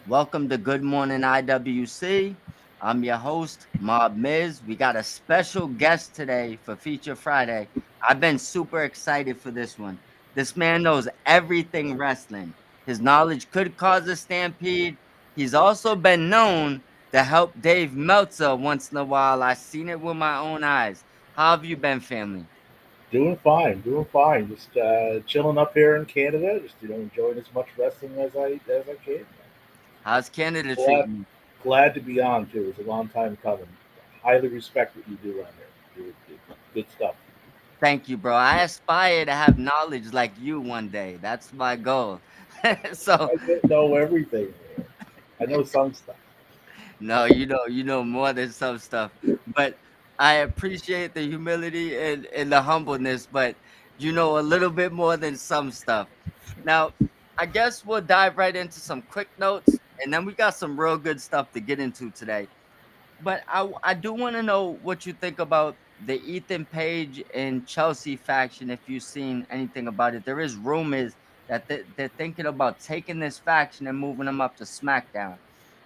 Welcome to Good Morning IWC. I'm your host, Mob Miz. We got a special guest today for Feature Friday. I've been super excited for this one. This man knows everything wrestling. His knowledge could cause a stampede. He's also been known to help Dave Meltzer once in a while. I've seen it with my own eyes. How have you been, family? Doing fine, doing fine. Just chilling up here in Canada. Just enjoying as much wrestling as I can. How's Canada Glad treating you? glad to be on too. It's a long time coming. Highly respect what you do on there. Good stuff. Thank you, bro. I aspire to have knowledge like you one day. That's my goal. So, I don't know everything. I know some stuff. no, you know more than some stuff. But I appreciate the humility and the humbleness, but you know a little bit more than some stuff. Now, I guess we'll dive right into some quick notes, and then we got some real good stuff to get into today. But I do want to know what you think about the Ethan Page and Chelsea faction. If you've seen anything about it, there is rumors that they're thinking about taking this faction and moving them up to SmackDown.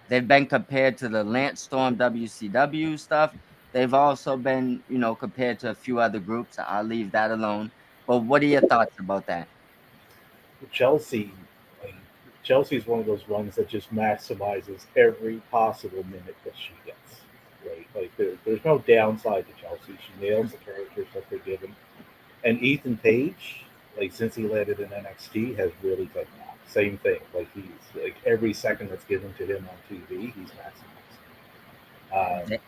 They've been compared to the Lance Storm WCW stuff. They've also been, compared to a few other groups. I'll leave that alone. But what are your thoughts about that? Chelsea, like, Chelsea's one of those ones that just maximizes every possible minute that she gets. Right, like there's no downside to Chelsea. She nails the characters that they're given. And Ethan Page, like since he landed in NXT, has really taken off. Same thing. Like he's like every second that's given to him on TV, he's maximizing.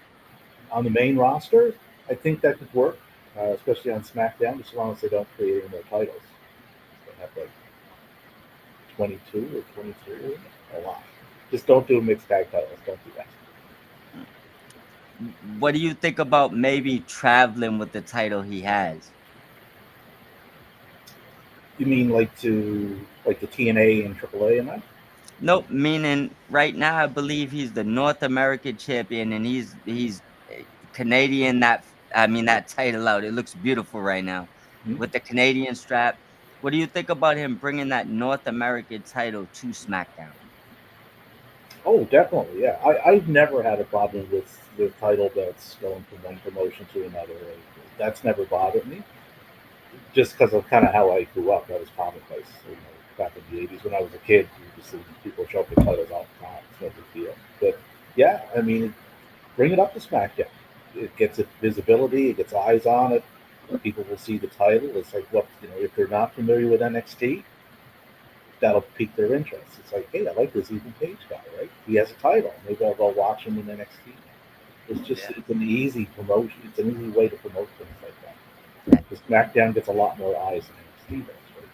On the main roster, I think that could work, especially on SmackDown, as long as they don't create any more titles. They have like 22 or 23, a lot. Just don't do mixed tag titles. Don't do that. What do you think about maybe traveling with the title he has? You mean like the TNA and AAA and that? Nope, meaning right now I believe he's the North American champion and he's Canadian that title out. It looks beautiful right now Hmm? with the Canadian strap. What do you think about him bringing that North American title to SmackDown? Oh, definitely. Yeah, I've never had a problem with title belts going from one promotion to another. That's never bothered me. Just because of kind of how I grew up, that was commonplace. Back in the '80s when I was a kid, you just see people show up with titles all the time. It's no big deal. But yeah, I mean, bring it up to SmackDown. It gets it visibility. It gets eyes on it. People will see the title. It's like, what, if they're not familiar with NXT, that'll pique their interest. It's like, hey, I like this Ethan Page guy, right? He has a title. Maybe I'll go watch him in NXT. It's an easy promotion. It's an easy way to promote things like that. Yeah, Because SmackDown gets a lot more eyes than NXT does, right?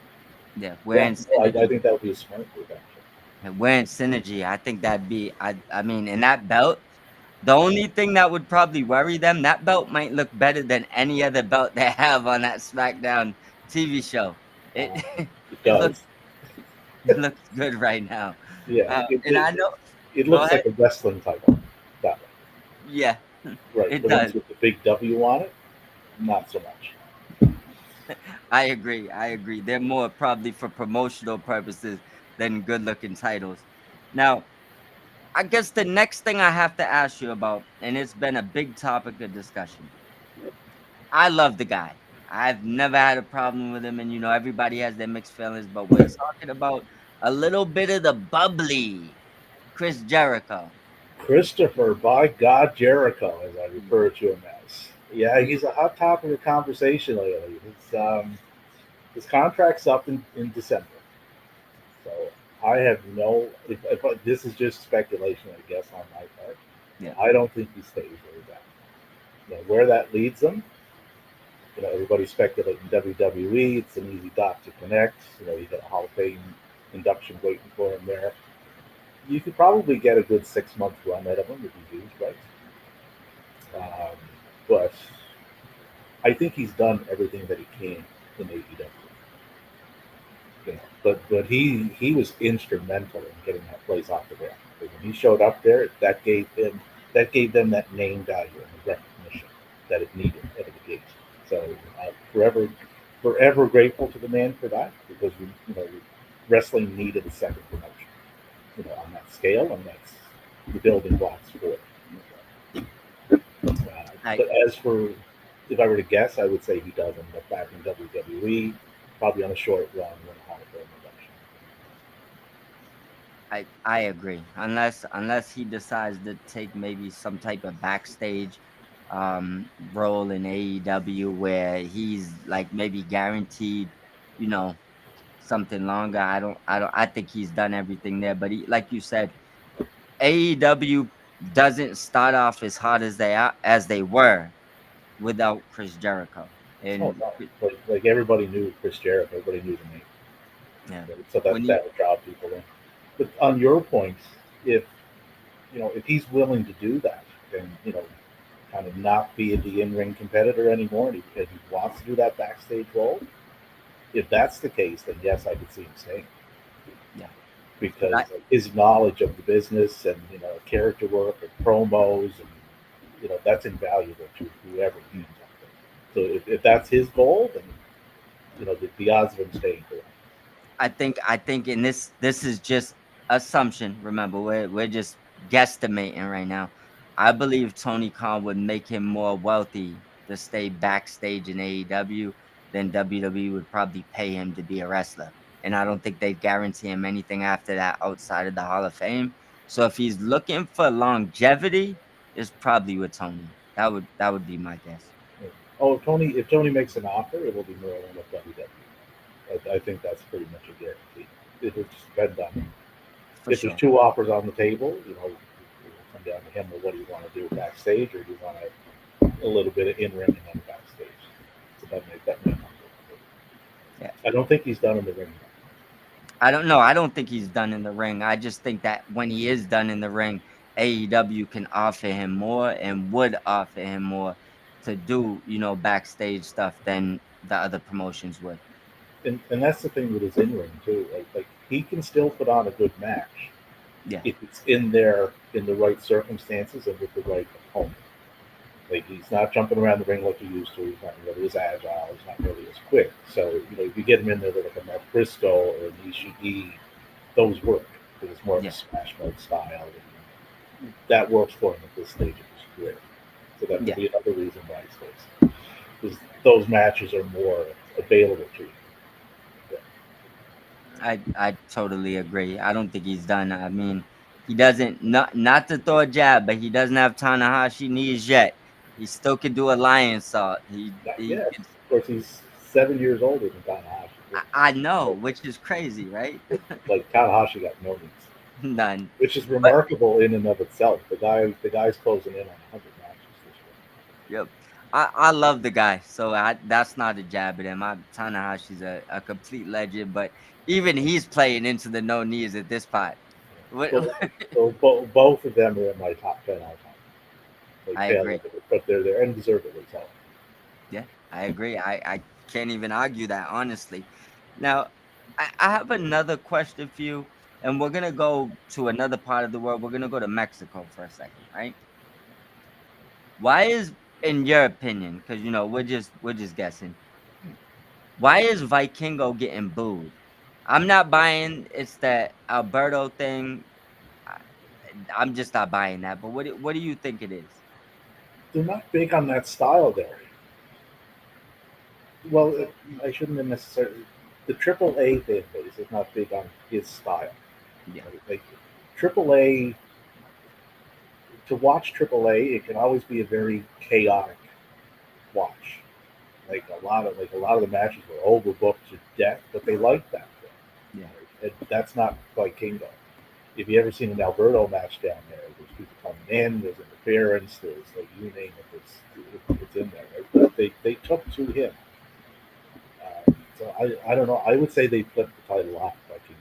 yeah, we're Yeah, in no, I synergy. think that would be a smart move, actually. And we're in synergy. I think that'd be I mean, in that belt, the only thing that would probably worry them, that belt might look better than any other belt they have on that SmackDown TV show. It Uh, it it looks does. it looks good right now. Yeah, And I know it go looks ahead. like a wrestling title. That way. Yeah, Right. it The ones does. with the big W on it, not so much. I agree. I agree. They're more probably for promotional purposes than good looking titles. Now, I guess the next thing I have to ask you about, and it's been a big topic of discussion. I love the guy. I've never had a problem with him, and everybody has their mixed feelings, but we're talking about a little bit of the bubbly Chris Jericho. Christopher, by God, Jericho, as I refer to him as. Yeah, he's a hot topic of conversation lately. His contract's up in December. So I have if this is just speculation, I guess, on my part. Yeah. I don't think he stays where he's at. Where that leads him, everybody's speculating WWE. It's an easy dot to connect. You got a Hall of Fame induction waiting for him there. You could probably get a good 6 month run out of him if you do, right? Um, but I think he's done everything that he can in AEW. But he was instrumental in getting that place off the ground. When he showed up there, that gave them that name value and the recognition that it needed out of the gate. So forever grateful to the man for that because wrestling needed a second promotion. on that scale, and that's the building blocks for it. I But as for, if I were to guess, I would say he does end up back in WWE, probably on a short run when a Hall of Fame induction. I agree. Unless he decides to take maybe some type of backstage role in AEW where he's like maybe guaranteed, you know, something longer. I think he's done everything there. But like you said, AEW doesn't start off as hard as they were without Chris Jericho. Oh And no, like everybody knew Chris Jericho, everybody knew the name, yeah, right? So when he that would draw people in. But on your point, if if he's willing to do that, and kind of not be the in-ring competitor anymore, and he wants to do that backstage role, if that's the case, then yes, I could see him staying yeah. because I, his knowledge of the business and character work and promos, and that's invaluable to whoever he ends up with. So if that's his goal, then the odds of him staying for I think in this is just assumption. Remember, we're just guesstimating right now. I believe Tony Khan would make him more wealthy to stay backstage in AEW than WWE would probably pay him to be a wrestler. And I don't think they'd guarantee him anything after that outside of the Hall of Fame. So if he's looking for longevity, it's probably with Tony. That would be my guess. Oh, if Tony makes an offer, it will be more than with WWE. I think that's pretty much a guarantee. It will just depend on For if there's sure. two offers on the table. It will come down to him. Well, what do you want to do backstage, or do you want a little bit of in ring and then backstage? So that may not work. Yeah. I don't think he's done in the ring. I don't know. I don't think he's done in the ring. I just think that when he is done in the ring, AEW can offer him more and would offer him more to do, backstage stuff than the other promotions would. And that's the thing with his in ring too. Like he can still put on a good match Yeah. if it's in there in the right circumstances and with the right opponent. Like he's not jumping around the ring like he used to. He's not really as agile. He's not really as quick. So if you get him in there with like a Mark Briscoe or an Ishii, those work because it's more of a Yeah. smash mode style. And that works for him at this stage of his career. So that could Yeah. be another reason why he stays. Because those matches are more available to you. Yeah. I totally agree. I don't think he's done. I mean, he doesn't not to throw a jab, but he doesn't have Tanahashi knees yet. He still could do a lion salt. Not He yet. could, Of course, he's 7 years older than Tanahashi. I know, Like, which is crazy, right? like Tanahashi got no knees, None. which is But remarkable in and of itself. The guy's closing in on 100 matches this yep. I love the guy, so that's not a jab at him. Tanahashi's a complete legend, but even he's playing into the no knees at this part. What year. Both of them are in my top 10 all time. Like I tail agree. end of it, but they're there and deservedly so. Yeah, I agree. I can't even argue that honestly. Now, I have another question for you, and we're gonna go to another part of the world. We're gonna go to Mexico for a second, right? Why is, in your opinion, because we're just guessing, why is Vikingo getting booed? I'm not buying it's that Alberto thing. I, I'm just not buying that. But what do you think it is? They're not big on that style there. Well, I shouldn't have necessarily. The AAA fan base is not big on his style. Yeah, Right? Like AAA, to watch AAA, it can always be a very chaotic watch. Like a lot of the matches were overbooked to death, but they like that. yeah, Right? That's not like Kingo. If you ever seen an Alberto match down there, there's people coming in, there's interference, there's like you name it, it's in there. Right? But they took to him. So I don't know. I would say they flipped the title off by Kingo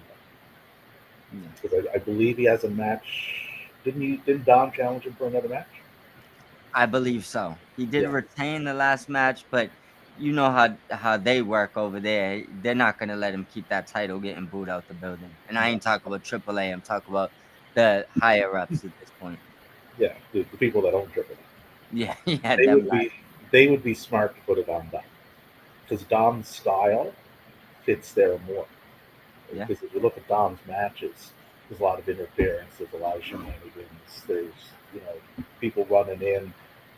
yeah. because I believe he has a match. Didn't Dom challenge him for another match? I believe so. He did Yeah, retain the last match, but you know how they work over there. They're not gonna let him keep that title getting booed out the building. And I no, ain't talking about AAA. I'm talking about the higher ups at this point. yeah. The people that own Triple A, Yeah, yeah, they them would guys. be they would be smart to put it on Dom because Dom's style fits there more. Yeah, Because if you look at Dom's matches, There's a lot of interference. There's a lot of shenanigans. There's people running in.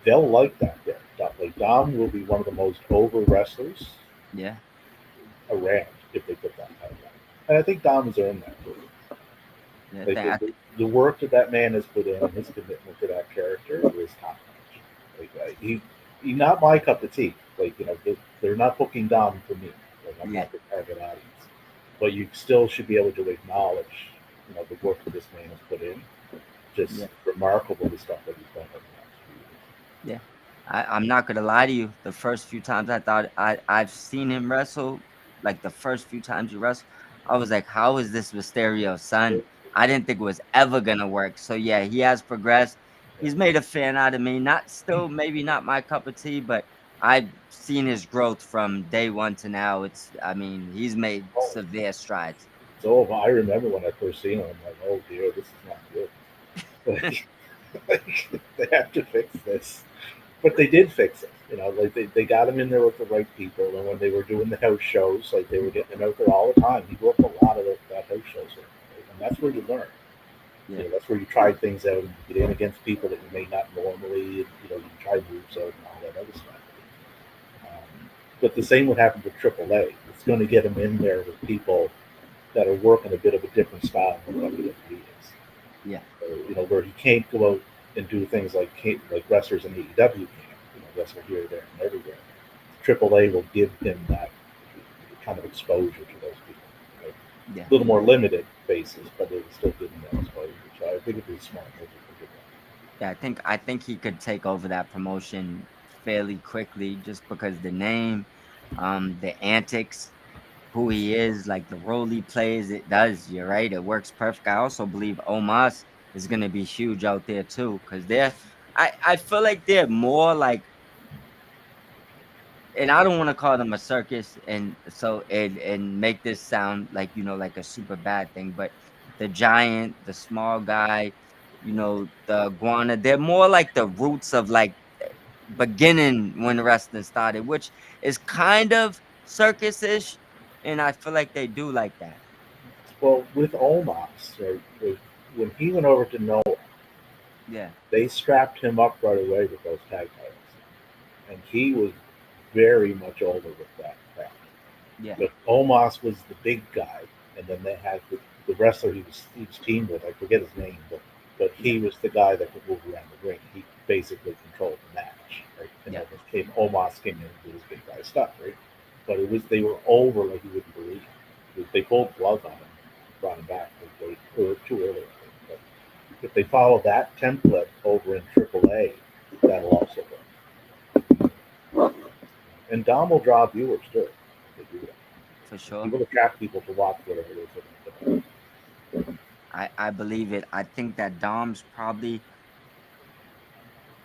They'll like that there. Like Dom will be one of the most over wrestlers Yeah. around if they put that title on. And I think Dom has earned that too. Yeah. Like the work that that man has put in and his commitment to that character is top notch. Like he not my cup of tea. Like they're not booking Dom for me. Like I'm Yeah. not the target audience. But you still should be able to acknowledge the work that this man has put in. Just Yeah. remarkable the stuff that he's done over the last few years. Yeah. I'm not gonna lie to you. The first few times I thought I've seen him wrestle, like the first few times he wrestled, I was like, how is this Mysterio's son? I didn't think it was ever gonna work. So yeah, he has progressed. He's made a fan out of me. Not still maybe not my cup of tea, but I've seen his growth from day one to now. I mean, he's made Oh, severe strides. so I remember when I first seen him, I'm like, oh dear, this is not good. Like, they have to fix this. But they did fix it. Like they got him in there with the right people, and when they were doing the house shows, like they were getting him out there all the time. He booked a lot of that house shows, and that's where you learn. Yeah. That's where you try things out and you get in against people that you may not normally, and you try moves out and all that other stuff. But the same would happen with AAA. It's going to get him in there with people that are working a bit of a different style than WWE is. Yeah. Where he can't go out and do things like wrestlers in AEW can, wrestle here, there, and everywhere. AAA will give him that kind of exposure to those people. Right? Yeah. A little more limited basis, but they will still give him that exposure. So I think it'd be smart. Yeah, I think he could take over that promotion fairly quickly just because the name, the antics, who he is, like the role he plays, it does. You're right, it works perfect. I also believe Omos is gonna be huge out there too, because I feel like they're more like, and I don't want to call them a circus, and so and make this sound like like a super bad thing, but the giant, the small guy, the iguana, they're more like the roots of like beginning when wrestling started, which is kind of circus-ish, and I feel like they do like that. Well, with Omos, right, when he went over to Noah, Yeah, they strapped him up right away with those tag titles, and he was very much older with that crowd. yeah, But Omos was the big guy, and then they had the wrestler he was teamed with. I forget his name, but yeah, he was the guy that could move around the ring. He basically controlled the match, right? And yeah, then Omos came in and did his big guy stuff, right? But they were over like you wouldn't believe. They pulled plug on him, brought him back too early. But if they follow that template over in AAA, that'll also work. And Dom will draw viewers too. If they do that. for He sure. will attract people to watch whatever it is that they're doing. I believe it. I think that Dom's probably,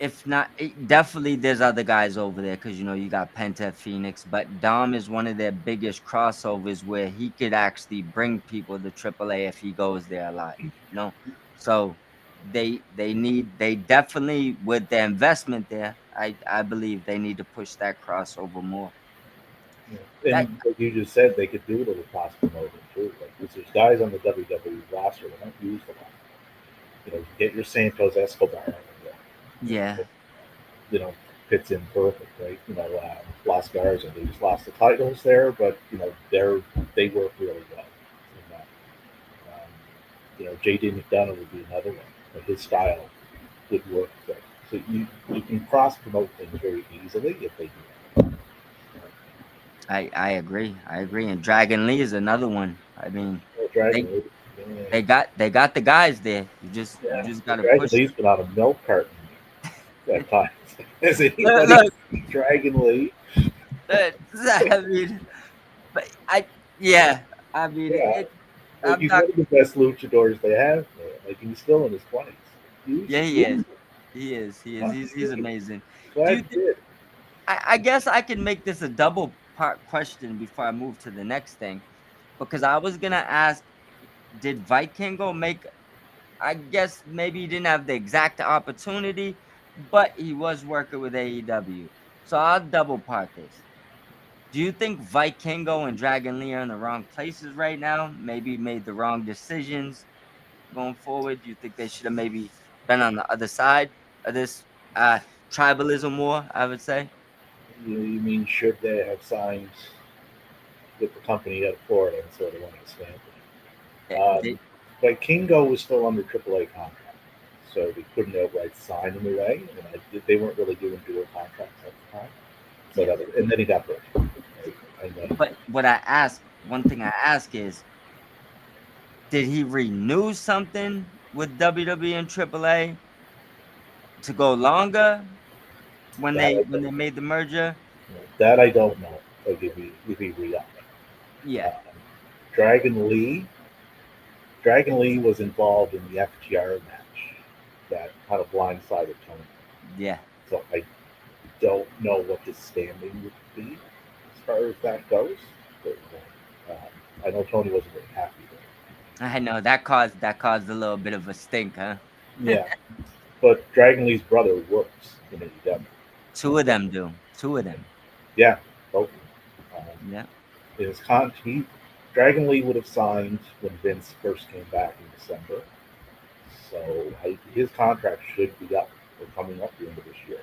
if not, definitely there's other guys over there because you got Penta, Phoenix, but Dom is one of their biggest crossovers where he could actually bring people to AAA if he goes there a lot. You know, so they definitely, with the investment there, I believe they need to push that crossover more. That And like you just said, they could do it with cross promoting too. Like there's guys on the WWE roster that aren't used a lot. Get your Santos Escobar in there. yeah, You know, fits in perfect, right? Las Garza, they just lost the titles there, but they work really well. In that. JD McDonough would be another one, but his style would work there. So you can cross promote things very easily if they do that. I agree, and Dragon Lee is another one. I mean, Dragon they Lee, yeah, they got the guys there. You just the got to Dragon push. Lee's been on a milk carton at times. Has Look, anybody look, seen Dragon Lee? uh, I mean, but yeah, I mean, Yeah, like I'm he's not. one of the best luchadors they have. Man. Like he's still in his 20s. You Yeah, should he is. use He is. He is. him. He's amazing. Do Glad you you think? did. I guess I can make this a double part question before I move to the next thing, because I was gonna ask, did Vikingo make? I guess maybe he didn't have the exact opportunity, but he was working with AEW. So I'll double part this. Do you think Vikingo and Dragon Lee are in the wrong places right now? Maybe made the wrong decisions. going forward? Do you think they should have maybe been on the other side of this uh, tribalism war? I would say. You mean should they have signed with the company out of Florida instead of the one in Eh, Stampede? They, But Kingo was still under AAA contract, so they couldn't outright sign him away, and they weren't really doing dual contracts at the time. So yeah, and then he got hurt, right? And then but one thing I ask is, did he renew something with WWE and AAA to go longer when that they made the merger? that I don't know. Like if he re-upped. Yeah, Um, Dragon Lee, Dragon Lee was involved in the FTR match that kind of blindsided Tony. yeah. So I don't know what his standing would be as far as that goes. But, I know Tony wasn't very happy with I know that caused a little bit of a stink, huh? it. Yeah, but Dragon Lee's brother works in AEW. Two of them do. Two of them. Yeah, both. Yeah. His Dragon Lee would have signed when Vince first came back in December, so his contract should be up or coming up the end of this year.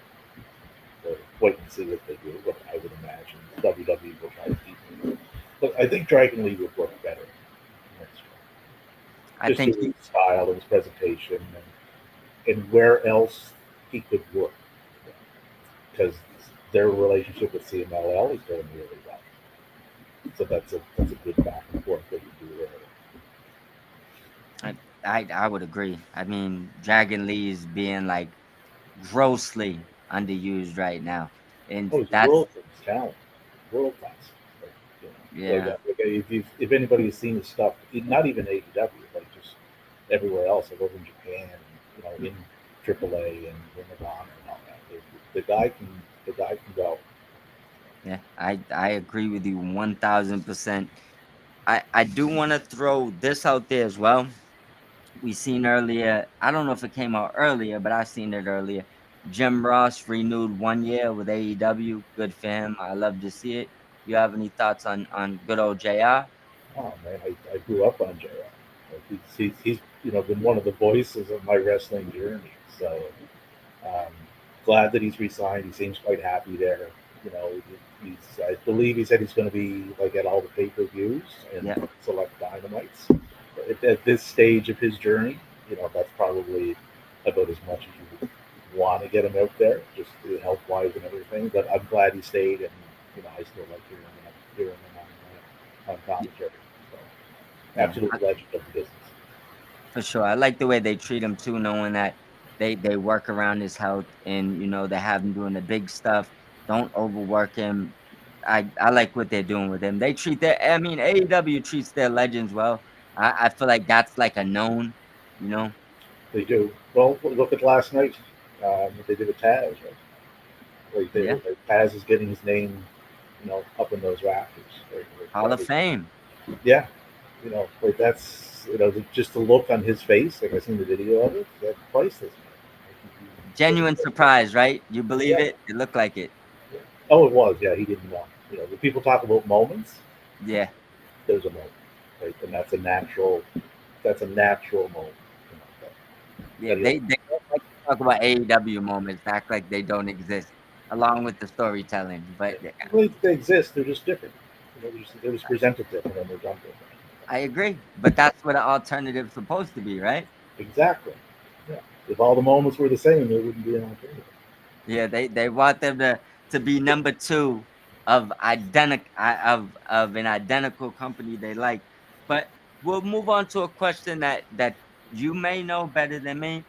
So wait and see what they do. But I would imagine WWE will try to keep him. But I think Dragon Lee would work better next year, I just think due to he his style and his presentation and where else he could work because their relationship with CMLL is going really well. So that's a good back and forth that you do there. I, I would agree. I mean, Dragon Lee's being like grossly underused right now, and Oh, he's that's world class talent, world class. Like, yeah, if anybody has seen his stuff, not even AEW, like just everywhere else, like over in Japan, in AAA and Ring of Honor and all that, the guy can go. yeah. I agree with you 1000%. I do want to throw this out there as well. We seen earlier. I don't know if it came out earlier, but I seen it earlier. Jim Ross renewed 1 year with AEW. Good for him. I love to see it. You have any thoughts on good old JR? Oh man, I grew up on JR. Like he's been one of the voices of my wrestling journey. So um, glad that he's resigned. He seems quite happy there. You know, I believe he said he's going to be like at all the pay-per-views and Yeah, select dynamites. At this stage of his journey, that's probably about as much as you would want to get him out there, just health wise and everything. But I'm glad he stayed, and I still like hearing him on yeah, commentary. So, yeah. absolute legend of the business. For sure. I like the way they treat him too, knowing that they work around his health and they have him doing the big stuff. Don't overwork him. I like what they're doing with him. They treat their I mean AEW treats their legends well. I feel like that's like a known, you know. They do. Well, look at last night. What they did with Taz, right? Yeah. Like Taz is getting his name, up in those rafters. Hall of Fame. Yeah, like that's just the look on his face. Like I seen the video of it. That's priceless. Genuine surprise, right? You believe Yeah, it? It looked like it. yeah. Oh, it was. Yeah, he didn't know. When people talk about moments, Yeah. there's a moment, right? And that's a natural. That's a natural moment. Yeah. That he'll. They don't like to talk about AEW moments, act like they don't exist, along with the storytelling. But Well, they exist. They're just different. They're just presented different and they're done different. I agree, but that's what an alternative's supposed to be, right? Exactly. Yeah. If all the moments were the same, there wouldn't be an alternative. Yeah, they want them to be number two of an identical company they like. But we'll move on to a question that you may know better than me.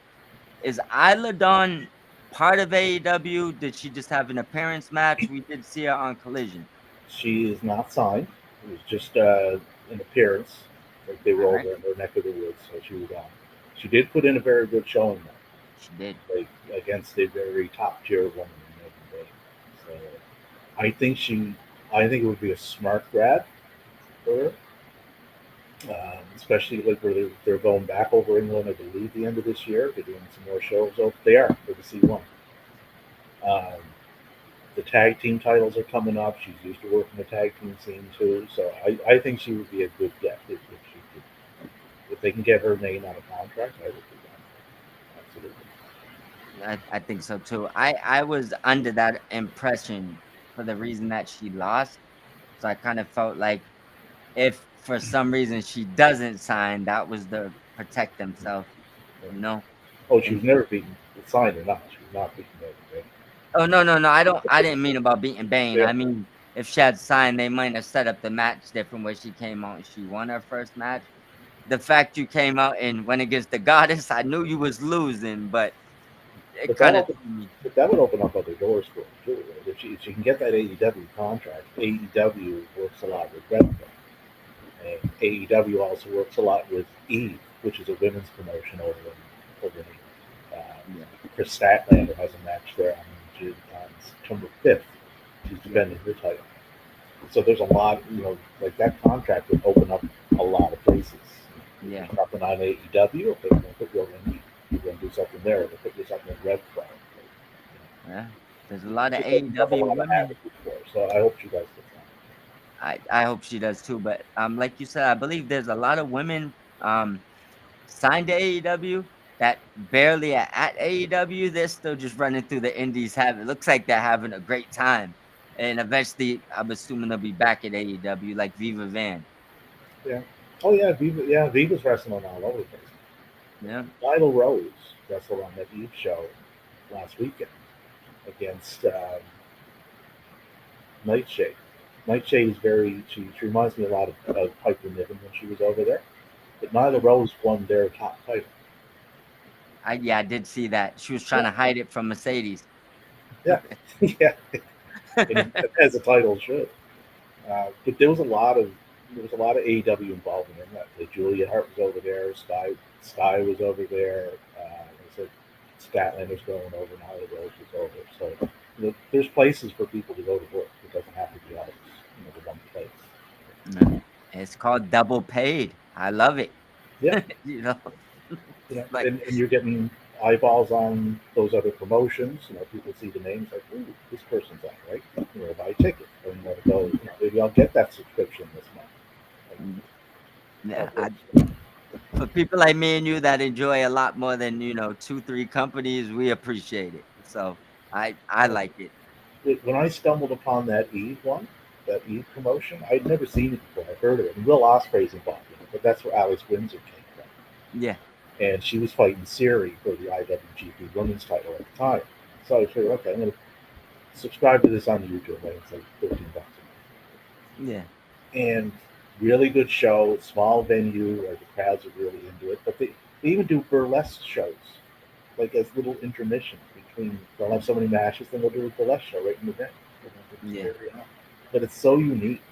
Is Isla Dawn part of AEW? Did she just have an appearance match? We did see her on Collision. She is not signed. It was just an appearance. Like they were All right, over in their neck of the woods, so she was on. She did put in a very good showing she did. though, like against a very top tier woman in Megan Bay. So I think it would be a smart grab for her, especially like where they're going back over England. I believe the end of this year. They're doing some more shows. Oh, they are for the C1. Um, the tag team titles are coming up. She's used to working the tag team scene too, so I think she would be a good get if she could. If they can get her name on a contract, I would do that. Absolutely. I think so too. I was under that impression for the reason that she lost. So I kind of felt like if for some reason she doesn't sign, that was to protect themselves, Yeah. you know. Oh, she And was never beaten. Signed or not, she was not beaten over. oh no, no, no, I didn't mean about beating Bane. Yeah. I mean if she had signed, they might have set up the match different where she came out and she won her first match. The fact you came out and went against the goddess, I knew you was losing, but it But that kind of open, threw me. but that would open up other doors for her too. Right? If she can get that AEW contract, AEW works a lot with Red Bull, and AEW also works a lot with Eve, which is a women's promotion over in England. Yeah, Chris Statlander has a match there on September 5th. She's yeah, defending her title. So there's a lot, like that contract would open up a lot of places. If yeah, there's nothing on AEW, if they're going to put you over in, you're going to do something there. They'll put you something in Red Cloud. yeah. There's a lot of She doesn't have a AEW lot of women. havoc before, so I hope she does get that. I hope she does too. But like you said, I believe there's a lot of women signed to AEW that barely are at AEW. They're still just running through the indies. It looks like they're having a great time. And eventually, I'm assuming they'll be back at AEW, like Viva Van. Yeah. Oh yeah, Viva. Yeah, Viva's wrestling all over the place. Yeah, Nyla Rose wrestled on that Eve show last weekend against Nightshade. Nightshade is she reminds me a lot of Piper Niven when she was over there. But Nyla Rose won their top title. I did see that. She was trying Yeah, to hide it from Mercedes. yeah, yeah. And as a title should. But there was a lot of AEW involvement in that. Like Julia Hart was over there. Sky was over there. I said Statlander's going over. Nyla Rose was over. So there's places for people to go to work. It doesn't have to be always the one place. Yeah. It's called double paid. I love it. Yeah, You know, like and you're getting eyeballs on those other promotions. People see the names like, ooh, this person's on, right? Buy a ticket, and go. Maybe I'll get that subscription this month. mm, That yeah, works. for people like me and you that enjoy a lot more than, 2, 3 companies, we appreciate it. So I Uh, like it. when I stumbled upon that Eve promotion, I'd never seen it before. I've heard of it. And Will Ospreay's involved in it, but that's where Alice Windsor came from. Yeah, And she was fighting Siri for the IWGP Women's title at the time. So I figured, okay, I'm going to subscribe to this on YouTube. And it's like $13 yeah, a month. And really good show, small venue where the crowds are really into it. But they even do burlesque shows, like as little intermissions between. They'll have so many matches, then they'll do a burlesque show right in the ring. yeah. But it's so unique,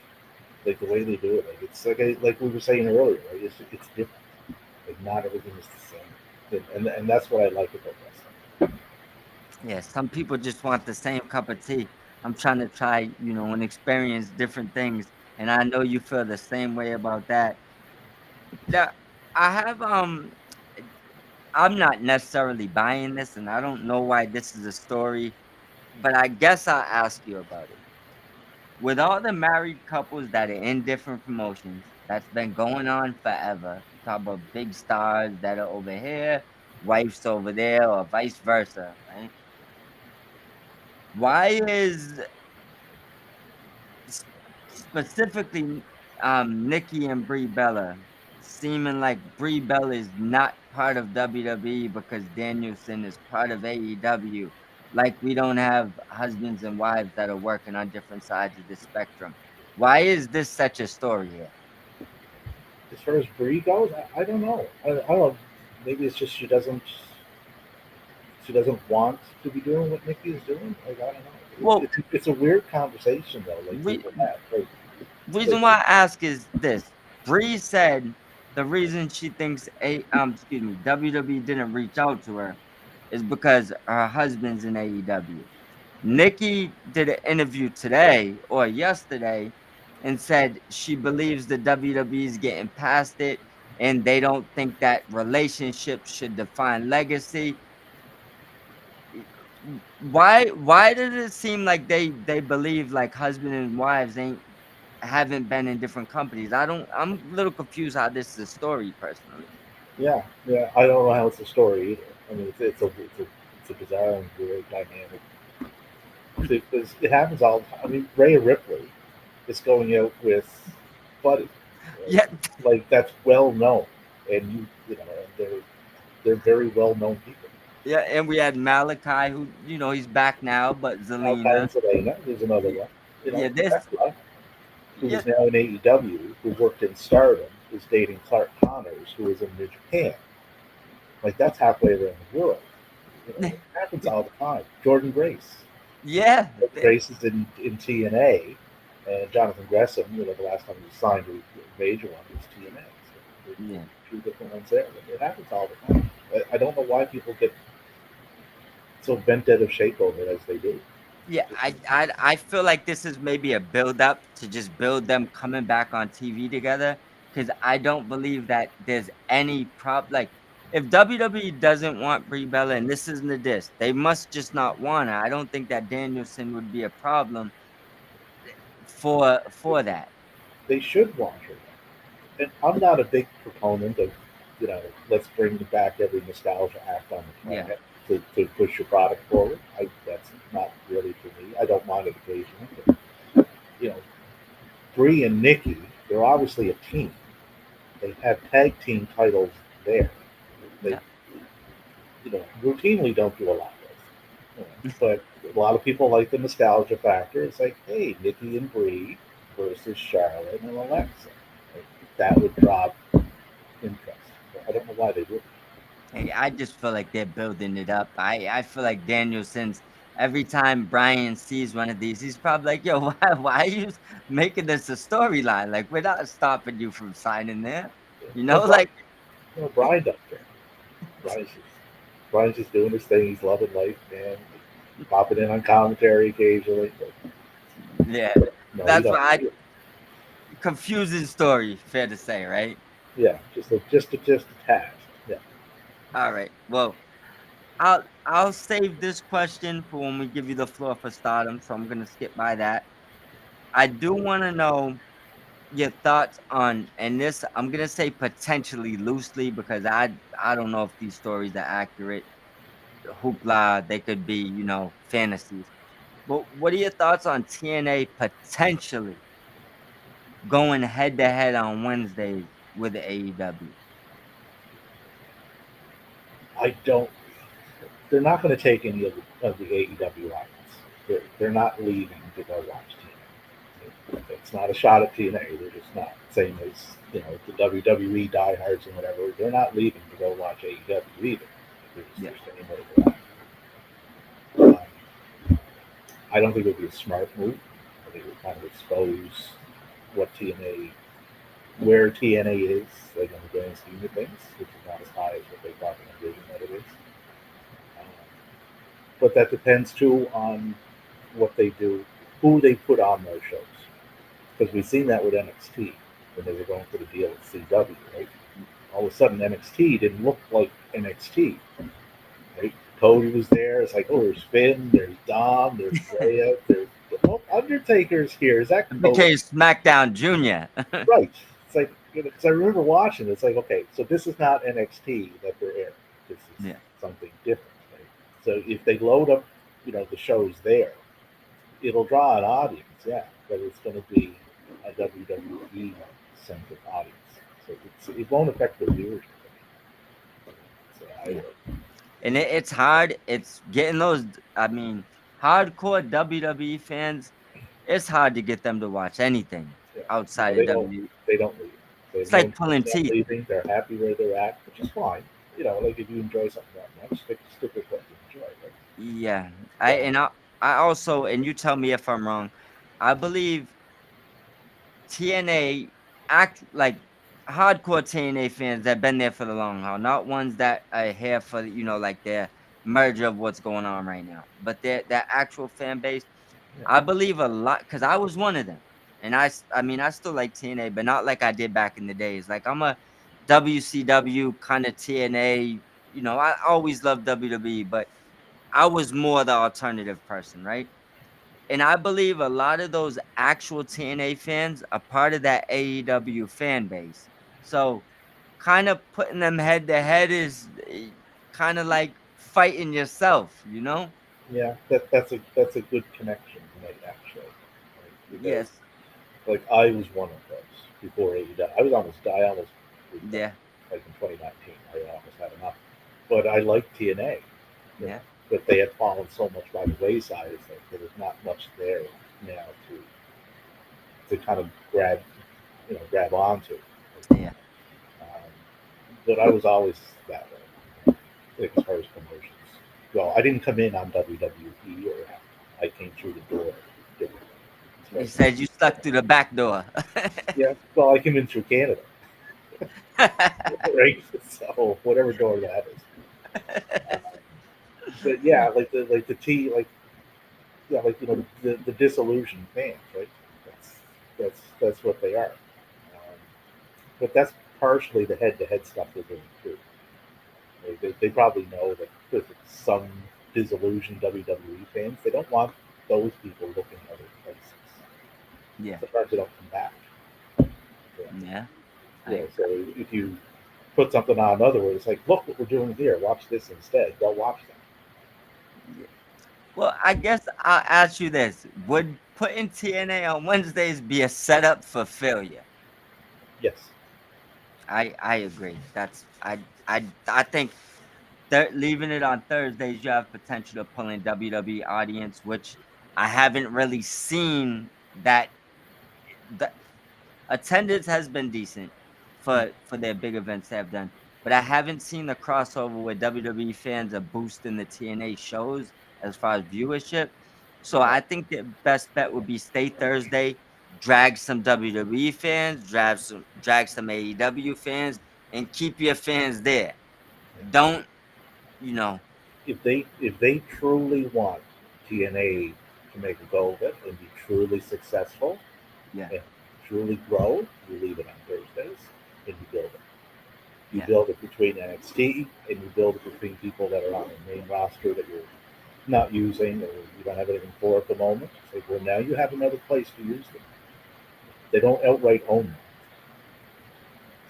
like the way they do it. Like it's like we were saying earlier, right? It's different. Like not everything is the same, and that's what I like about wrestling. Yeah, some people just want the same cup of tea. I'm trying to try, and experience different things, and I know you feel the same way about that. Yeah, I have, I'm not necessarily buying this, and I don't know why this is a story, but I guess I'll ask you about it. With all the married couples that are in different promotions, that's been going on forever. Talk about big stars that are over here, wives over there, or vice versa, right? Why is s- specifically Nikki and Brie Bella seeming like Brie Bella is not part of WWE because Danielson is part of AEW? Like we don't have husbands and wives that are working on different sides of the spectrum. Why is this such a story here? As far as Brie goes, I don't know. I don't know. Maybe it's just she doesn't want to be doing what Nikki is doing. Like I don't know. Well, It's a weird conversation though. Like re- people have. Like reason why I ask is this: Bree said the reason she thinks WWE didn't reach out to her is because her husband's in AEW. Nikki did an interview today or yesterday and said she believes the WWE is getting past it and they don't think that relationships should define legacy. Why does it seem like they believe like husband and wives ain't? haven't been in different companies. I'm a little confused how this is a story personally. Yeah, yeah. I don't know how it's a story either. I mean, it's a bizarre and weird dynamic. Because it happens all the time. I mean, Rhea Ripley is going out with Buddy, right? Yeah, Like that's well known, and you know, and they're very well known people. yeah, and we had Malachi, who he's back now, but Al Qaeda Zelina, Selena is another y- one. You know, yeah, this, Tekla, who yeah, is now in AEW, who worked in Stardom, is dating Clark Connors, who is in New Japan. Like that's halfway around the world. You know, it happens all the time. Jordan Grace. yeah, Grace is in TNA, and Jonathan Gresham, the last time he signed a major one was TNA. So there yeah. are two different ones there. But it happens all the time. I don't know why people get so bent out of shape over it as they do. Yeah, I feel like this is maybe a build up to just build them coming back on TV together. Because I don't believe that there's any like if WWE doesn't want Brie Bella, and this isn't a diss, they must just not want her. I don't think that Danielson would be a problem for that. They should want her. And I'm not a big proponent of, let's bring back every nostalgia act on the Yeah, planet to push your product forward. That's not really for me. I don't mind it occasionally, but you know, Bree and Nikki, they're obviously a team. They have tag team titles there. They, yeah, routinely don't do a lot with. But a lot of people like the nostalgia factor. It's like, hey, Nikki and Bree versus Charlotte and Alexa. Like, that would draw interest. I don't know why they would. hey, I just feel like they're building it up. I feel like Danielson's every time Brian sees one of these, he's probably like, "Yo, why are you making this a storyline? Like, we're not stopping you from signing there." You Well, know, like, Brian doesn't care. Brian's just, Brian's just doing his thing. He's loving life, man. Popping in on commentary occasionally. But yeah, no, he that's don't. why I confusing story, fair to say, right? Yeah, just attached. Yeah. All right. Well, I'll save this question for when we give you the floor for stardom, so I'm gonna skip by that. I do want to know your thoughts on, and this I'm gonna say potentially loosely because I don't know if these stories are accurate. Hoopla, they could be, fantasies. But what are your thoughts on TNA potentially going head to head on Wednesdays with the AEW? I don't. They're not going to take any of the AEW audience. They're not leaving to go watch TNA. It's not a shot at TNA. They're just not. Same as the WWE diehards and whatever. They're not leaving to go watch AEW either. They're just, Yeah. they're staying where they're at. I don't think it would be a smart move. I think it would kind of expose what TNA, where TNA is, like in the grand scheme of things, which is not as high as what they probably envision that it is. Um, but that depends too on what they do, who they put on those shows. Because we've seen that with NXT when they were going for the deal with CW, right? All of a sudden, NXT didn't look like NXT, right? Cody was there. It's like, oh, there's Finn, there's Dom, there's Rhea, there's Undertaker's here. Is that It Cody? became SmackDown Junior. Right. It's like, because I remember watching. It's like, okay, so this is not NXT that they're airing. This is Yeah. something different. Right? So if they load up, the shows there, it'll draw an audience, yeah, but it's going to be a WWE centric audience. So it won't affect the viewership. So Yeah. And it's hard. It's getting those. I mean, hardcore WWE fans. It's hard to get them to watch anything yeah, no, outside of WWE. they don't leave. They have It's no like intention pulling of teeth. leaving. They're happy where they're at, which is fine. Like if you enjoy something that much, stick with what you enjoy. Right? Yeah. I So and I also, and you tell me if I'm wrong. I believe TNA act like hardcore TNA fans that been there for the long haul, not ones that are here for like their merger of what's going on right now, but their actual fan base. yeah, I believe a lot because I was one of them, and I mean I still like TNA, but not like I did back in the days. Like I'm a WCW kind of TNA. I always loved WWE, but I was more the alternative person, right? And I believe a lot of those actual TNA fans are part of that AEW fan base. So kind of putting them head to head is kind of like fighting yourself, you know? Yeah, that's a good connection to make actually, right? Because Yes. like I was one of those before AEW. I almost moved on. Yeah. Like in 2019, I almost had enough. But I liked TNA, you know. Yeah. But they had fallen so much by the wayside. It's like there was not much there now to kind of grab onto. Yeah. Um, but I was always that way, like as far as promotions. Well, I didn't come in on WWE or I came through the door differently. As far You as said you stuck through the back door. yeah, well, I came in through Canada, right? So whatever door that is. Um, but yeah, like the T, like yeah, like the disillusioned fans, right? That's what they are. But that's partially the head-to-head stuff they're doing too. They probably know that with some disillusioned WWE fans, they don't want those people looking other places. Yeah. Sometimes they don't come back. Yeah. Yeah. I Yeah, so agree. if you put something on other way, it's like, look what we're doing here. Watch this instead. They'll watch that. Yeah. Well, I guess I'll ask you this. Would putting TNA on Wednesdays be a setup for failure? Yes. I agree. I think leaving it on Thursdays, you have potential of pulling WWE audience, which I haven't really seen that. The attendance has been decent for their big events they have done, but I haven't seen the crossover where WWE fans are boosting the TNA shows as far as viewership. So No. I think the best bet would be stay Thursday, drag some WWE fans, drag some AEW fans, and keep your fans there. Don't you know? If they truly want TNA to make a go of it and be truly successful Yeah, and truly grow, you leave it on Thursdays and you build it. You yeah, build it between NXT and you build it between people that are on the main roster that you're not using or you don't have anything for at the moment. It's like, well, now you have another place to use them. They don't outright own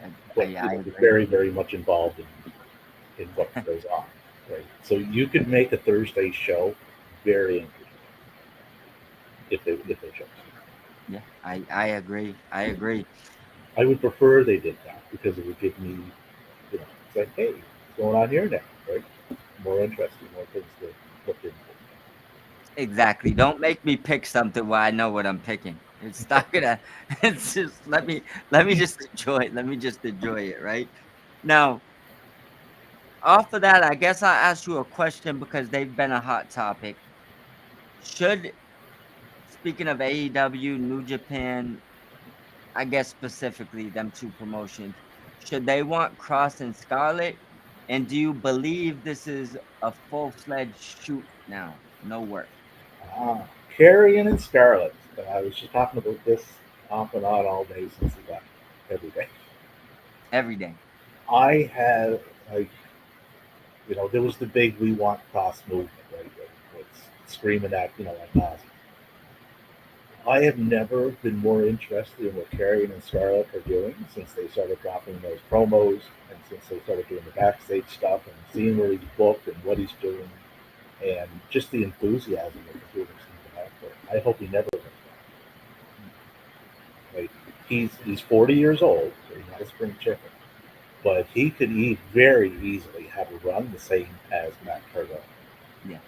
them, but I they're agree. very, very much involved in what goes on. Right. So you could make a Thursday show very interesting if they chose. Yeah, I agree. I agree. I would prefer they did that because it would give me, it's like, hey, what's going on here now, right? More interesting, more things to look into. Exactly. Don't make me pick something where I know what I'm picking. It's not gonna. It's just let me just enjoy it. Let me just enjoy it. Right now, off of that, I guess I'll ask you a question because they've been a hot topic. Should Speaking of AEW, New Japan, I guess specifically them two promotions, should they want Cross and Scarlet? And do you believe this is a full-fledged shoot now? No work Ah, Carrion and Scarlet. I was just talking about this off and on all day since he left. Every day. every day. I had like there was the big "We Want Cross" movement, right? It's screaming at like us. I have never been more interested in what Carrion and Scarlett are doing since they started dropping those promos and since they started doing the backstage stuff and seeing where he's booked and what he's doing and just the enthusiasm that the two of them seem to have for it. I hope he never comes back. Like he's 40 years old, so he's not a spring chicken, but he could very easily have a run the same as Matt Cardona. Yeah,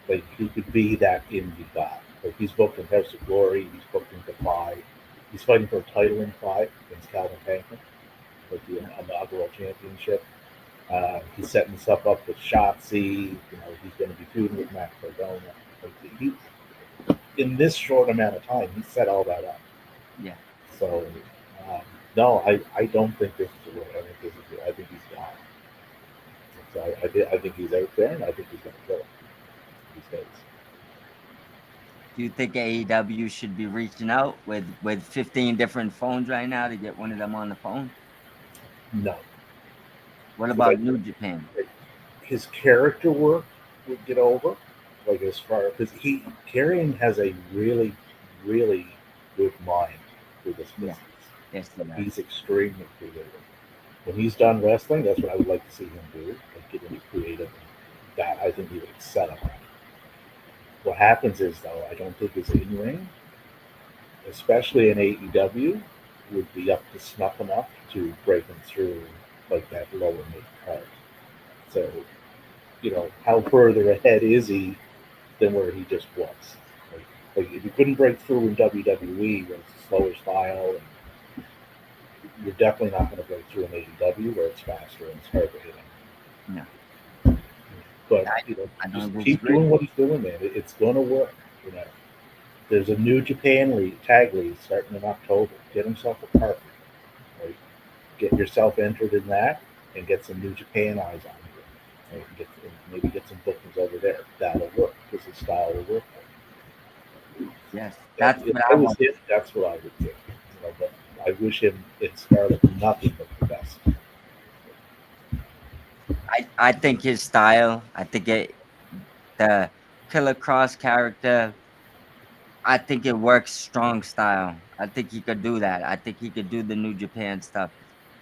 Like he could be that indie guy. Like he's booked in House of Glory, he's booked in Defy, he's fighting for a title in Five against Calvin Tankman, like the yeah, inaugural championship. He's setting himself up with Shotzi. He's going to be feuding with Matt Cardona. Like he, in this short amount of time, he set all that up. yeah. So um, no, I don't think this is a win. I think this is. I think he's gone. So I think he's out there, and I think he's going to kill it these days. Do you think AEW should be reaching out with 15 different phones right now to get one of them on the phone? No, What because about New Japan? his character work would get over. Like as far because he Carrion has a really good mind for this Yeah. business. Yes, he Like does. he's extremely creative. When he's done wrestling, that's what I would like to see him do. Like get into creative. That I think he would excel at. What happens is though, I don't think his in ring, especially in AEW, would be up to snuff enough to break him through like that lower mid card. So, how further ahead is he than where he just was? Like, like if you couldn't break through in WWE, where it's a slower style, and you're definitely not going to break through in AEW, where it's faster and it's harder hitting. No, But I, I just don't keep disagree. doing what he's doing, man. It's going to work. You know, there's a new Japan league, tag league starting in October. Get himself a partner. Right? Get yourself entered in that, and get some New Japan eyes on you. Right? Maybe get some bookings over there. That'll work because his style will work. Yes, That, that's if what I I was want. him, that's what I would do. But I wish him in Scarlet nothing but the best. I think his style. I think the Killer Cross character. I think it works strong style. I think he could do that. I think he could do the New Japan stuff.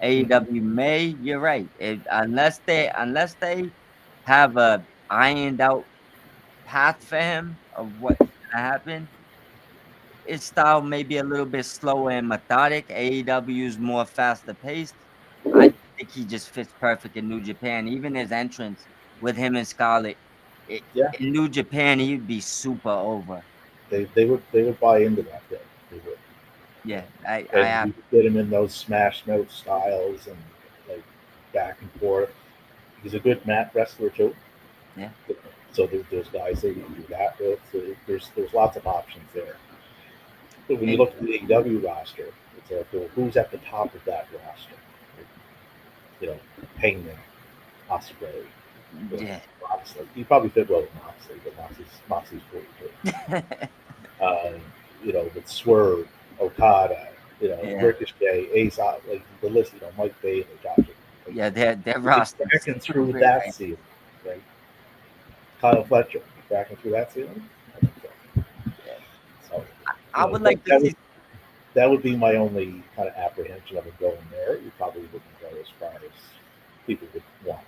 AEW may, you're right. Unless they have a ironed out path for him of what's gonna happen, his style may be a little bit slower and methodic. AEW is more faster paced. I think he just fits perfect in New Japan. Even his entrance with him and Scarlett, Yeah, in New Japan, he'd be super over. they would buy into that. They would. Yeah, I And have. you could get him in those smash mouth styles and like back and forth. He's a good mat wrestler too. Yeah. So there's guys that you can do that with. So there's lots of options there. But when you And look at the AEW roster, it's like, well, who's at the top of that roster? You know, Hangman, Ospreay, you know, yeah. Moxley. You probably fit well with Moxley, but Moxley's 42. Um, with Swerve, Okada, Yeah. Ricochet, Ace, like the list, Mike Bailey, Josh. Like, Yeah, their you're roster is cracking through stupid that right ceiling, right? Kyle Fletcher, cracking through that ceiling. I think so. yeah. So, I would that, like to that would see that would be my only kind of apprehension of it going there. You probably wouldn't go as far as people would want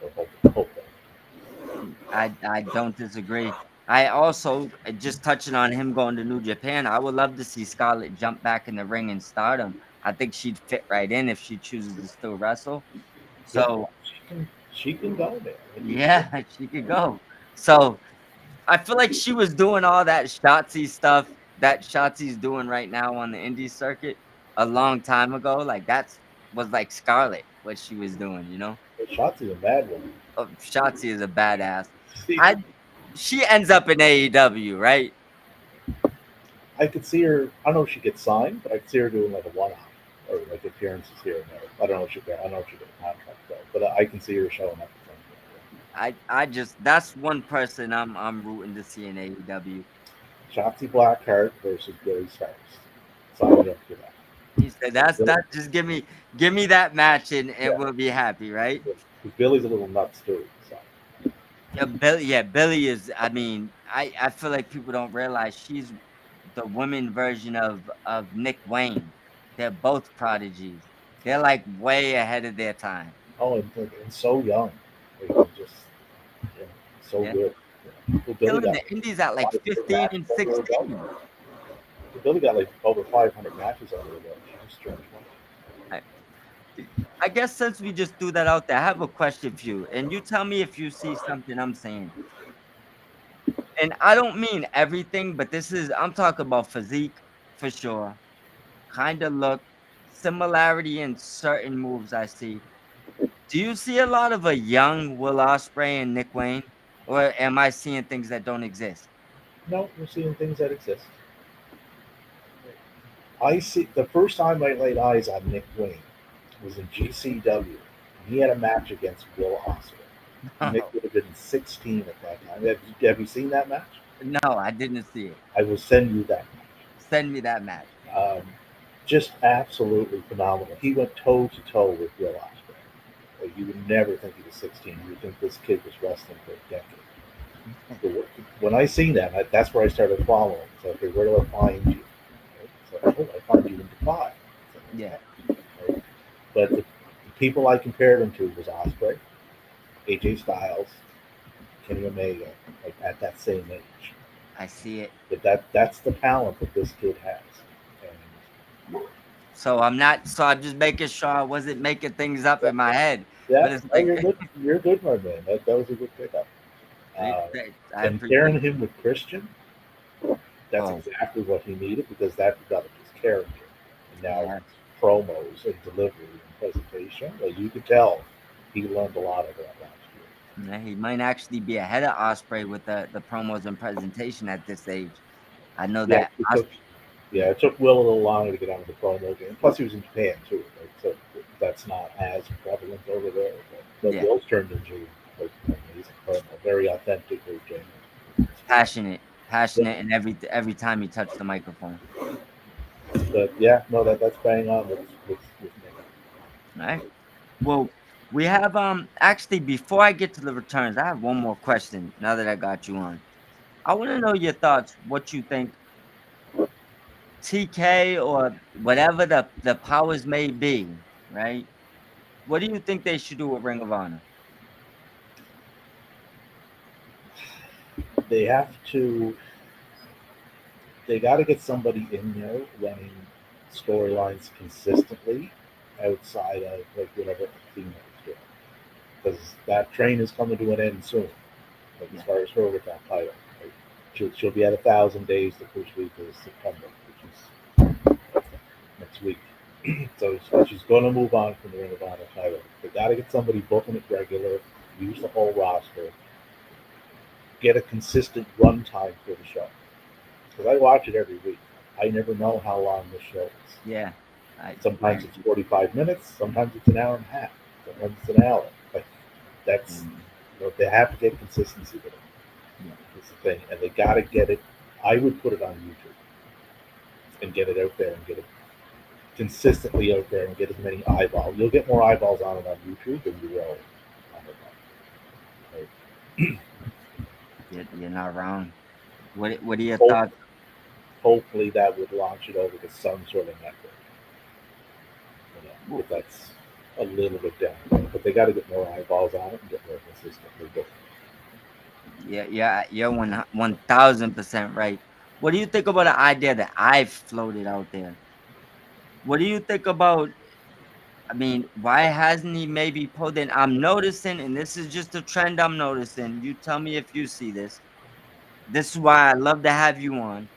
to or hope that. I don't disagree. I also just touching on him going to New Japan, I would love to see Scarlett jump back in the ring and stardom. I think she'd fit right in if she chooses to still wrestle. Yeah, So she can go there. I think she yeah, she could go. So I feel like she was doing all that Shotzi stuff that Shotzi's doing right now on the indie circuit a long time ago. Like that's was like Scarlet what she was doing, you know? could. Shotzi's a bad woman. Shotzi is a badass. See, I She ends up in AEW, right? I could see her. I don't know if she gets signed, but I could see her doing like a one-off or like appearances here and there. I don't know if she get. I don't know if she get a contract though, but I can see her showing up at some point. I just that's one person I'm rooting to see in AEW. Shotzi Blackheart versus Billy Starks. Sign me up for that. He said that's Bill- that just give me that match and Yeah, we'll be happy, right? because Billy's a little nuts too. So Yeah, Billy is I mean, I feel like people don't realize she's the women version of Nick Wayne. They're both prodigies. They're like way ahead of their time. and so young, like, just you know, so Yeah. good. Well, Billy Killing got the like indies at like 500 15 matches and under her belt. 16. Billy got like over 500 matches under her belt. She's strange. I, I guess since we just threw that out there, I have a question for you. And you tell me if you see something I'm saying. And I don't mean everything, but I'm talking about physique for sure. Kind of look, similarity in certain moves I see. Do you see a lot of a young Will Ospreay and Nick Wayne? Or am I seeing things that don't exist? No, we're seeing things that exist. I see the first time I laid eyes on Nick Wayne was in GCW. He had a match against Will Ospreay. Nick No, would have been 16 at that time. Have you seen that match? no, I didn't see it. I will send you that Send me that match. match. Just absolutely phenomenal. He went toe to toe with Will Ospreay. Like, you would never think he was 16. You would think this kid was wrestling for a decade. The, when I seen that, that's where I started following. So, okay, where do I find you? Right? So, oh, I find you in Dubai. So, Yeah, right? But the people I compared him to was Osprey, AJ Styles, Kenny Omega, like at that same age. I see it. But that's the talent that this kid has. And So I'm not. So I'm just making sure I wasn't making things up yeah, in my head. yeah, But it's no, like you're good. You're good, my man. That was a good pickup. Uh, I and pairing appreciate him that. with Christian, that's Oh exactly what he needed because that developed his character. And now yeah, his promos and delivery and presentation, well, you could tell he learned a lot of that last yeah. He might actually be ahead of Osprey with the promos and presentation at this age. I know year. that. Yeah, Yeah, it took Will a little longer to get onto the promo game. Plus, he was in Japan too, right? So that's not as prevalent over there. But yeah. Will's turned into like, an amazing promo, very authentic, very genuine. Passionate, and every time he touched the microphone. But yeah, no, that's bang on with me. All right. Well, we have actually before I get to the returns, I have one more question. Now that I got you on, I want to know your thoughts. What you think TK or whatever the powers may be, right? What do you think they should do with Ring of Honor? They have to. They got to get somebody in there running storylines consistently outside of like whatever Athena is doing, because that train is coming to an end soon. Like as Yeah. far as her with that title, right? She'll be at 1,000 days the first week of September, which is next week. So she's going to move on from the Ring of Honor title. They got to get somebody booking it regular, use the whole roster, get a consistent run time for the show. Because I watch it every week. I never know how long the show is. Yeah. I Sometimes it's 45 minutes, sometimes it's an hour and a half, sometimes it's an hour. But that's, mm, they have to get consistency with it. yeah. That's the thing. And they got to get it. I would put it on YouTube and get it out there and get it consistently out there and get as many eyeballs. You'll get more eyeballs on it on YouTube than you will on it. Right? You're not wrong. What are your Hope, thoughts? hopefully that would launch it over to some sort of network. Well, But that's a little bit down. But they got to get more eyeballs on it and get more consistently. But yeah, you're 1,000% right. What do you think about the idea that I've floated out there? What do you think about? I mean, why hasn't he maybe pulled in? I'm noticing, and this is just a trend I'm noticing. You tell me if you see this. This is why I love to have you on.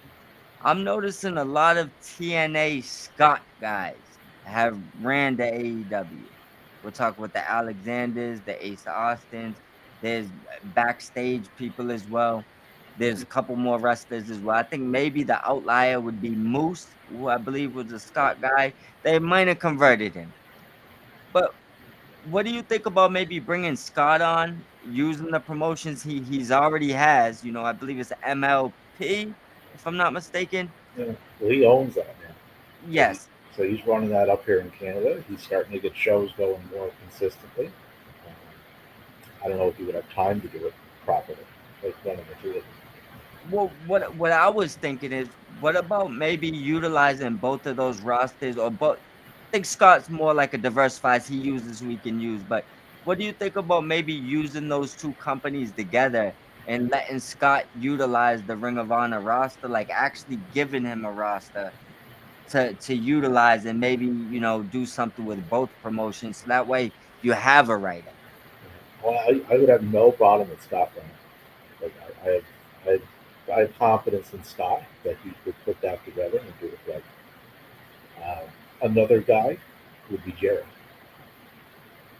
I'm noticing a lot of TNA Scott guys have ran the AEW. We'll talk with the Alexanders, the Ace Austins. There's backstage people as well. There's a couple more wrestlers as well. I think maybe the outlier would be Moose, who I believe was a Scott guy. They might have converted him. But what do you think about maybe bringing Scott on, using the promotions he's already has? I believe it's MLP, if I'm not mistaken. well, he owns that now. So he, Yes. so he's running that up here in Canada. He's starting to get shows going more consistently. I don't know if he would have time to do it properly, like running the two of them. Well, what I was thinking is, what about maybe utilizing both of those rosters or both? I think Scott's more like a diversifies. He uses who he can use. But what do you think about maybe using those two companies together and letting Scott utilize the Ring of Honor roster, like actually giving him a roster to utilize and maybe do something with both promotions. So that way you have a writer. Well, I would have no problem with Scott running. Like I, have, I have confidence in Scott that he could put that together and do it right. Another guy would be Jared.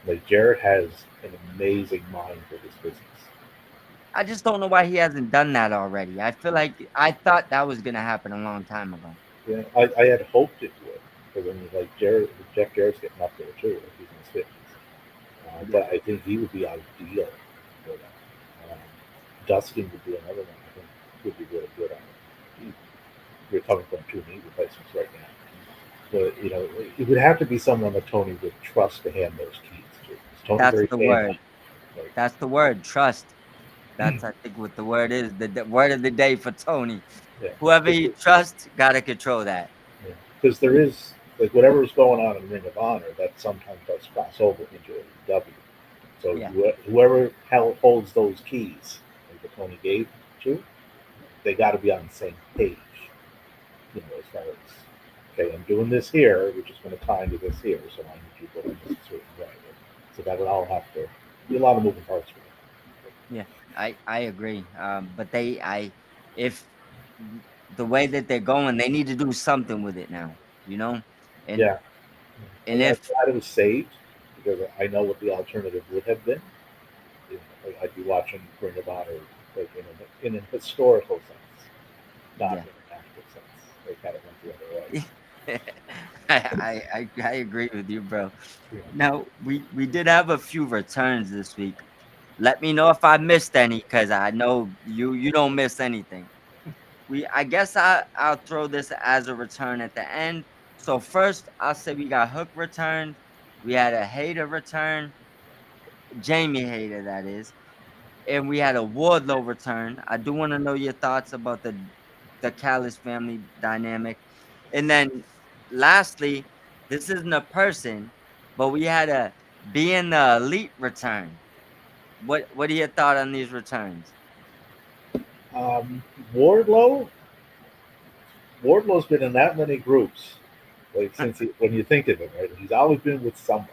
Like Jared has an amazing mind for this business. I just don't know why he hasn't done that already. I feel like I thought that was gonna happen a long time ago. Yeah, I had hoped it would because I mean, like Jeff Jarrett's getting up there too. Like he's in his fifties, Yeah, but I think he would be ideal for that. Dustin would be another one. I think would be really good on it. We're coming from two knee replacements right now, but it would have to be someone that Tony would trust to hand those keys to. Is Tony that's very the hands word. on? Like, That's the word. Trust. That's I think what the word is. The word of the day for Tony. Yeah, Whoever he trusts, gotta control that. because there is like whatever's going on in Ring of Honor that sometimes does cross over into AEW. So Yeah, whoever holds those keys, like the Tony gave to, they got to be on the same page. As far as okay, I'm doing this here, which is going to tie into this here, so I need you to go in this certain way. So that would all have to be a lot of moving parts for it. yeah, I agree. But if the way that they're going, they need to do something with it now. You know, and Yeah, and I'm if glad it was saved because I know what the alternative would have been. I'd be watching Ring of Honor like in an historical sense, not yeah, in an actual sense. They kind of went the other way. I agree with you, bro. Yeah. Now we did have a few returns this week. Let me know if I missed any, because I know you don't miss anything. I guess I'll throw this as a return at the end. So first, I'll say we got Hook returned. We had a Hater return, Jamie Hater, that is, and we had a Wardlow return. I do want to know your thoughts about the Callis family dynamic, and then lastly, this isn't a person, but we had a Being the Elite return. What are your thoughts on these returns? Um, Wardlow, Wardlow's been in that many groups, like when you think of it, right? He's always been with someone.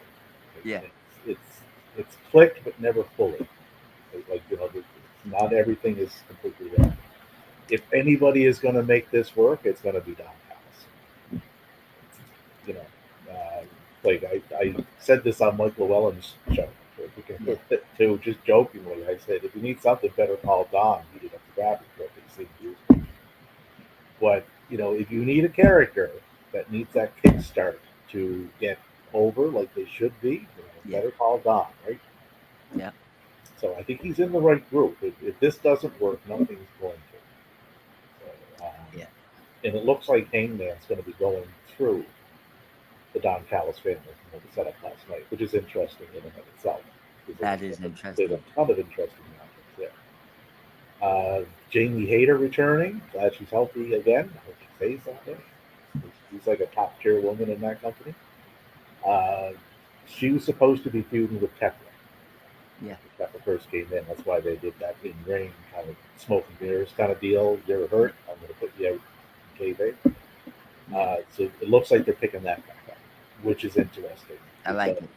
Yeah, It's clicked, but never fully. Not everything is completely there. If anybody is going to make this work, it's going to be Don Callis. You know, like I said this on Mike Llewellyn's show. yeah, Too, just jokingly, I said, if you need something better, call Don. He did up the graphic book. He seemed But if you need a character that needs that kickstart to get over like they should be, yeah, better call Don, right? yeah, So I think he's in the right group. If this doesn't work, nothing's going to. So, yeah. and it looks like Hangman's going to be going through the Don Callis family from the setup last night, which is interesting in and of itself. Because That is there's a interesting. ton of interesting matches there. Jamie Hayter returning. Glad she's healthy again. I hope she stays that way. She's like a top tier woman in that company. Uh, she was supposed to be feuding with Tekla. Yeah, Tekla first came in. That's why they did that in ring kind of smoke and mirrors kind of deal. You're yeah, hurt. I'm going to put you out in kayfabe. yeah. So it looks like they're picking that back up, which is interesting I like it.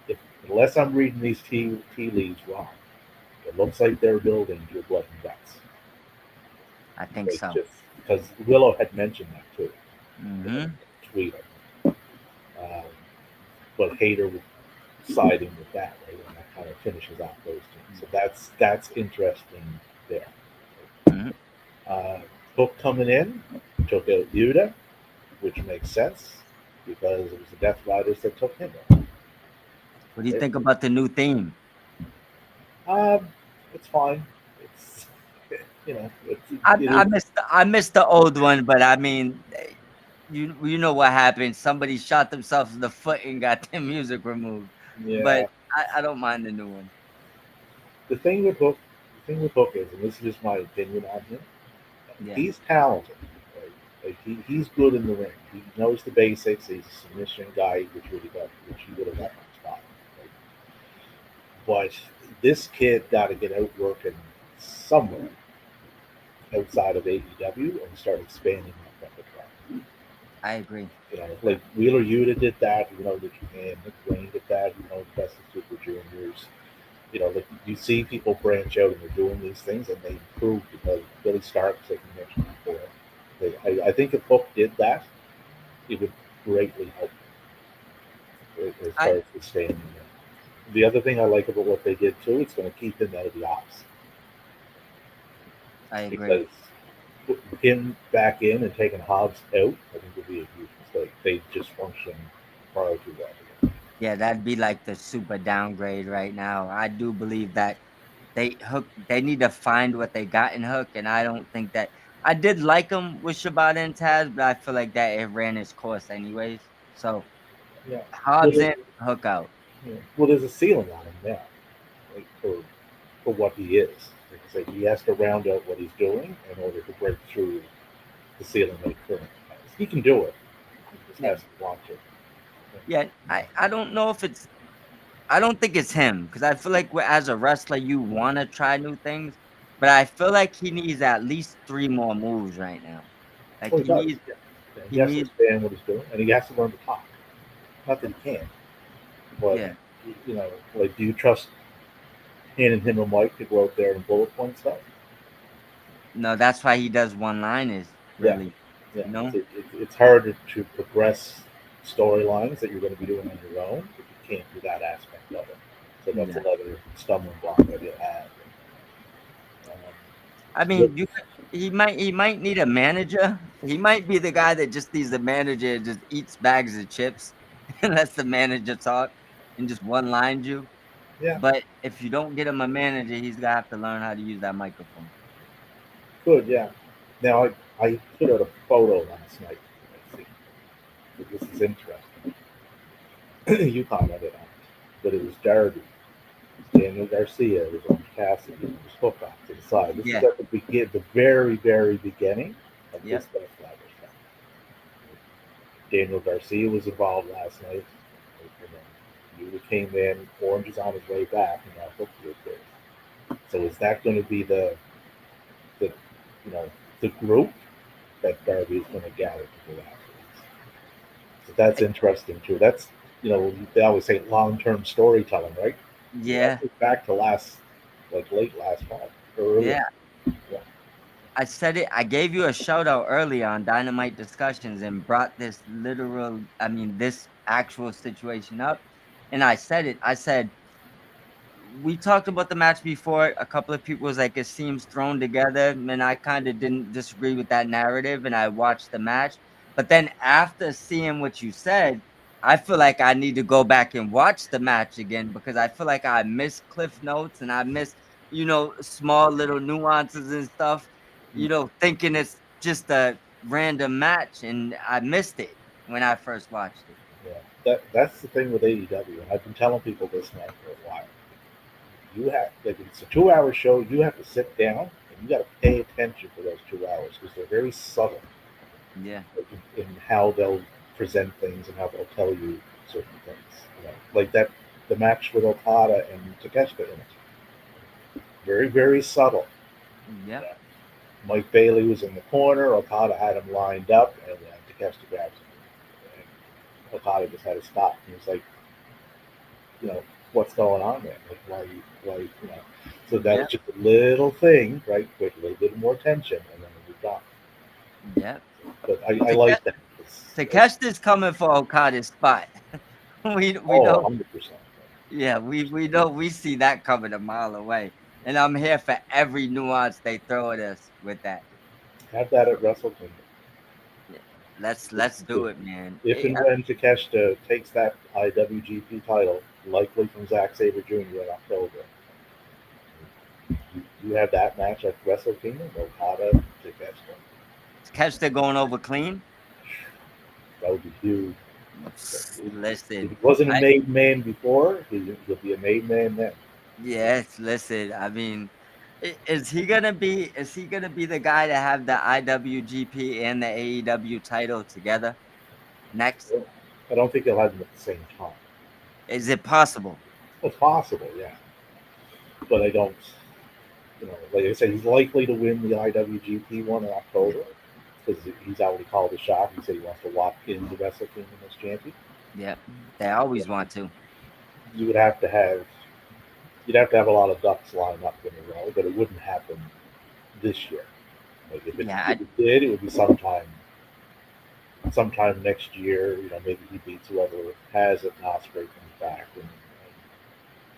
because unless I'm reading these tea leaves wrong, it looks like they're building your blood and guts. I think Like so. just because Willow had mentioned that too in Mm-hmm. a tweet. Um, but Hater siding with that, right? And that kind of finishes off those two. So that's interesting there. Mm-hmm. Uh, Hook coming in took out Yuta, which makes sense because it was the Death Riders that took him out. What do you Right? think about the new theme? Um, it's fine. It's it I is. missed the old one, but I mean, you know what happened? Somebody shot themselves in the foot and got their music removed. But Yeah. I don't mind the new one. The thing with Hook is, and this is just my opinion on him, Yeah, he's talented. Right? Like he's good in the ring. He knows the basics. He's a submission guy, which he would have yeah, got on spot. Right? But this kid got to get out working somewhere outside of AEW and start expanding that repertoire. I agree. Like Wheeler Yuta did that. And Nick Wayne did that. The best of Super Juniors. Like you see people branch out and they're doing these things and they improve because Billy Stark, like you mentioned before, I think if Hook did that, it would greatly help as I far as sustaining him. The other thing I like about what they did too, it's going to keep him out of the ops I agree. because putting him back in and taking Hobbs out, I think would be a huge mistake. They just function prior to that. Yeah, that'd be like the super downgrade right now. I do believe that they need to find what they got in Hook, and I don't think that I did like him with Shibata and Taz, but I feel like that it ran its course anyways. So Yeah. Well, Hobbs in, Hook out. there's a ceiling on him now, like for for what he is. Like I say, he has to round out what he's doing in order to break through the ceiling that he currently has. He can do it. He just Yeah. has to want to. Yeah. I don't know if it's I don't think it's him because I feel like as a wrestler, you want to try new things, but I feel like he needs at least three more moves right now. Like Well, he does. Yeah. Yeah, he he has to needs, understand what he's doing, and he has to learn to talk. Not that he can't, but yeah. like, do you trust handing him a mic to go out there and bullet point stuff? No, that's why he does one-liners, Yeah, really. yeah. You know? It's harder to progress storylines that you're going to be doing on your own if you can't do that aspect of it. So that's Yeah. another stumbling block that you have. Um, I but mean, he might need a manager. He might be the guy that just needs a manager and just eats bags of chips and lets the manager talk and just one-lines you. yeah, But if you don't get him a manager, he's gonna have to learn how to use that microphone. good. Yeah. Now I put out a photo last night. Let's see. This is interesting. You commented on it, but it was Darby. Daniel Garcia was on Cassidy and was hooked off to the side. This is Yeah. at the very, very beginning of this Yep. Death stuff. Daniel Garcia was involved last night. And then Yuta came in, Orange is on his way back, and now Hook was there. So is that going to be the you know the group that Darby is going to gather to go after? So that's interesting too. That's they always say long term storytelling, right? Well, that Yeah. goes back to like late last month or early. Yeah. Yeah. I said it. I gave you a shout out earlier on Dynamite Discussions and brought this actual situation up. And I said it. I said, we talked about the match before. A couple of people was like, it seems thrown together. And I kind of didn't disagree with that narrative. And I watched the match. But then after seeing what you said, I feel like I need to go back and watch the match again because I feel like I missed Cliff Notes and I missed, small little nuances and stuff, Mm. thinking it's just a random match. And I missed it when I first watched it. Yeah. That's the thing with AEW, and I've been telling people this now for a while. You have like it's a 2 hour show. You have to sit down and you got to pay attention for those 2 hours because they're very subtle Yeah. in how they'll present things and how they'll tell you certain things. Like that the match with Okada and Takeshita in it. Very, very subtle. Yep. Yeah. Mike Bailey was in the corner. Okada had him lined up, and Takeshita grabs him. And Okada just had to stop. He was like, you know, what's going on there? Like, why. So that was Yep. just a little thing, right? With a little bit more tension, and then we moved on. Yep. But I like that. Takeshita's coming for Okada's spot. We Oh, know, 100%. yeah, we know we see that coming a mile away. And I'm here for every nuance they throw at us with that. Have that at Wrestle Kingdom. Yeah. Let's do it, man. If and when Takeshita takes that IWGP title, likely from Zack Sabre Jr. in October, you have that match at Wrestle Kingdom, Okada, Takeshita. Takeshita going over clean. That would be huge. If Listen, he wasn't a I made man before, he'll be a made man then. yes, listen. I mean, is he gonna be the guy to have the IWGP and the AEW title together next? I don't think he'll have them at the same time. Is it possible? It's possible, yeah, but I don't. Like I said, he's likely to win the IWGP one in Yeah. October because he's already called the shot. He said he wants to walk into Wrestle Kingdom as champion. Yep. They always want to. You would have to have you'd have to have a lot of ducks lined up in a row, but it wouldn't happen this year. Like Yeah, if it did, it would be sometime next year. Maybe he beats whoever has it, and Osprey comes back and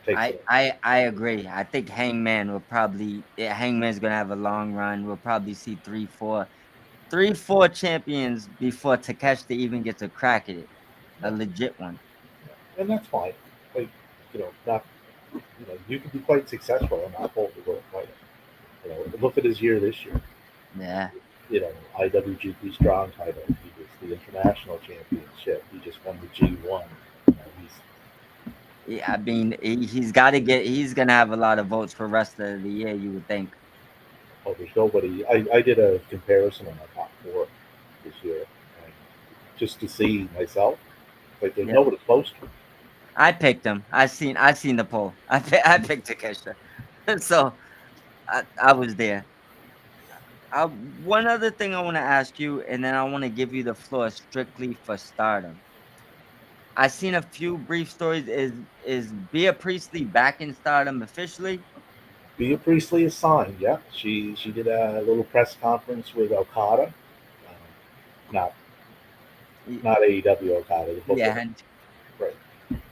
takes I it. I I agree. I think Hangman's gonna have a long run. We'll probably see three, four champions before Takeshita even gets a crack at it. A Yeah, legit one. yeah. And that's fine. Like not you can be quite successful and not hold the world title. Look at his year this year. Yeah. IWGP Strong title. He was the international championship. He just won the G1. He's I mean, he's got to get. He's gonna have a lot of votes for rest of the year. You would think. Oh, there's nobody. I did a comparison on my top four this year, and just to see myself. Like there's Yeah, nobody close to me. I picked him. I seen the poll. I picked Takesha, so I was there. One other thing I want to ask you, and then I want to give you the floor strictly for Stardom. I seen a few brief stories. Is Bea Priestley back in Stardom officially? Bea Priestley is signed. Yeah, she did a little press conference with Okada. Not Y- not AEW Okada, the Booker. Yeah, Right.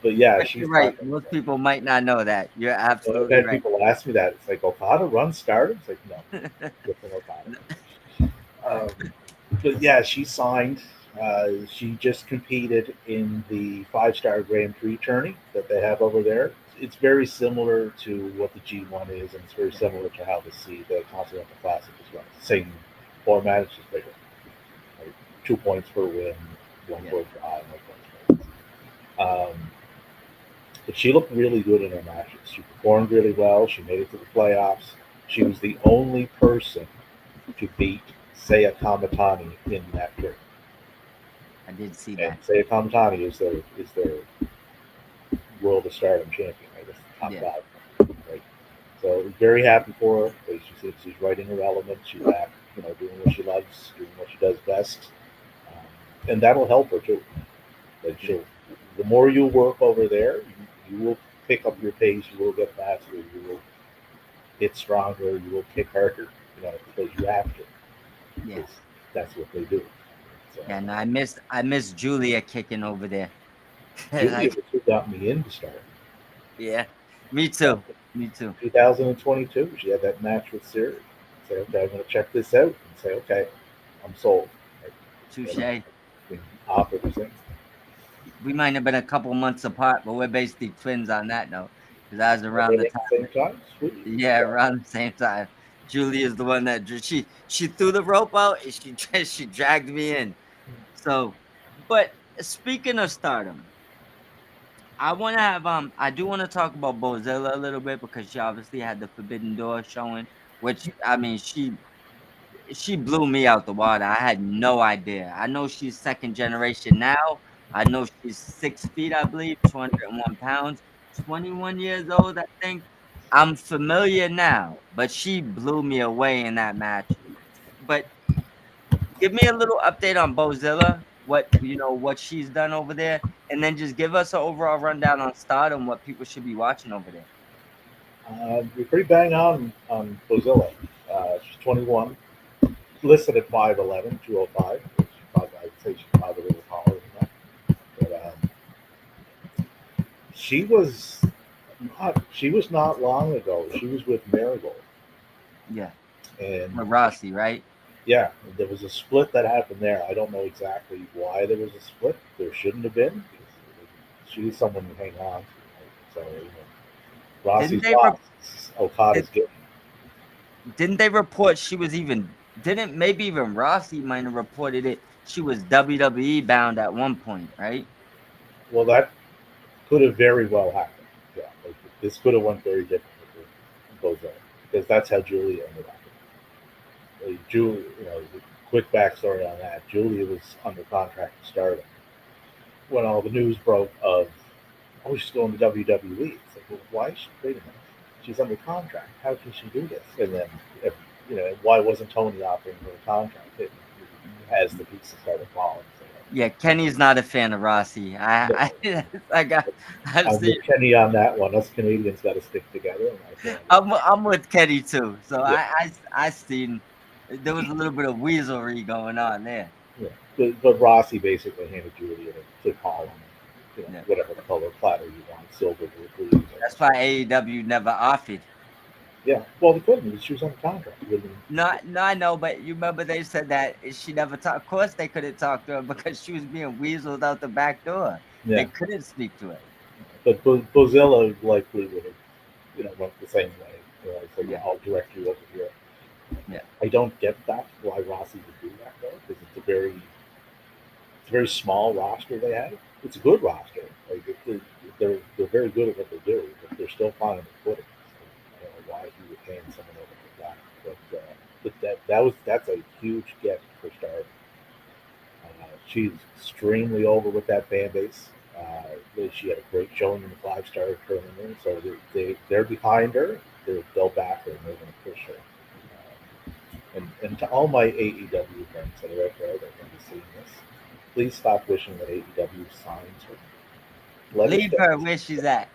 But yeah, but she's you're back. right. Most people might not know that. You're So I've absolutely had right. people ask me that. It's like Okada runs Stardom. It's like no, different Okada. But yeah, she signed. She just competed in the five-star Grand Prix tourney that they have over there. It's very similar to what the G1 is, and it's very similar to how the Continental Classic is run. Same format, it's just bigger. Like 2 points per win, one Yeah, for a draw, and 1 point for wins. But she looked really good in her matches. She performed really well. She made it to the playoffs. She was the only person to beat Saya Kamatani in that tournament. I did see And that. Saya Kamatani is their World of Stardom champion, I guess, top Yeah, five. Right. So very happy for her. Like she said, she's right in her element. She's back, doing what she loves, doing what she does best, and that'll help her too. Like yeah, the more you work over there, you will pick up your pace. You will get faster. You will hit stronger. You will kick harder. Because you have to. Because yes. that's what they do. So Yeah, no, I miss Julia kicking over there. Julia Like, was who got me into Stardom. yeah, me Back too. Me too. 2022, she had that match with Siri. Say, okay, I'm going to check this out, and say, okay, I'm sold. Like, and Touche. been offered her since. We might have been a couple months apart, but we're basically twins on that note. Because I was Are around they the at the time. same time? Sweet. Yeah, Yeah. around the same time. Julie is the one that she threw the rope out and she dragged me in. So, but speaking of Stardom, I do want to talk about Bozilla a little bit because she obviously had the Forbidden Door showing, which I mean she blew me out the water. I had no idea. I know she's second generation now. I know she's 6 feet, I believe, 201 pounds, 21 years old, I think. I'm familiar now, but she blew me away in that match. But give me a little update on Bozilla, what she's done over there, and then just give us an overall rundown on Stardom, what people should be watching over there. You're pretty bang on Bozilla. She's 21, listed at 5'11", 205. I'd say she's probably a little taller than that. But she was not long ago. She was with Marigold, Yeah, and with Rossi, right? yeah, there was a split that happened there. I don't know exactly why there was a split. There shouldn't have been. She's someone to hang on to. Right? So Didn't Rossi's they lost. Okada's getting. Didn't they report she was even didn't maybe even Rossi might have reported it. She was WWE bound at one point, right? Well, that could have very well happened. Yeah, like, this could have went very differently for Bozell because that's how Julia ended up. Julia, the quick backstory on that. Julia was under contract to start when all the news broke of, oh, she's going to WWE. It's like, well, why is she? Wait a minute, she's under contract. How can she do this? And then, why wasn't Tony offering her a contract? As the pieces started falling. So, Yeah, Kenny's not a fan of Rossi. no, I got I've I'm seen with Kenny on that one. Us Canadians got to stick together, and I can't. I'm with Kenny too. So Yeah, I seen there was a little bit of weaselry going on there. yeah. But Rossi basically handed Julia to Colin, Yeah. whatever color platter you want, silver or blue. That's why AEW never offered. Yeah, well, they couldn't because she was under contract. No, I know, but you remember they said that she never talked. Of course, they couldn't talk to her because she was being weaseled out the back door. They Yeah, couldn't speak to her. but Bozilla likely would have, went the same way. It's like, Yeah, I'll direct you over here. yeah, I don't get that why Rossi would do that though, because it's a very small roster they have. It's a good roster. Like they're very good at what they do, but they're still finding their footing. So I don't know why he would hand someone over like that, but that's a huge get for Star. She's extremely over with that fan base. She had a great showing in the 5-star tournament, so they're behind her. They'll back her and they're going to push her. And to all my AEW friends that are out there that are going to be seeing this, please stop wishing that AEW signs her. Let her Leave stay. her where she's at.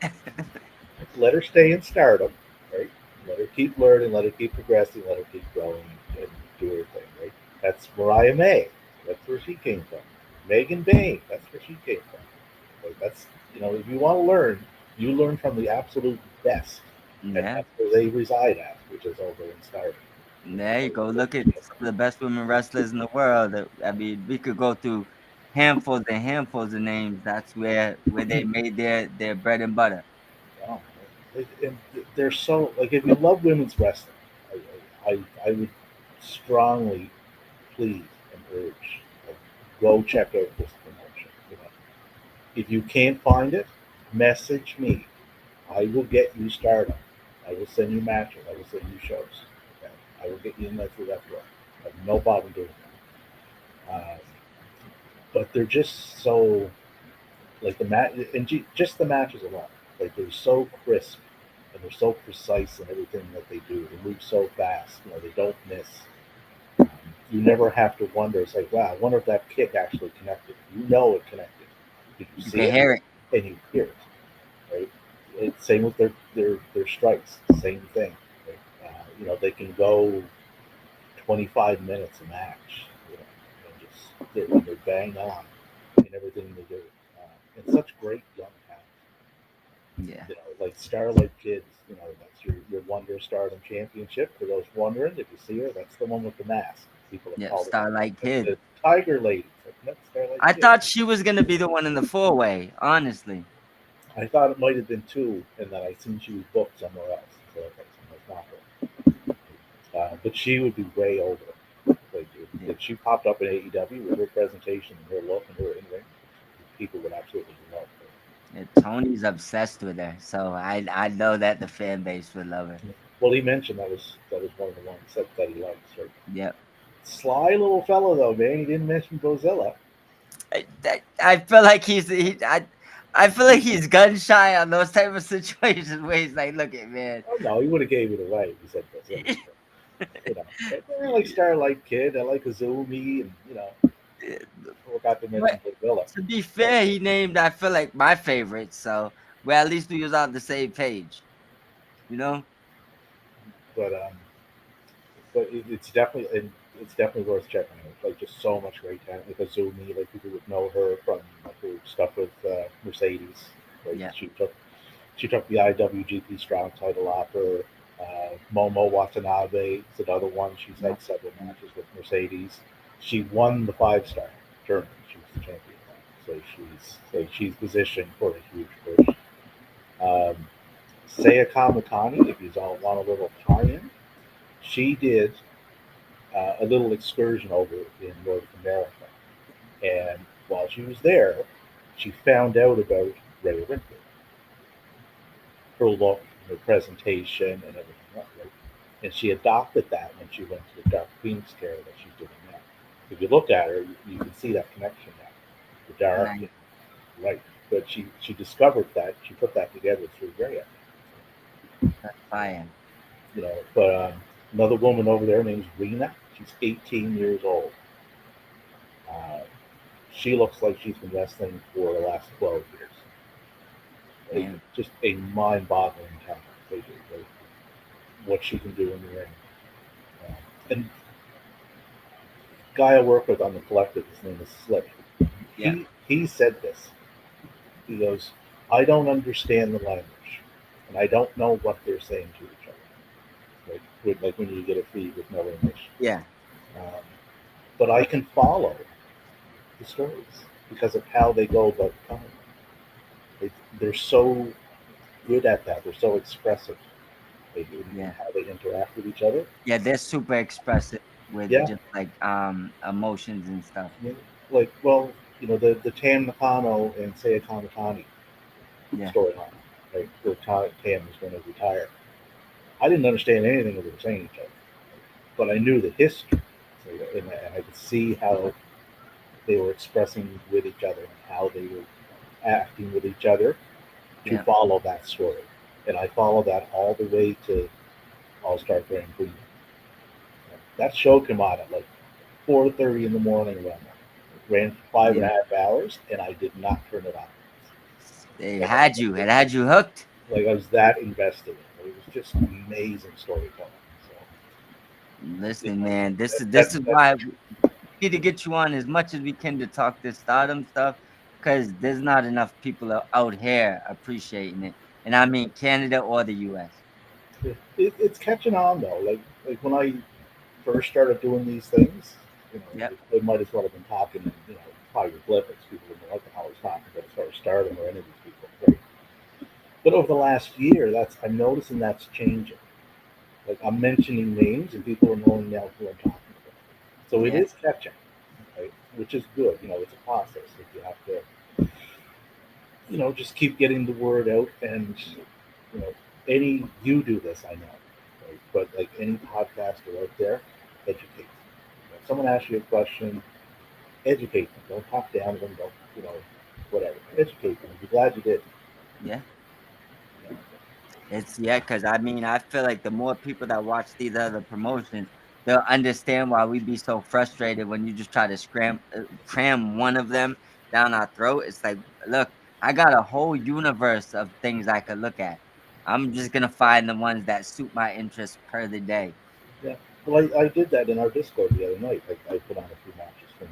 Let her stay in Stardom, right? Let her keep learning. Let her keep progressing. Let her keep growing and do her thing, right? That's Mariah May. That's where she came from. Megan Bain. That's where she came from. Like that's if you want to learn, you learn from the absolute best, and Yeah. that's where they reside at, which is over in Stardom. There you go. Look at some of the best women wrestlers in the world. I mean, we could go through handfuls and handfuls of names. That's where they made their bread and butter. Oh, and they're so like if you love women's wrestling, I would strongly please and urge like, go check out this promotion. If you can't find it, message me. I will get you started. I will send you matches. I will send you shows. Okay? I will get you in there through that door. I have no problem doing that. But they're just so like the mat and just the matches alone. Like they're so crisp and they're so precise in everything that they do. They move so fast. They don't miss. You never have to wonder. It's like, wow, I wonder if that kick actually connected. It connected. Did you You see can it? hear it. And you hear it, right? Same with their strikes. Same thing. Right? They can go 25 minutes a match. And just they're bang on in everything they do. And such great young talent. Yeah. Like Starlight Kids. That's your Wonder Stardom Championship. For those wondering, if you see her, that's the one with the mask. People have Yeah. called her Starlight Kid. the Tiger Lady. It's like, that's Starlight I Kid. thought she was gonna be the one in the 4-way, honestly. I thought it might have been two, and then I seen she was booked somewhere else. So okay, so that's not her. But she would be way over. Like Yeah. if she popped up in AEW with her presentation and her look and her in ring, people would absolutely love her. Yeah, Tony's obsessed with her, so I know that the fan base would love her. Well, he mentioned that was one of the ones that he likes. Right? Yep. Sly little fellow though, man. He didn't mention Bozilla. I feel like I feel like he's gun shy on those type of situations where he's like, look at man. Oh no, he would have gave it away if he said Bozilla. But I like Starlight Kid. I like Azumi, and forgot to mention But Bozilla. to be But fair, he named I feel like my favorite, so well at least we was on the same page, you know? but it's definitely worth checking out. Like just so much great talent. Like Azumi, like people would know her from like her stuff with Mercedes. Like Yeah. she took the IWGP Strong title off her. Momo Watanabe is another one. She's Yeah. had several matches with Mercedes. She won the 5-star tournament. She was the champion. So she's positioned for a huge push. Um, Saya Kamatani, if you all want a little tie-in, she did a little excursion over in North America. And while she was there, she found out about Ray Ripley, her look, her presentation, and everything else. Right? And she adopted that when she went to the Dark Phoenix character that she's doing now. If you look at her, you can see that connection now. The dark, Nice. right? But she discovered that she put that together through Ray. Fire. But another woman over there named Rena. She's 18 years old. Uh, she looks like she's been wrestling for the last 12 years. Damn. Just a mind-boggling talent. Like, what she can do in the ring. And guy I work with on the collective, his name is Slick. Yeah. He said this. He goes, I don't understand the language, and I don't know what they're saying to each other. Like when you get a feed with no English. Yeah. Um, but I can follow the stories because of how they go about telling them. They're so good at that. They're so expressive in Yeah. how they interact with each other. Yeah, they're super expressive with Yeah, just like emotions and stuff. yeah. Like well, the Tam Nakano and Saya Kamatani. Yeah. storyline, right? Where Tam was going to retire. I didn't understand anything that they were saying to each other, but I knew the history, so, and I could see how they were expressing with each other and how they were acting with each other to Yeah. follow that story. And I followed that all the way to All Star Grand Prix. That show came on at like 4:30 in the morning around there. Ran for five and a Yeah. half hours, and I did not turn it on. It Like had you. It had you hooked. I was that invested in it. It was just amazing storytelling. So it, Listen, man, this that, is that, why we need to get you on as much as we can to talk this stardom stuff, because there's not enough people out here appreciating it, and I mean Canada or the U.S. it's catching on though. Like when I first started doing these things, Yep. they might as well have been talking, hieroglyphics. People wouldn't know what the hell I was talking about as far as stardom or any of these people. Right? But over the last year, that's I'm noticing that's changing. Like I'm mentioning names, and people are knowing now who I'm talking about. So it Yeah. is catching, right? Which is good. It's a process. Like you have to, just keep getting the word out, and you know, any you do this, I know, right? But like any podcaster out there, educate them. If someone asks you a question, educate them. Don't talk down to them. Don't whatever. Educate them. Be glad you did. Yeah. It's yeah, because I mean, I feel like the more people that watch these other promotions, they'll understand why we be so frustrated when you just try to cram one of them down our throat. It's like, look, I got a whole universe of things I could look at. I'm just gonna find the ones that suit my interests per the day. Yeah. Well, I did that in our Discord the other night. I put on a few matches from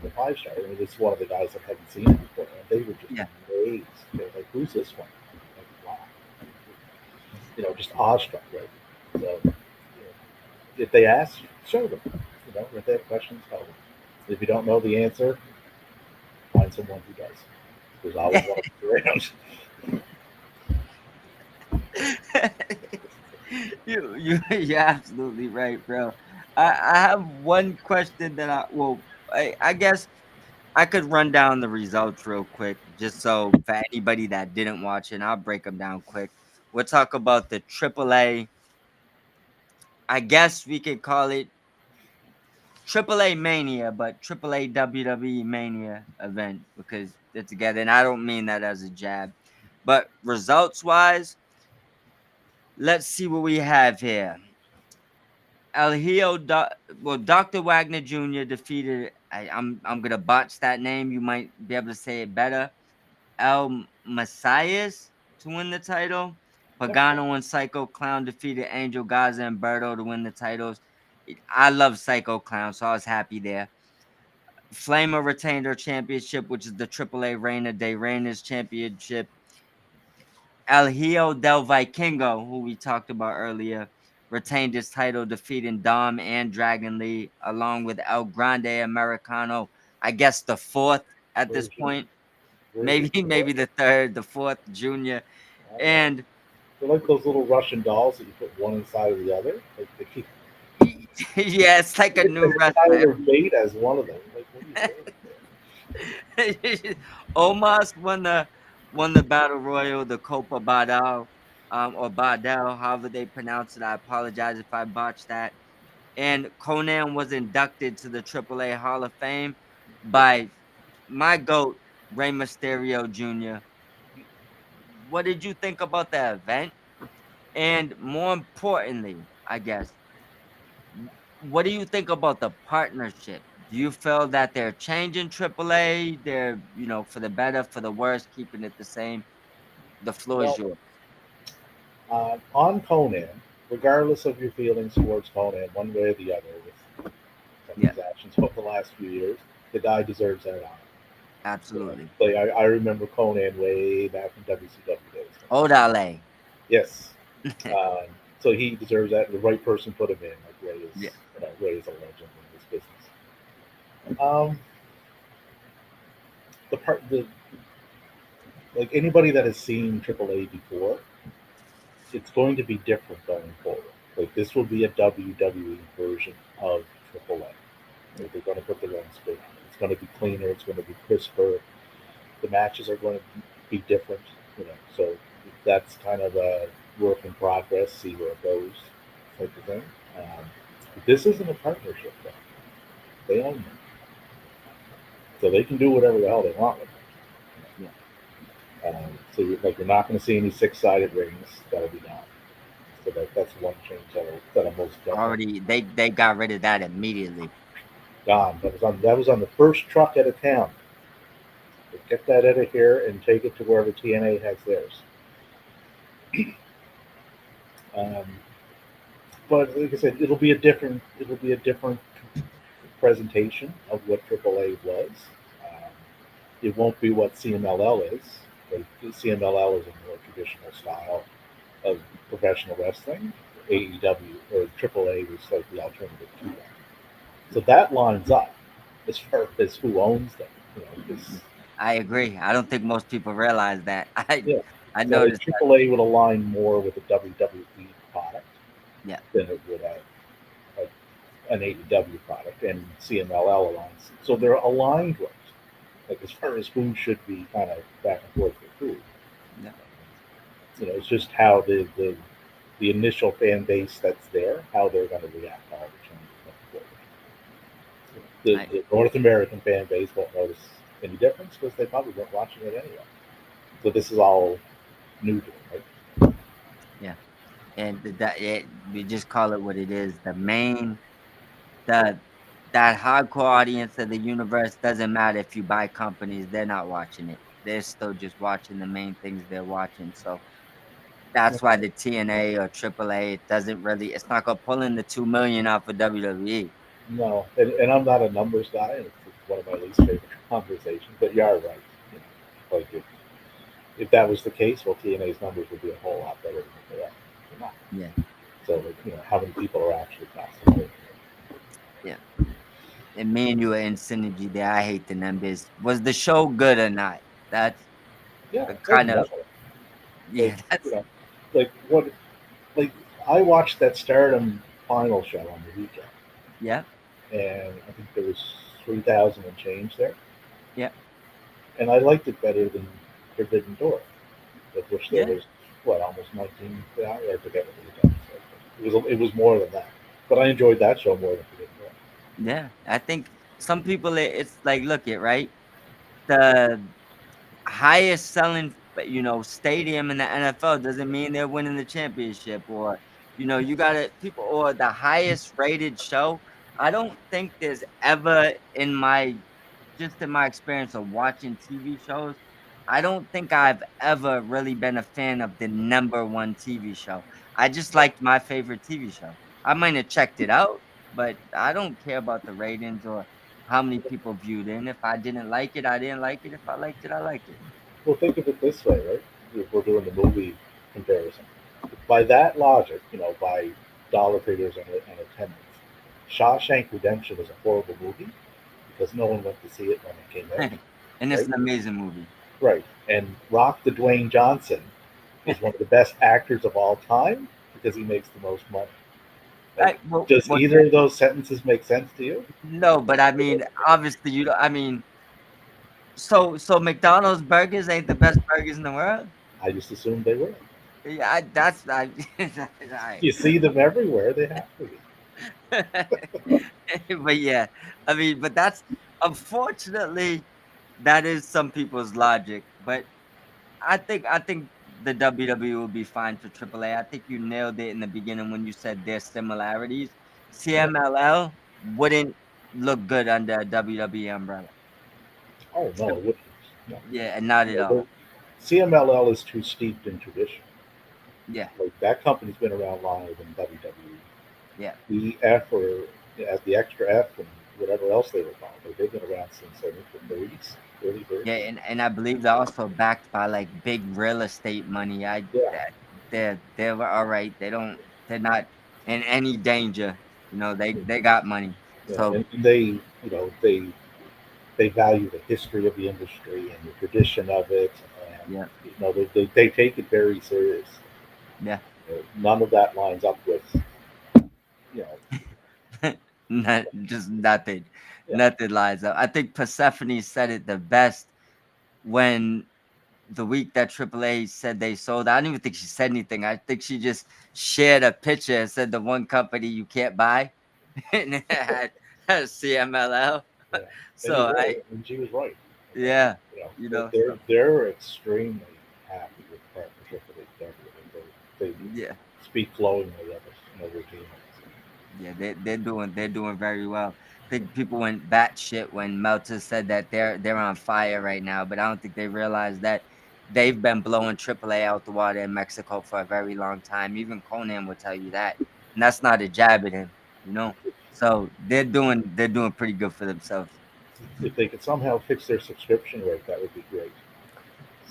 the 5 star. I mean, it's one of the guys that hadn't seen it before, and they were just Yeah, amazed. They're like, "Who's this one?" Like, wow. Just awestruck, right? So, if they ask, show them. If they have questions, tell them. If you don't know the answer, find someone who does. There's always one around. you're absolutely right, bro. I have one question that I guess I could run down the results real quick, just so for anybody that didn't watch it, and I'll break them down quick. We'll talk about the AAA. I guess we could call it AAA Mania, but AAA WWE Mania event because they're together, and I don't mean that as a jab. But results wise, let's see what we have here. El Hijo, Dr. Wagner Jr. defeated. I'm gonna botch that name. You might be able to say it better. El Messias to win the title. Pagano and Psycho Clown defeated Angel Gaza and Berto to win the titles. I love Psycho Clown, so I was happy there. Flamer retained her championship, which is the AAA Reina de Reinas championship. El Hijo del Vikingo, who we talked about earlier, retained his title, defeating Dom and Dragon Lee, along with El Grande Americano. I guess the fourth at this Version, point, version maybe 4. maybe the third, the fourth junior, I don't know. and They're like those little Russian dolls that you put one inside of the other. Like they keep, yeah, it's like a new like wrestler. Tyler Bate as one of them. Like, what are you doing? Omos won the battle royal, the Copa Badal, or Badal, however they pronounce it. I apologize if I botched that. And Conan was inducted to the AAA Hall of Fame by my GOAT, Rey Mysterio Jr. What did you think about the event? And more importantly, I guess, what do you think about the partnership? Do you feel that they're changing AAA? They're, for the better, for the worse, keeping it the same? The floor is Well, yours. on Conan, regardless of your feelings towards Conan, one way or the other, with some of Yeah, his actions over the last few years, the guy deserves that honor. absolutely. Like I remember Conan way back in WCW days. Odale. Yes, um, so he deserves that. The right person put him in. Like Yeah, Ray is a legend in this business. Um, the part the like anybody that has seen AAA before, it's going to be different going forward. Like this will be a WWE version of AAA. yeah, Like, they're going to put their own spin on it. It's going to be cleaner. It's going to be crisper. The matches are going to be different. So that's kind of a work in progress. See where it goes, type of thing. Um, this isn't a partnership, though. They own them, so they can do whatever the hell they want with Yeah. them. So you're not going to see any six-sided rings. That'll be gone. So that's one change that'll most definitely Already they got rid of that immediately. gone. That was on the first truck out of town. So get that out of here and take it to wherever TNA has theirs. Um, but like I said, it'll be a different presentation of what AAA was. Um, it won't be what CMLL is. Like, CMLL is a more traditional style of professional wrestling. AEW or AAA was like the alternative to that. So that lines up as far as who owns them. Because I agree. I don't think most people realize that. yeah, I that a noticed that. AAA would align more with a WWE product Yeah. than it would an AEW product, and CMLL aligns. So they're aligned right, like as far as who should be kind of back and forth with who. Yeah. It's just how the initial fan base that's there, how they're going to react to all the changes going forward. The, I the North American fan base won't notice any difference because they probably weren't watching it anyway. So this is all new to them, right? yeah. And we just call it what it is. The that hardcore audience of the universe doesn't matter if you buy companies, they're not watching it. They're still just watching the main things they're watching. So that's why the TNA or AAA, it doesn't really, it's not gonna pull in the 2 million off of WWE. No, and I'm not a numbers guy, and it's one of my least favorite conversations. But you are right. Like if that was the case, well, TNA's numbers would be a whole lot better than they are. They're not. Yeah, So how many people are actually passing away? yeah. And me and you are in synergy there. I hate the numbers. Was the show good or not? That's Yeah, a oh, kind of, definitely. Like yeah, that's, like what like I watched that Stardom final show on the weekend, yeah, and I think there was 3,000 and change there, yeah, and I liked it better than Forbidden Door, of which there yeah, was almost 19. I forget what the attendance was. It was more than that, but I enjoyed that show more than Forbidden Door. yeah. I think some people, it's like, look it, right? The highest selling, stadium in the NFL doesn't mean they're winning the championship, or you got to people, or the highest rated show. I don't think there's ever in my experience of watching TV shows, I don't think I've ever really been a fan of the number one TV show. I just liked my favorite TV show. I might have checked it out, but I don't care about the ratings or how many people viewed it. And if I didn't like it, I didn't like it. If I liked it, I liked it. Well, think of it this way, right? If we're doing the movie comparison, by that logic, by dollar figures and attendance, Shawshank Redemption is a horrible movie because no one went to see it when it came out, And it's right? an amazing movie. Right. And Rock the Dwayne Johnson is one of the best actors of all time because he makes the most money. Like, Right, well, does well, either of those sentences make sense to you? no, but I mean, obviously, you don't. I mean, so McDonald's burgers ain't the best burgers in the world. I just assumed they were. Yeah, that's I, I, You see them everywhere. They have to be. but yeah, I mean, but that's unfortunately that is some people's logic. But I think the WWE will be fine for AAA. I think you nailed it in the beginning when you said there's similarities. Yeah. CMLL wouldn't look good under a WWE umbrella. Oh no, it wouldn't. No. Yeah, and not at all. CMLL is too steeped in tradition. Yeah, Like that company's been around longer than WWE. yeah, EF or at the extra F and whatever else they were called. They've been around since I think the 30s, early 30s. yeah, and I believe they're also backed by like big real estate money. Yeah, They're all right. They're not in any danger. They got money. yeah, So and they value the history of the industry and the tradition of it, and yeah, they take it very serious. yeah. None of that lines up with you know Not just nothing. yeah Nothing lies up. I think Persephone said it the best when the week that AAA said they sold. I don't even think she said anything. I think she just shared a picture and said the one company you can't buy, and it had CMLL. Yeah, and So and she was right. Okay, yeah, they're so they're extremely happy with the partnership with AEW. They yeah, speak glowingly of us and of their team. yeah, they're doing very well. I think people went batshit when Meltzer said that they're on fire right now, but I don't think they realize that they've been blowing AAA out the water in Mexico for a very long time. Even Conan will tell you that, and that's not a jab at him. So they're doing pretty good for themselves. If they could somehow fix their subscription rate, that would be great.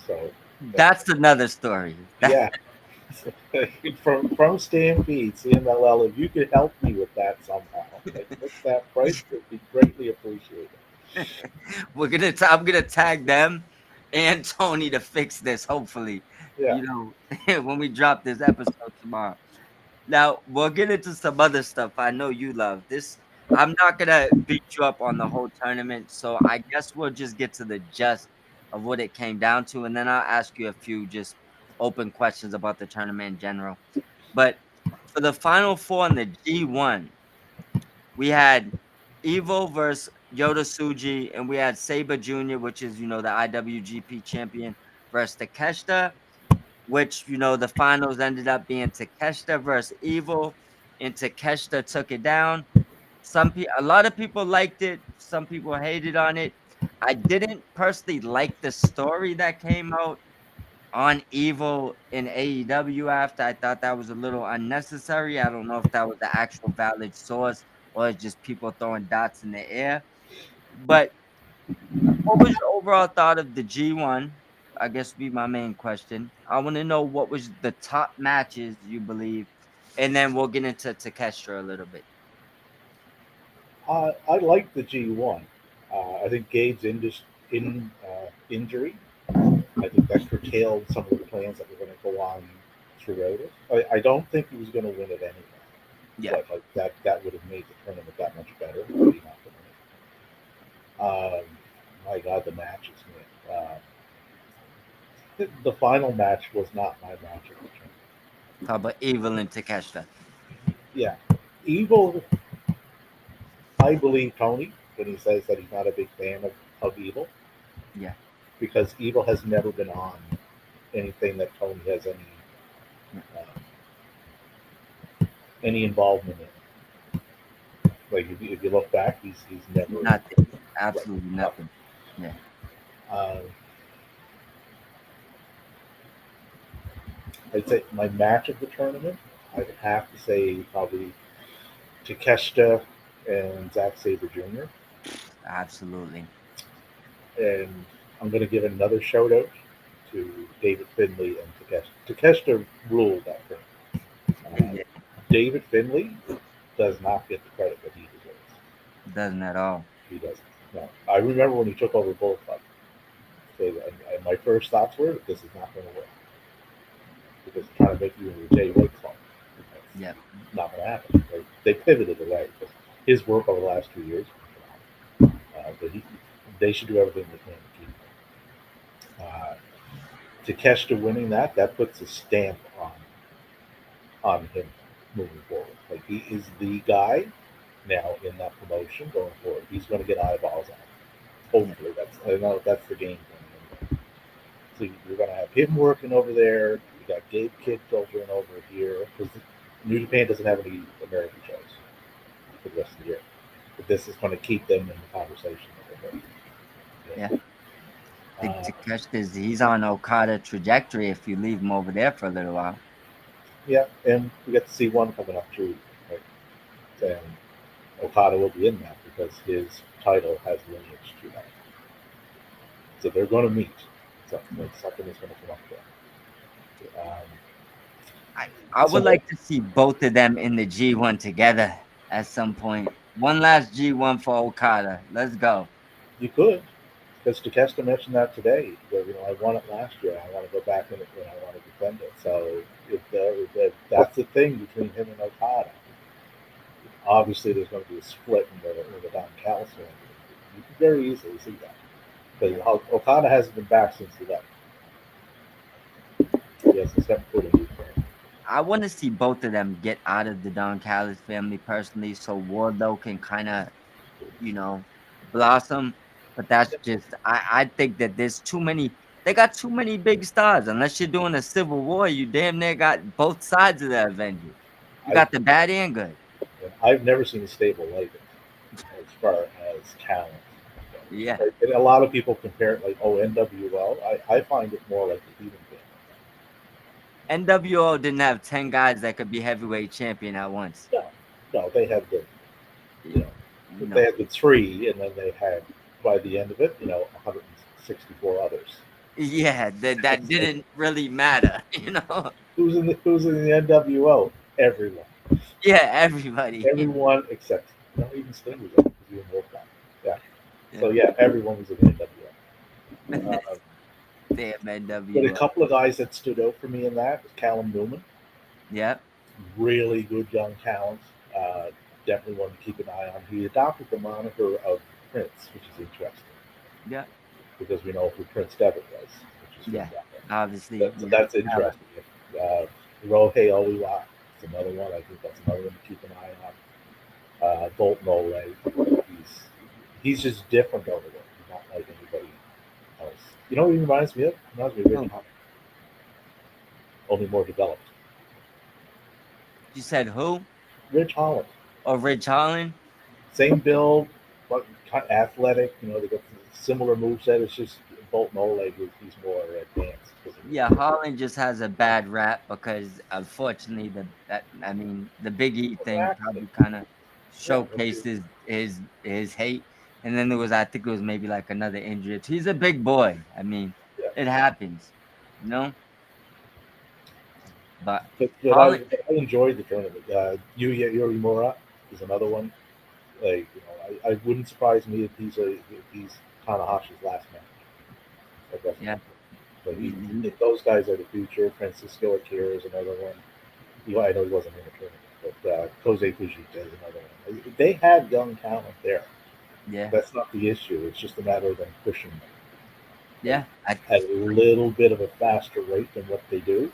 So, uh, That's another story. yeah, from Stampede, CMLL, if you could help me with that somehow, like fix that price, it would be greatly appreciated. I'm gonna tag them and Tony to fix this. Hopefully, Yeah, when we drop this episode tomorrow. Now we'll get into some other stuff. I know you love this. I'm not gonna beat you up on the whole tournament, so I guess we'll just get to the gist of what it came down to, and then I'll ask you a few just open questions about the tournament in general. But for the final four in the G1, we had Evo versus Yoda Suji, and we had Saber Jr., which is the IWGP champion, versus Takeshita, which the finals ended up being Takeshita versus Evil, and Takeshita took it down. A lot of people liked it, some people hated on it. I didn't personally like the story that came out on Evil in AEW after. I thought that was a little unnecessary. I don't know if that was the actual valid source or it's just people throwing dots in the air. But what was your overall thought of the G1? I guess would be my main question. I want to know what was the top matches you believe, and then we'll get into Takeshita a little bit. I like the G1. I think Gabe's injury, I think that curtailed some of the plans that were going to go on throughout it. I don't think he was going to win it anyway, Yeah, but like that would have made the tournament that much better. But he not going to win. My God, the matches, man. The final match was not my match of the tournament. talk about Evil and Takeshita. Yeah, Evil. I believe Tony when he says that he's not a big fan of Evil Yeah, because Evil has never been on anything that Tony has yeah, uh, any involvement in. Like if you look back, he's never nothing, right, absolutely nothing. nothing. Yeah, Uh, I'd say my match of the tournament, I'd have to say probably Takeshita and Zack Sabre Jr. absolutely. And I'm going to give another shout out to David Finley and Takeshita. Takeshita ruled that tournament. Uh, Yeah, David Finley does not get the credit that he deserves. doesn't at all. He doesn't. No, I remember when he took over Bullet Club. So, and my first thoughts were, this is not going to work because they're trying to make you into a Jay White Club. Yeah, That's not going to happen. They pivoted away because his work over the last 2 years, but they should do everything they can to keep him. Takeshita winning that puts a stamp on him moving forward. Like he is the guy now in that promotion going forward. He's going to get eyeballs on. yeah, Hopefully, I know that's the game plan. So you're going to have him working over there. You got Gabe Kidd filtering over here because New Japan doesn't have any American shows for the rest of the year. But this is going to keep them in the conversation a little bit. yeah. I think Uh, Takeshita's he's on Okada trajectory if you leave him over there for a little while. yeah, and we get to see one coming up too. Right? And Okada will be in that because his title has lineage to that. So they're going to meet. So Yeah. like something is going to come up there. I would So like to see both of them in the G1 together at some point. One last G1 for Okada. Let's go. you could, because Takeshita mentioned that today. That, I won it last year. I want to go back in it and I want to defend it. So if that's the thing between him and Okada. Obviously, there's going to be a split in the Don Callis one. You can very easily see that because Yeah. Okada hasn't been back since he left. Yes, and step foot in Ukraine. I want to see both of them get out of the Don Callis family personally, so Wardlow can kind of, you know, blossom. But that's just I think that there's too many. They got too many big stars. Unless you're doing a civil war, you damn near got both sides of the Avengers. You I got the bad and good. I've never seen a stable like it as far as talent. Yeah. Like, and a lot of people compare it like, oh, NWL. I find it more like the Heathen family. NWO didn't have 10 guys that could be heavyweight champion at once. No, no, they had the you Y- know You they know. had the three, and then they had by the end of it, 164 others. Yeah, that It's like, didn't really matter, you know. who's in the NWO? Everyone, Yeah, everybody. everyone except not even Sting was in it because he was Wolfpack. Yeah, Yeah. so yeah, everyone was in the NWO. Damn But a NWO. couple of guys that stood out for me in that was Callum Newman, Yep. really good young talent. Uh, Definitely one to keep an eye on. He adopted the moniker of Prince, which is interesting Yeah. because we know who Prince Devitt was, which is Finn Yeah. Balor. Obviously, So yeah. that's Balor. interesting. Rohei Oliwa is another one. I think that's another one to keep an eye on. Bolton Ole, he's just different over there. He's not like anybody else. You know what he reminds me of? He reminds me of Rich Oh, Holland, only more developed. you said who? Rich Holland, Or Rich Holland? same build, but kind of athletic. They got similar moveset. It's just Bolton Ole, he's more advanced. Yeah, Holland just has a bad rap because unfortunately the Big E thing Accident. probably kind of Yeah, showcases his hate. And then there was I think it was maybe like another injury. He's a big boy. I mean, yeah. it happens, you know? But But Holland, I enjoyed the tournament. Yuya Yorimura is another one. Like I wouldn't surprise me if he's Tanahashi's last match. Like that's yeah, but he those guys are the future. Francisco Akira is another one. I know he wasn't in the tournament, but Kosei Fujita is another one. They had young talent there. yeah, That's not the issue. It's just a matter of them pushing them like yeah. I at a little bit of a faster rate than what they do,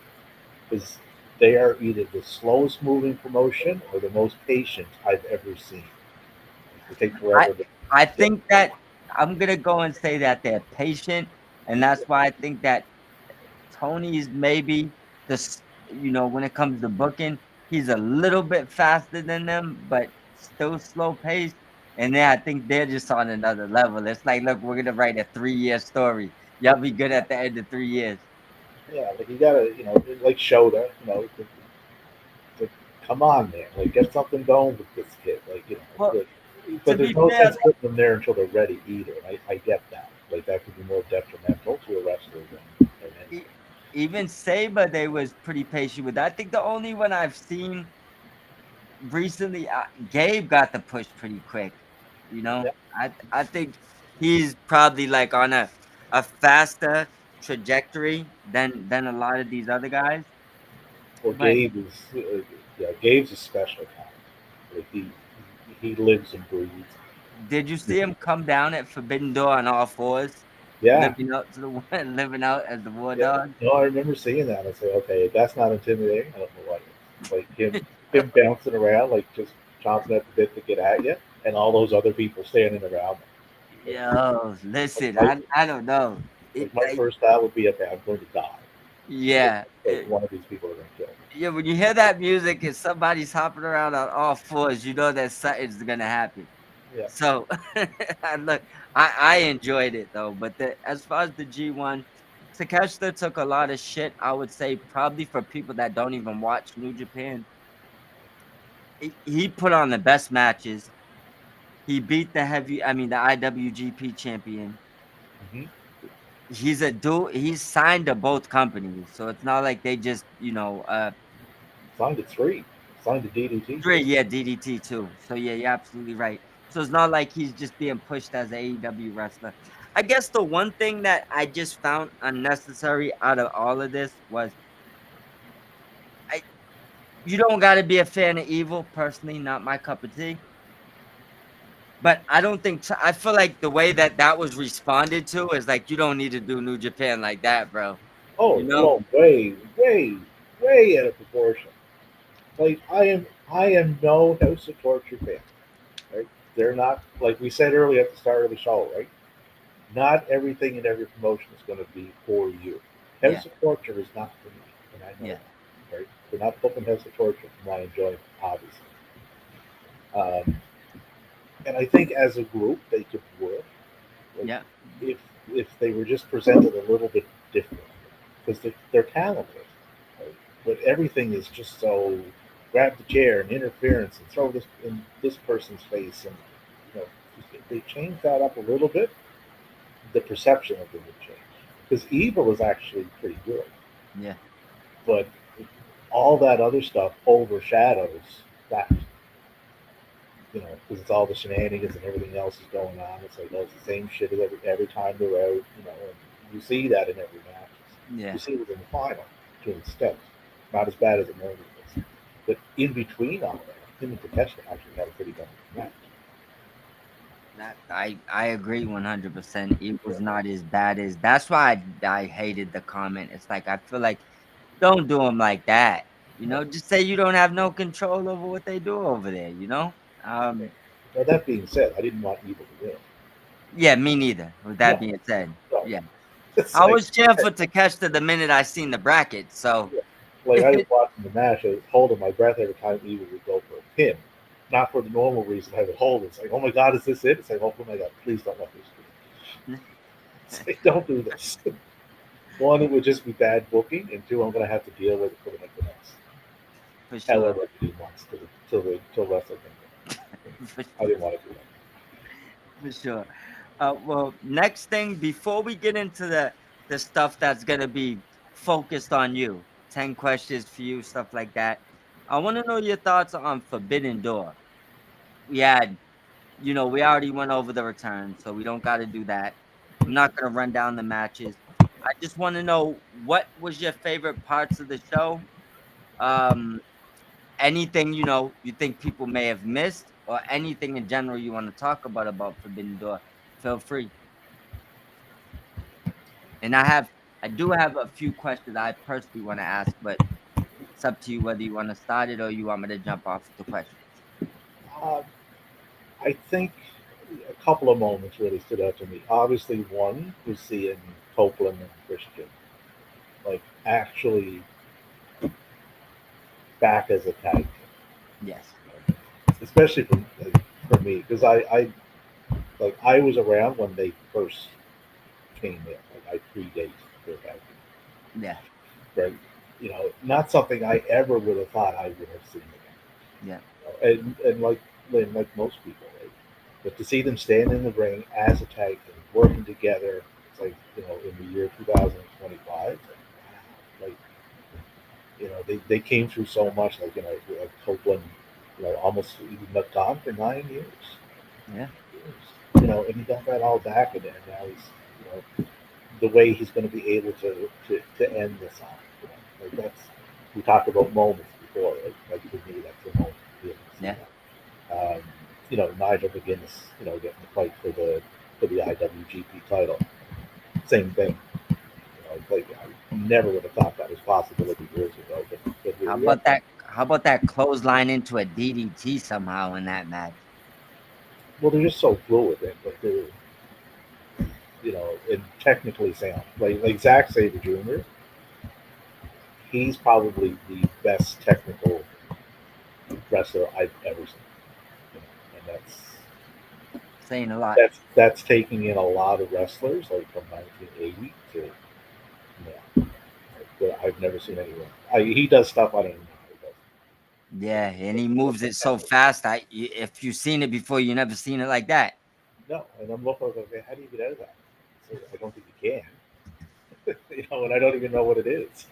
because they are either the slowest moving promotion or the most patient I've ever seen. They take I forever to I get. think that I'm gonna go and say that they're patient, and that's why I think that Tony's maybe when it comes to booking, he's a little bit faster than them, but still slow paced. And then I think they're just on another level. It's like, look, we're gonna write a 3 year story. Y'all be good at the end of 3 years. Yeah, like you gotta, like Shota, like, come on, man, like get something going with this kid, Well, but to there's be no fair, sense putting them there until they're ready either. And I get that. Like that could be more detrimental to a wrestler than anything. e- even Saber, they was pretty patient with. I think the only one I've seen recently, Gabe got the push pretty quick. You Yeah. know, I think he's probably like on a faster trajectory than a lot of these other guys. Well, But Yeah, Gabe's a special talent. Like he lives and breathes. did you see him come down at Forbidden Door on all fours, Yeah, living out to the living out as the war yeah. dog? No, I remember seeing that. I say, okay, if that's not intimidating, I don't know what is. Like him bouncing around, like just chomping at the bit to get at you, and all those other people standing around. Like, Yo, listen, my, I don't know. my first thought would be, okay, I'm going to die. Yeah, Like one of these people are going to kill me. yeah. When you hear that music and somebody's hopping around on all fours, you know that something's gonna happen. Yeah. So, look, I enjoyed it though. But as far as the G1, Takeshita took a lot of shit. I would say probably for people that don't even watch New Japan. He put on the best matches. He beat the IWGP champion. Hmm. He's signed to both companies, so it's not like they just Signed at three. Signed to DDT. three, yeah, DDT too. So yeah, you're absolutely right. So it's not like he's just being pushed as an AEW wrestler. I guess the one thing that I just found unnecessary out of all of this was I you don't got to be a fan of Evil. Personally, not my cup of tea. But I don't think I feel like the way that was responded to is like you don't need to do New Japan like that, bro. Oh You know? well, way out of proportion. Like I am no House of Torture fan. Right? They're not like we said earlier at the start of the show. Right? Not everything in every promotion is going to be for you. Yeah, House of Torture is not for me, and I know yeah, that. Right? They're not booking House of Torture for my enjoyment, obviously. Um, and I think as a group they could work. Like yeah, if they were just presented a little bit different, because they're talented, right? But everything is just so grab the chair and interference and throw this in this person's face, and you know if they change that up a little bit, the perception of them would change. Because evil is actually pretty good, yeah, but all that other stuff overshadows that. You know, because it's all the shenanigans and everything else is going on. It's like, oh, it's the same shit as every time they're out. You know, and you see that in every match. You yeah. see it in the final to an extent, not as bad as it normally is. But in between all that, him and Takeshita actually had a pretty good match. That I agree 100%. Evil's not as bad as that's why I hated the comment. It's like I feel like don't do them like that. You No. know, just say you don't have no control over what they do over there, you know? Now that being said, I didn't want Evil to win. Yeah, me neither. With that No, being said, no. yeah. It's I like, was cheering for Takeshita the minute I seen the bracket, so like I was watching the match. I was holding my breath every time Evil would go for a pin. Not for the normal reason I would hold. It's like, oh my god, is this it? It's like, oh my god, please don't let this be. It's like, don't do this. One, it would just be bad booking, and two, I'm going to have to deal with it for like the next for sure. however many months till Wrestle Kingdom. For I sure. didn't want to do that. For sure. Well, next thing before we get into the stuff that's gonna be focused on you, 10 questions for you, stuff like that. I want to know your thoughts on Forbidden Door. We had, we already went over the return, so we don't got to do that. I'm not gonna run down the matches. I just want to know what was your favorite parts of the show. Um, anything you think people may have missed, or anything in general you want to talk about Forbidden Door. Feel free. And I do have a few questions I personally want to ask, but it's up to you whether you want to start it or you want me to jump off the questions. Uh, I think a couple of moments really stood out to me. Obviously, one was seeing Copeland and Christian like actually back as a tag team, Yes. especially for me because I was around when they first came in. Like I predate their tag team. Yeah. Right? You know, not something I ever would have thought I would have seen Yeah. again. And like most people, right? But to see them stand in the ring as a tag team, working together, it's like in the year 2025, like they came through so much. Like Copeland, almost even not gone for 9 years. Yeah. And he got that all back, and now he's the way he's going to be able to end this on. Like that's we talked about moments before. Like for me, that's a moment to be able to see Yeah. that. Nigel McGuinness, getting the fight for the IWGP title. Same thing. Like I never would have thought that was possible years ago, but here How we are. about that? How about that clothesline into a DDT somehow in that match? Well, they're just so fluid, but they're and technically sound. Like Zack Sabre Jr. He's probably the best technical wrestler I've ever seen. And Saying a lot. that's taking in a lot of wrestlers like from 1980 to that I've never seen anyone. He does stuff I don't even know how he does. Yeah, and he moves it so fast. If you've seen it before, you never seen it like that. No, and I'm looking like, okay, how do you get out of that? So I don't think you can. And I don't even know what it is.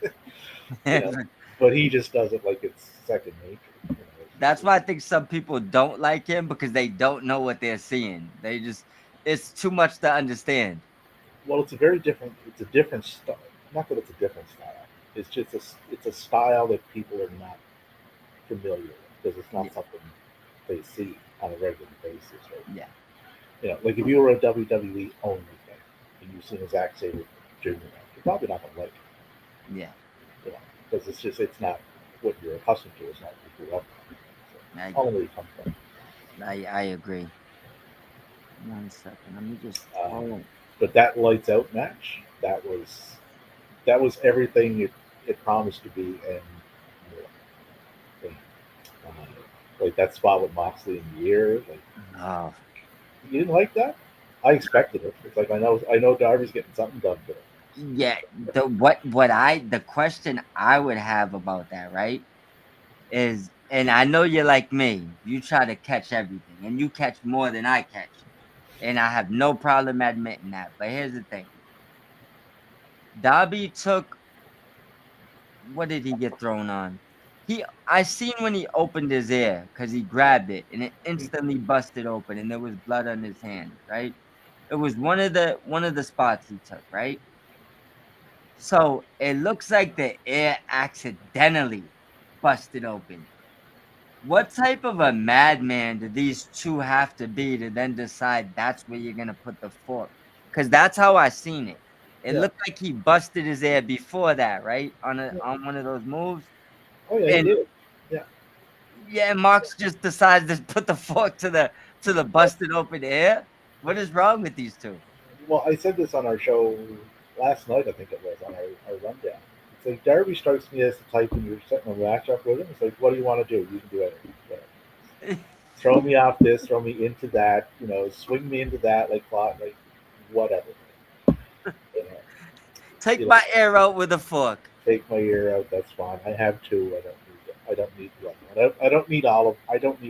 you know, but he just does it like it's second nature. That's why I think some people don't like him because they don't know what they're seeing. It's too much to understand. Well, it's a very different. It's a different style. Not that it's a different style. It's a style that people are not familiar with because it's Yeah, not something they see on a regular basis. Right? yeah, Like if you were a WWE only fan and you've seen a Zack Sabre Jr. match, you're probably not going to like it. Yeah, you know, because it's not what you're accustomed to. It's not what you grew up on. So I I'll really come from. I agree. 1 second. Let me just. Um, Oh, but that lights out match, that was everything it promised to be and more. And, like that spot with Moxley in the ear, like oh, you didn't like that? I expected it. It's like I know Darby's getting something done to it. yeah. The question I would have about that, right, is, and I know you're like me. You try to catch everything, and you catch more than I catch, and I have no problem admitting that. But here's the thing: Darby took, what did he get thrown on? I seen when he opened his ear because he grabbed it and it instantly busted open and there was blood on his hand, right? It was one of the spots he took, right? So it looks like the ear accidentally busted open. What type of a madman do these two have to be to then decide that's where you're gonna put the fork? Because that's how I seen it. It Yeah. looked like he busted his ear before that, right? Yeah. On one of those moves. Oh yeah, he And did. Yeah. yeah, Marks just decides to put the fork to the busted open ear. What is wrong with these two? Well, I said this on our show last night. I think it was on our rundown. It's like Darby strikes me as the type when you're setting a match up with him. It's like, what do you want to do? You can do anything. Whatever. Throw me off this. Throw me into that. Swing me into that. Like whatever. You know, Take you know, my ear out with a fork. take my ear out. That's fine. I have two. I don't need one. I don't need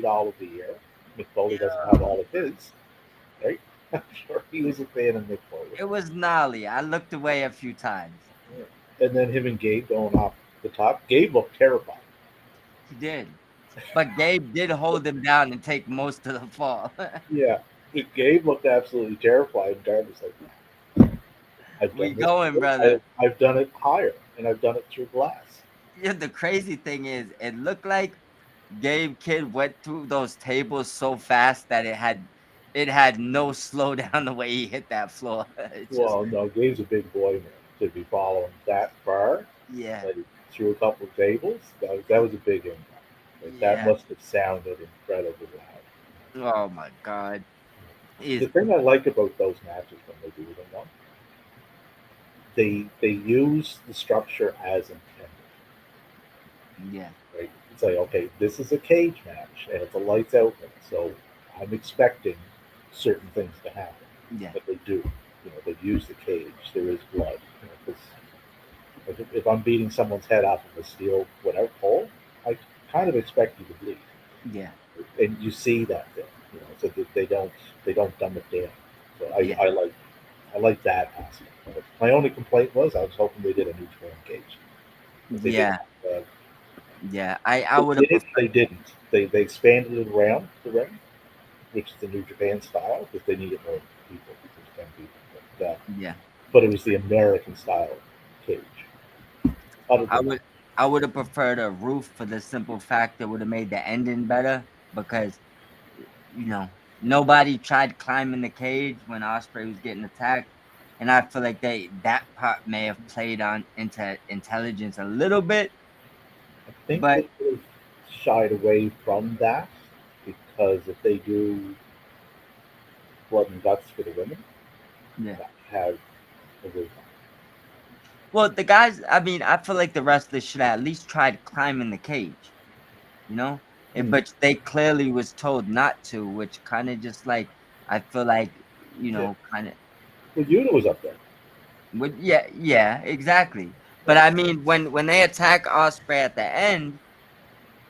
all of the ear. Mick Foley doesn't have all of his. Right? I'm sure he was a fan of Mick Foley. It was gnarly. I looked away a few times. And then him and Gabe going off the top. Gabe looked terrified. He did. But Gabe did hold him down and take most of the fall. Yeah, Gabe looked absolutely terrified. And Darby's like, I've We done this going, before. brother. I've done it higher, and I've done it through glass. Yeah, the crazy thing is, it looked like Gabe Kid went through those tables so fast that it had no slowdown the way he hit that floor. It's just, Well, no, Gabe's a big boy man to be following that far, yeah, like through a couple of tables. That was a big impact. Like that yeah. must have sounded incredibly loud. Oh my God. The Is thing I like about those matches when they do them, though, they use the structure as intended. yeah, Right? It's like, okay, this is a cage match and it's a lights out one, so I'm expecting certain things to happen. yeah, But they do. They use the cage. There is blood. 'Cause if I'm beating someone's head off of a steel whatever pole, I kind of expect you to bleed, yeah, and you see that there. So that they don't dumb it down. So yeah, I like that aspect. My only complaint was I was hoping they did a new twin cage. If they didn't, yeah, uh, yeah. I they would have did it. preferred. They didn't. They expanded it around the ring, which is the New Japan style, because they needed more people. There's 10 people, Yeah, but it was the American style cage. Other I than that, would I would have preferred a roof for the simple fact that would have made the ending better because nobody tried climbing the cage when Osprey was getting attacked, and I feel like that part may have played on into intelligence a little bit, I think but they could have shied away from that because if they do blood and guts for the women, yeah. that would have a good one. Well, the guys, I mean, I feel like the wrestlers should have at least tried climbing the cage, you know? Mm. But they clearly was told not to, which kind of just like I feel like, Yeah. kind of Well, Yuta was up there. would, yeah, yeah, exactly. But Yeah. I mean, when they attack Osprey at the end,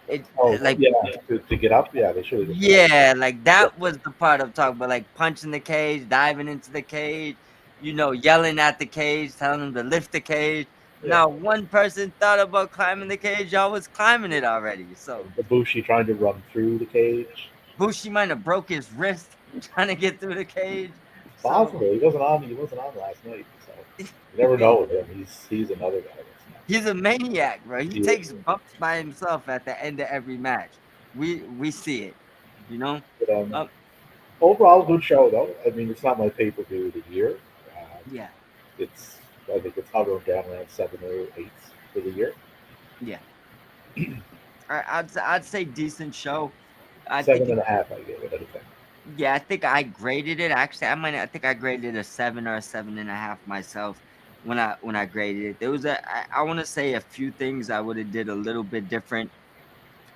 it Oh, like yeah. To get up, yeah, they should have just left. yeah, like Yeah. that was the part I'm talking about, like punching the cage, diving into the cage, yelling at the cage, telling them to lift the cage. Yeah. Now, one person thought about climbing the cage, y'all was climbing it already. So Ibushi trying to run through the cage. Bushi might have broke his wrist trying to get through the cage. It's So possible. He wasn't on last night, so you never know with him. He's another guy that's nuts. he's a maniac, bro. He He is. takes bumps by himself at the end of every match. We see it, you know. But Um, overall, good show though. I mean, it's not my pay per view of the year. Uh, yeah, it's I think it's hovering down around 7 or 8 for the year. Yeah, I'd say decent show. I think Seven it, and a half, I gave it. I think. yeah, I think I graded it. Actually, I think I graded a 7 or 7.5 myself when I graded it. There was I want to say a few things I would have did a little bit different,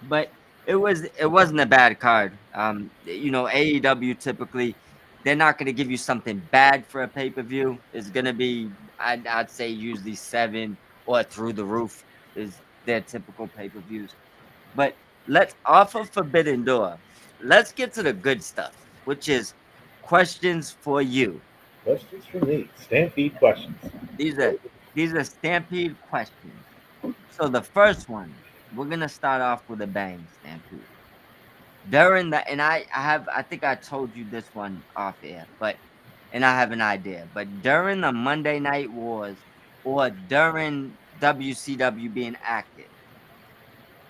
but it wasn't a bad card. AEW typically they're not going to give you something bad for a pay per view. It's going to be I'd say usually seven or through the roof is their typical pay per views. But let's off of Forbidden Door. Let's get to the good stuff, which is questions for you. Questions for me. Stampede questions. These are these are Stampede questions. So the first one, we're gonna start off with a bang, Stampede. During the and I think I told you this one off air, but and I have an idea. But during the Monday Night Wars or during WCW being active,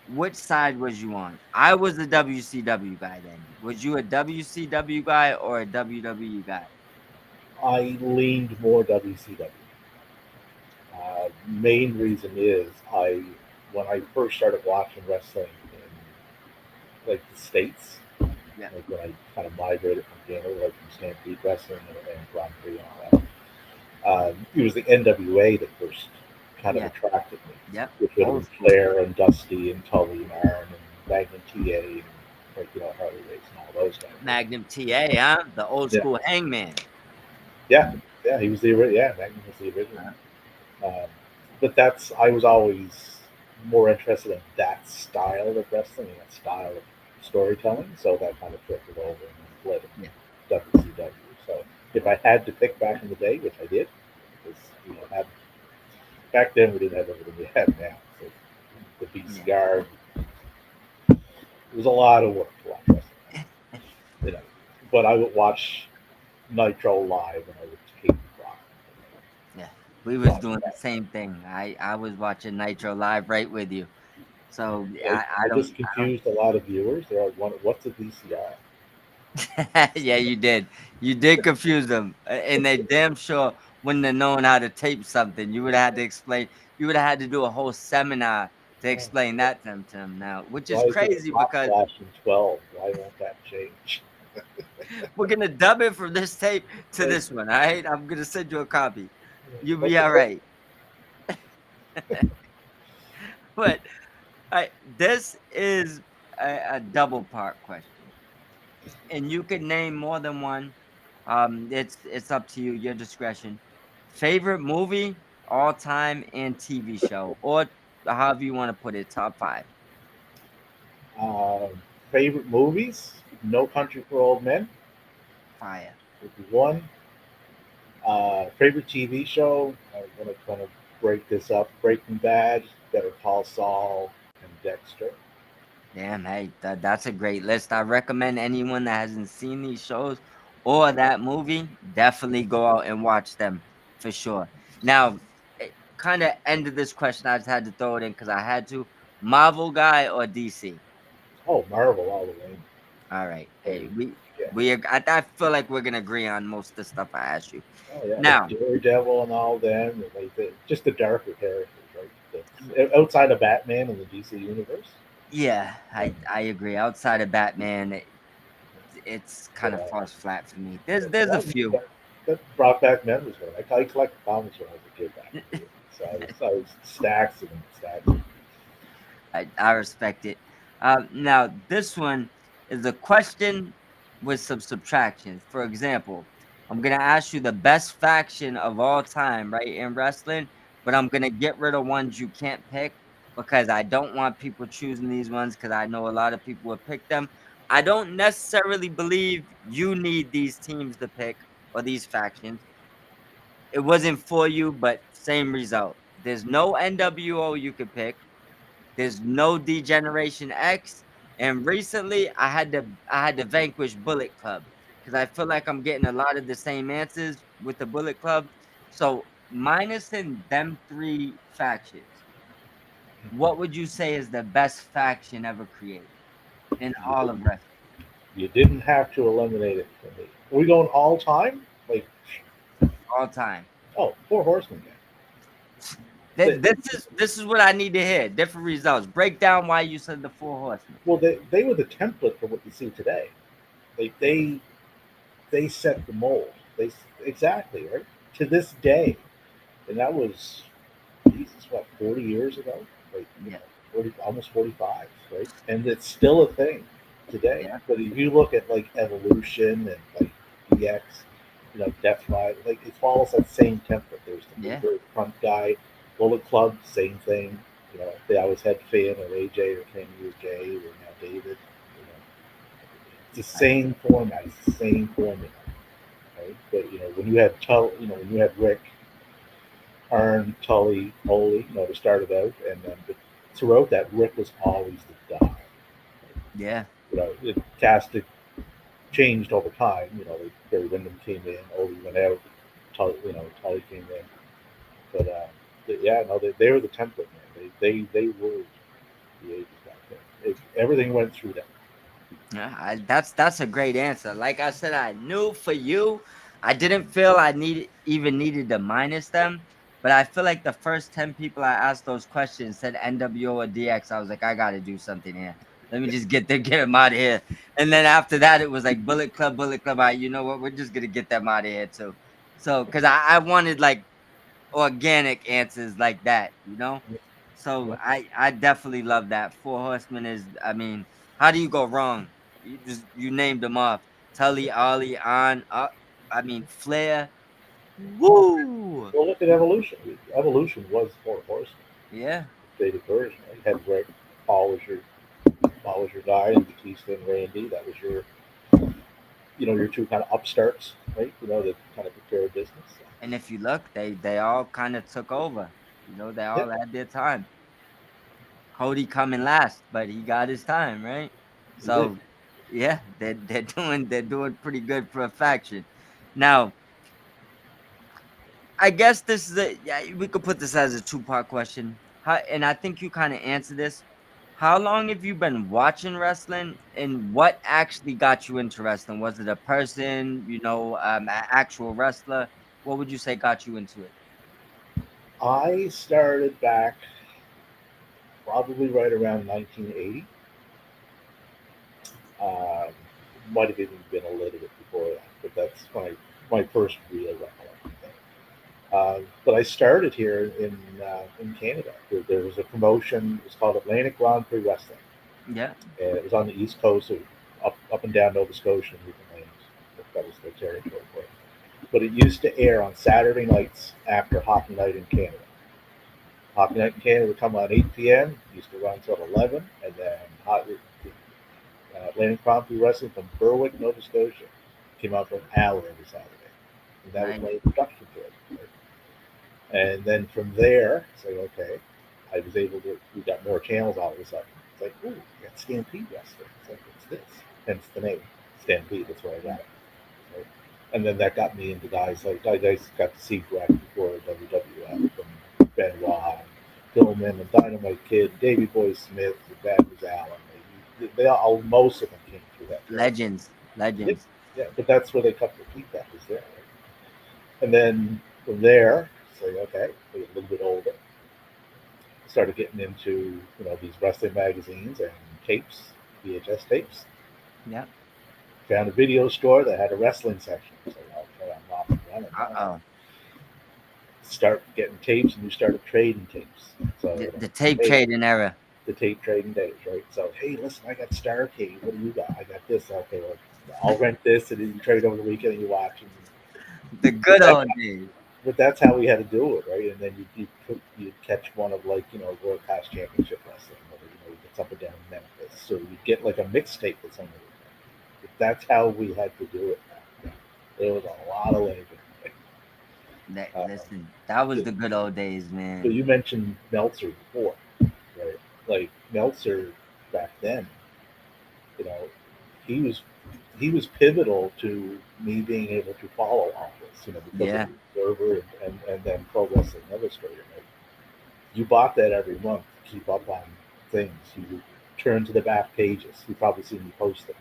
which side was you on? I was a WCW guy then. Was you a WCW guy or a WWE guy? I leaned more WCW. Main reason is when I first started watching wrestling in like the states, Yeah, like when I kind of migrated from Canada, like from Stampede Wrestling and Grand Prix and all that. It was the NWA that first kind of yeah, attracted me, yep. which would have Old been school. Flair and Dusty and Tully and Aaron and Magnum TA and like Harley Race and all those guys. Magnum TA, huh? The old Yeah, school hangman. yeah, yeah. He was the yeah. Magnum was the original. Uh, Um, but I was always more interested in that style of wrestling and that style of storytelling. So that kind of flipped it over and led yeah, into WCW. So if I had to pick back in the day, which I did, because had back then we didn't have everything we have now. So the yeah. VCR, it was a lot of work to watch wrestling. You know, but I would watch Nitro live and I would tape rock. Yeah. We was Watch doing the that. same thing. I was watching Nitro live right with you. So I I just don't confused a lot of viewers. They're like, "What's a VCR?" yeah, you did. You did confuse them, and they damn sure wouldn't have known how to tape something. You would have had to explain. You would have had to do a whole seminar to explain that to them now, which is Why is it crazy a top because flash in 12? Why won't that change? we're gonna dub it from this tape to Like, this one. All right, I'm gonna send you a copy. You'll what's be the all point? right. But this is a double part question, and you can name more than one. It's up to you, your discretion. Favorite movie, all time, and TV show, or however you want to put it, top five. Um, Favorite movies? No Country for Old Men Fire. would be one. Favorite TV show? I'm going to kind of break this up. Breaking Bad, Better Call Saul, and Dexter. Damn, hey, that's a great list. I recommend anyone that hasn't seen these shows or that movie definitely go out and watch them for sure. Now, kind of ended this question. I just had to throw it in because I had to. Marvel guy or DC? Oh, Marvel all the way. All right. Like, Hey, yeah. I feel like we're gonna agree on most of the stuff I asked you. Oh, yeah. Like Now, Daredevil and all them. Like just the darker characters, right? Outside of Batman and the DC universe. yeah, Yeah. I agree. Outside of Batman, it's kind But, of falls flat for me. yeah, There's a few. that brought back memories. Man. I collected comics when I was a kid back in the day. So I was stacks of them, stacks. Of them. I respect it. Now this one is a question with some subtractions. For example, I'm gonna ask you the best faction of all time, right, in wrestling, but I'm gonna get rid of ones you can't pick because I don't want people choosing these ones because I know a lot of people would pick them. I don't necessarily believe you need these teams to pick or these factions. It wasn't for you, but same result. There's no NWO you could pick. There's no Degeneration X. And recently I had to vanquish Bullet Club because I feel like I'm getting a lot of the same answers with the Bullet Club. So minusing them three factions, what would you say is the best faction ever created in You all of didn't, wrestling? you didn't have to eliminate it for me. Are we going all time? Like, All time. oh, Four Horsemen. That this is what I need to hear. Different results. Break down why you said the four horsemen. Well, they were the template for what you see today. Like they set the mold. They exactly right to this day, and that was Jesus, what 40 years ago, like Yeah, 40, almost 45, right? And it's still a thing today. yeah, But if you look at like evolution and like DX, Death Ride, like it follows that same template. There's the yeah. leader, front guy, Bullet Club, same thing. They always had Finn or AJ or Kenny or Jay or now David. It's the I, same format. It's the same formula, right? But when you had when you had Rick, Arn, Tully, Holy, to start it out, and then throughout that, Rick was always the guy. yeah. It cast it changed over time. Barry Windham came in, Holy went out, Tully came in, but yeah, no, they were the template man. They ruled the '80s back then. Everything went through them. Yeah, that's a great answer. Like I said, I knew for you, I didn't feel I needed to minus them, but I feel like the first 10 people I asked those questions said NWO or DX. I was like, I gotta do something here. Let me just get them out of here. And then after that, it was like Bullet Club, Bullet Club. You know what? We're just gonna get them out of here too. So, because I wanted like organic answers like that, you know. So Yeah, I definitely love that. Four Horsemen is, I mean, how do you go wrong? You named them off. Tully, Ollie, on, I mean Flair. Woo! well, look at Evolution. Evolution was Four Horsemen, Yeah, updated version. Right? You had Rick, Paul was your guy, and Batista and Randy. That was your two kind of upstarts, right? That kind of took care of business. and if you look, they all kind of took over. You know, they Yeah, all had their time. Cody coming last, but he got his time, right? he did. So yeah, they're doing pretty good for a faction. Now, I guess this is yeah, we could put this as a two-part question. And I think you kind of answered this. How long have you been watching wrestling, and what actually got you into wrestling? Was it a person, actual wrestler? What would you say got you into it? I started back probably right around 1980. Um, might have even been a little bit before that, but that's my first real recollection. But I started here in Canada. There was a promotion. It was called Atlantic Grand Prix Wrestling. Yeah, It was on the East Coast, so up and down Nova Scotia and Newfoundland. That was their territory for it. But it used to air on Saturday nights after Hockey Night in Canada. Hockey Night in Canada would come on 8 p.m. Used to run until 11, and then Atlantic Grand Prix Wrestling from Berwick, Nova Scotia, came out for an hour every Saturday, and that was nice, my introduction to it. Right? And then from there, say, okay, I was able to. We got more channels all of a sudden. It's like, ooh, we got Stampede Wrestling. It's like, what's this? Hence the name Stampede. That's where I got it. Right? And then that got me into guys like I got to see Greg before WWF and Benoit, Pillman, and Dynamite Kid, Davey Boy Smith, and Bad was Allen. They all most of them came through that territory. legends, Yeah, legends. yeah, but that's where they cut their teeth at was there. Right? And then from there, say, okay, we get a little bit older. Started getting into these wrestling magazines and tapes, VHS tapes. Yeah. Found a video store that had a wrestling section. So okay, I'm off and running Uh now. oh. Start getting tapes, and we started trading tapes. So The tape hey, trading era. the tape trading days, right? So hey, listen, I got Starcade. What do you got? I got this. Okay, well, I'll rent this, and then you trade over the weekend, and you watch. The But good that, old days. but that's how we had to do it, right? And then you'd catch one of like World Class Championship Wrestling, or it's up and down Memphis. So you get like a mixtape that's on the weekend. But that's how we had to do it. There was a lot of labor. Uh, Listen, that was so, the good old days, so man. you mentioned Meltzer before, right? Like Meltzer back then, you know, he was he was pivotal to me being able to follow all this, because of Yeah. the Observer and then Pro Wrestling Illustrated. Right? You bought that every month to keep up on things. You would turn to the back pages. You've probably seen me post them,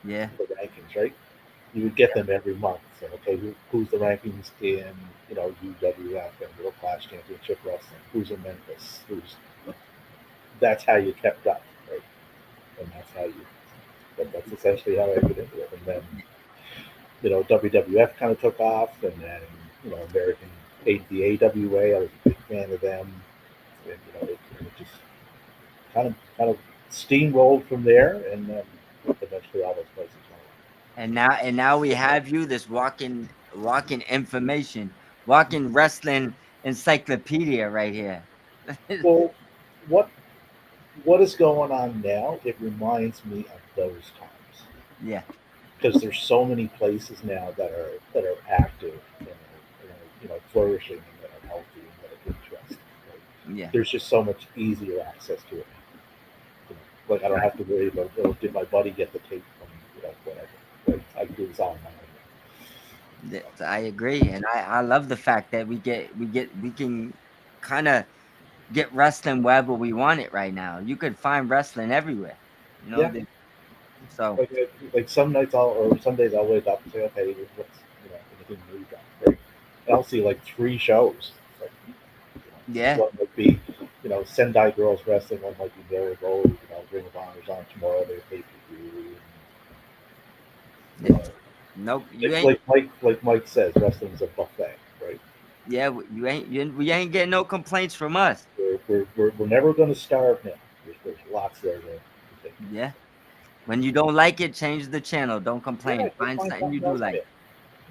Yeah. the rankings, right? You would get them every month. So okay, who's the rankings in UWF and World Class Championship Wrestling? Who's in Memphis? Who's That's how you kept up, right? And that's essentially how I get into it. And then WWF kind of took off, and then American the AWA. I was a big fan of them, and it just kind of steamrolled from there, and then eventually all those places went. And now we have you, this walking information, walking wrestling encyclopedia right here. Well, what what is going on now? It reminds me of those times Yeah, because there's so many places now that are active and flourishing and that are healthy and that are interesting. Right? yeah, There's just so much easier access to it. Like I don't right. have to worry about, did my buddy get the tape from whatever. Right? I can do this all on my own. I agree, and I love the fact that we can kind of get wrestling wherever we want it right now. You could find wrestling everywhere, you know. Yeah, The, so like some nights or some days I'll wake up and say, okay, what's anything new done, right? And I'll see like three shows. Like, yeah, one might be, Sendai Girls Wrestling. One might be Mary Road. Ring of Honor's on tomorrow. They're pay per view. You know, it's nope. You like ain't. Mike says, wrestling's a buffet, right? Yeah, we ain't getting no complaints from us. We're never going to starve now. There's lots there to take. Yeah, when you don't like it, change the channel. Don't Yeah, complain. go Find find something you something do else to like. get.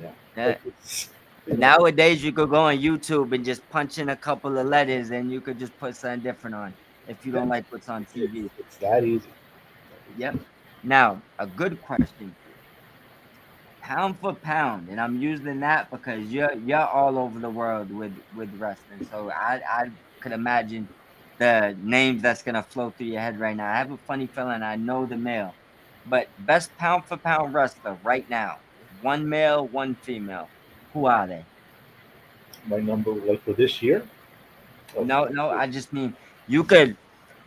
Yeah, Yeah. like it's Nowadays, you could go on YouTube and just punch in a couple of letters, and you could just put something different on if you yeah, don't like what's on it's TV. it's that easy. Yep. Now, a good question: pound for pound, and I'm using that because you're all over the world with wrestling. So I could imagine the names that's gonna flow through your head right now. I have a funny feeling I know the male, but best pound for pound wrestler right now, one male, one female. Who are they? My number, like for this year. Oh, No, no, I just mean you could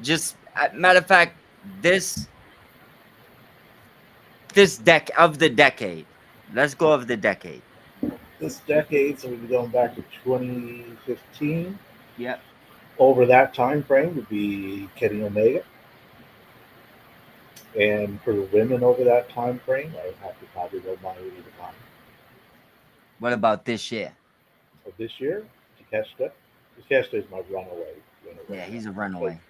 just matter of fact, this deck of the decade. Let's go of the decade. this decade, so we'd be going back to 2015. Yep. Over that time frame would be Kenny Omega, and for the women over that time frame, I would have to probably go Mayu Iwatani. What about this year? Of this year, Takeshita. Takeshita is my runaway winner Yeah, right he's a now. Like, runaway.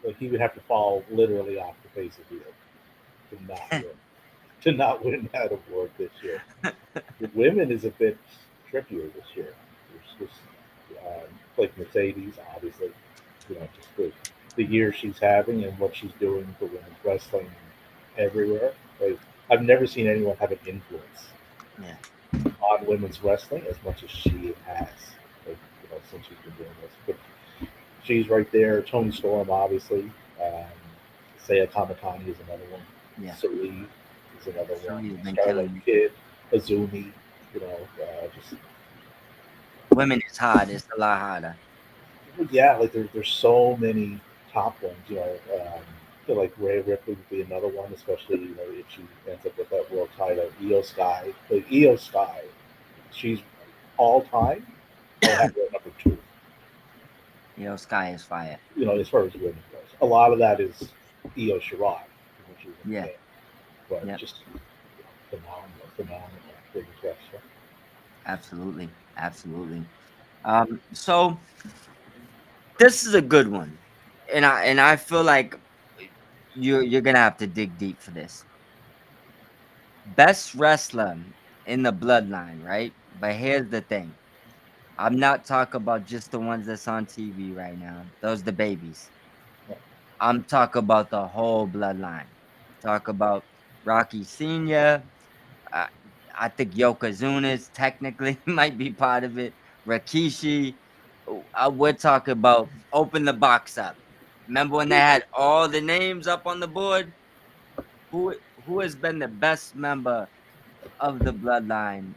like he would have to fall literally off the face of the earth to not win that award this year. The women is a bit trickier this year. There's just like Mercedes, obviously, just the year she's having and what she's doing for women's wrestling everywhere. Like, I've never seen anyone have an influence Yeah. on women's wrestling as much as she has. Like, since she's been doing this, but she's right there. Tony Storm, obviously. Um, Saya Kamatani is another one. Yeah. Celie is another one. Sylvia's been Starlight killing it. Kid, Azumi. Just Women is hard. It's a lot harder. yeah, like there's so many top ones. Like Ray Ripley would be another one, especially if she ends up with that world title. Io Sky, like Io Sky, she's all time. I would have her at number two. Sky is fire. As far as women goes, a lot of that is Io Shirai when she was in Yeah. Japan, but Yep. just phenomenal women's wrestler. Absolutely. Absolutely. So this is a good one. And I feel like you're gonna have to dig deep for this. Best wrestler in the bloodline, right? But here's the thing. I'm not talking about just the ones that's on TV right now. Those the babies. I'm talking about the whole bloodline. Talk about Rocky Senior. I, I think Yokozuna's technically might be part of it. Rikishi. We're talking about open the box up. Remember when they had all the names up on the board? Who has been the best member of the bloodline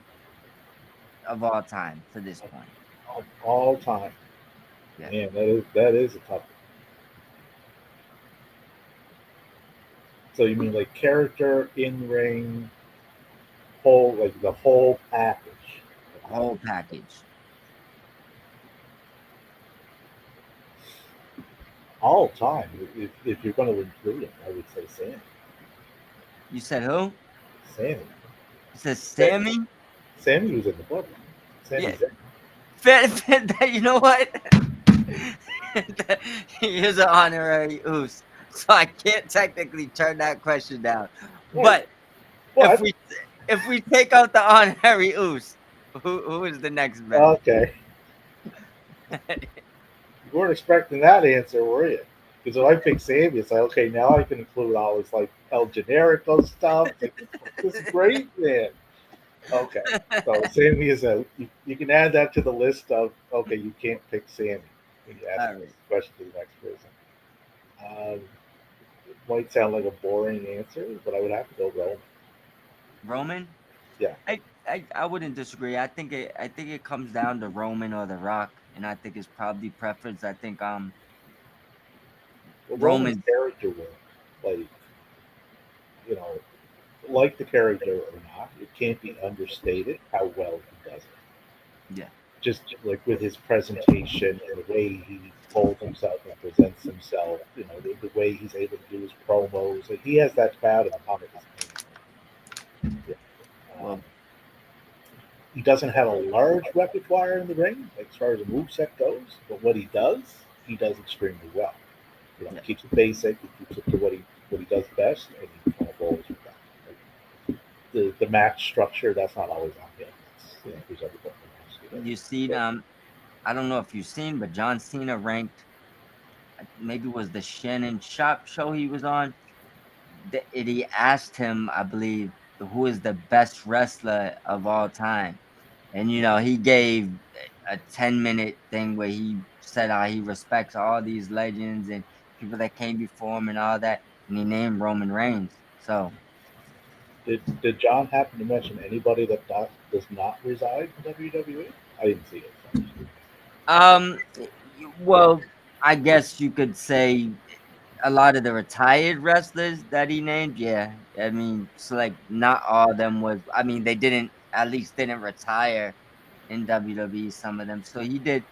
of all time to this point? All time. Yeah. Man, that is a tough one. So you mean like character in ring? whole like the whole package. The Whole package. package. All time. If you're going to include him, I would say Sammy. You said who? Sammy. You said Sa- Sammy? Sammy was in the book. Yeah. Sammy's in. You know what? He is an honorary oos, so I can't technically turn that question down. Right. But if But we if we take out the honorary oos, who is the next best? okay, you weren't expecting that answer, were you? Because if I pick Sammy, it's like okay, now I can include all this like El Generico stuff. Like, this is great, man. Okay, so Sammy is out. You can add that to the list of okay, you can't pick Sammy when you ask All this right, question to the next person. It might sound like a boring answer, but I would have to go Roman. Roman. Yeah, I wouldn't disagree. I think it comes down to Roman or The Rock, and I think it's probably preference. I think well, Roman's Roman. character work, like you know, like the character or not, it can't be understated how well he does it. Yeah, Just like with his presentation and the way he holds himself and presents himself, the way he's able to do his promos, like, he has that crowd in the palm of his hand. Yeah. well, He doesn't have a large repertoire in the ring, like as far as the moveset goes, but what he does extremely well. yeah. He keeps it basic, he keeps it to what he does best, and he kind of rolls with that. Like, the match structure, that's not always on him. That's, who's everybody else. You seen But I don't know if you've seen, but John Cena ranked maybe it was the Shannon Sharp show he was on. He asked him, I believe, who is the best wrestler of all time, and he gave a 10-minute thing where he said how he respects all these legends and people that came before him and all that, and he named Roman Reigns. So, did John happen to mention anybody that does not reside in WWE? I didn't see it. um, well, I guess you could say a lot of the retired wrestlers that he named, yeah. I mean, so like not all of them was. I mean, they didn't at least didn't retire in WWE. Some of them, so he did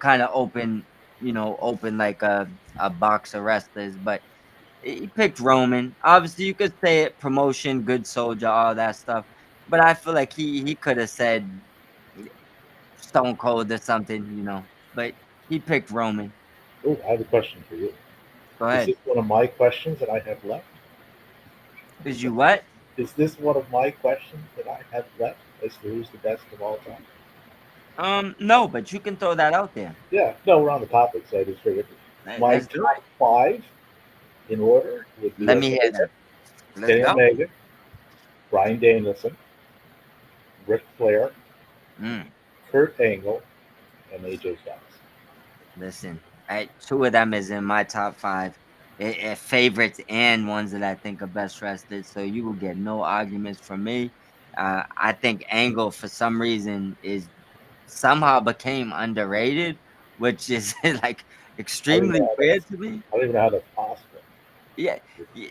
kind of open like a box of wrestlers, but he picked Roman. Obviously, you could say it promotion, good soldier, all that stuff. But I feel like he could have said Stone Cold or something. But he picked Roman. Oh, I have a question for you. Go Is ahead. this one of my questions that I have left? Is you what? Is this one of my questions that I have left as to who's the best of all time? No, but you can throw that out there. Yeah, no, we're on the topic, so I just figured my Let's do it. top five in order would be Let me hear Omega, them. Let's Kenny go. Omega, Brian Danielson, Ric Flair, Mm, Kurt Angle, and AJ Styles. listen, two of them is in my top five favorites and ones that I think are best wrestlers. So you will get no arguments from me. I think Angle for some reason is somehow became underrated, which is like I don't even extremely know how weird that's to me. I don't even know how that's possible. Yeah, yeah.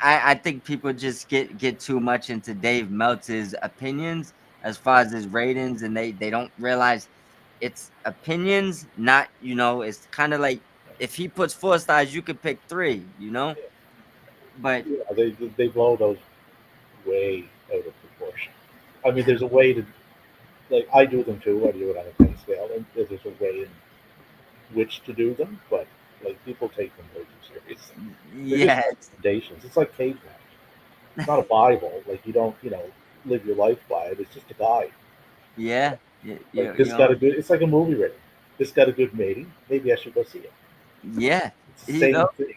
I think people just get too much into Dave Meltzer's opinions as far as his ratings, and they don't realize it's opinions, not it's kind of like if he puts 4 stars, you could pick three. But Yeah, they blow those way out of proportion. I mean, there's a way to like I do them too. I do it on a 10 scale, and there's a way in which to do them, but like people take them way too seriously. They're just yeah, recommendations. It's like caveman. It's not a Bible. Like you don't live your life by it. It's just a guide. yeah, yeah, Like this got a good. It's like a movie rating. This got a good rating. Maybe I should go see it. yeah, It's the you know. same thing.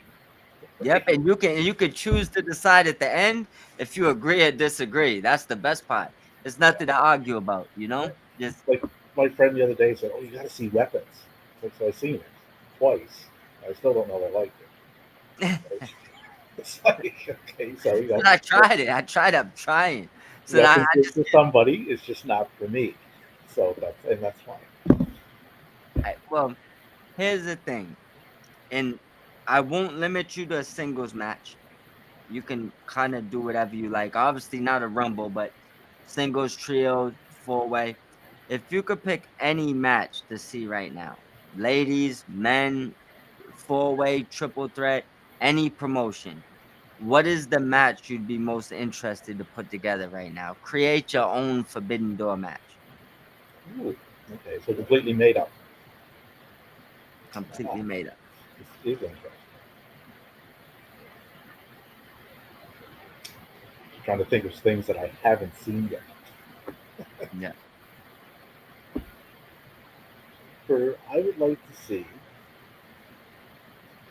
Yep, Right? and you could choose to decide at the end if you agree or disagree. That's the best part. There's Yeah. nothing to argue about. Right. Just Like my friend the other day said, "Oh, you got to see Weapons." Like, so I've seen it twice. I still don't know if I liked it. It's like okay, so but I tried it. I tried. I'm trying. So now Weapons I is just for somebody. It's just not for me. So that's fine. well, here's the thing, and I won't limit you to a singles match. You can kind of do whatever you like. Obviously, not a rumble, but singles, trios, four way. If you could pick any match to see right now, ladies, men, four way, triple threat, any promotion, what is the match you'd be most interested to put together right now? Create your own Forbidden Door match. Ooh, okay, so completely made up. Ah, Completely made up. this is interesting. Trying to think of things that I haven't seen yet. Yeah. For I would like to see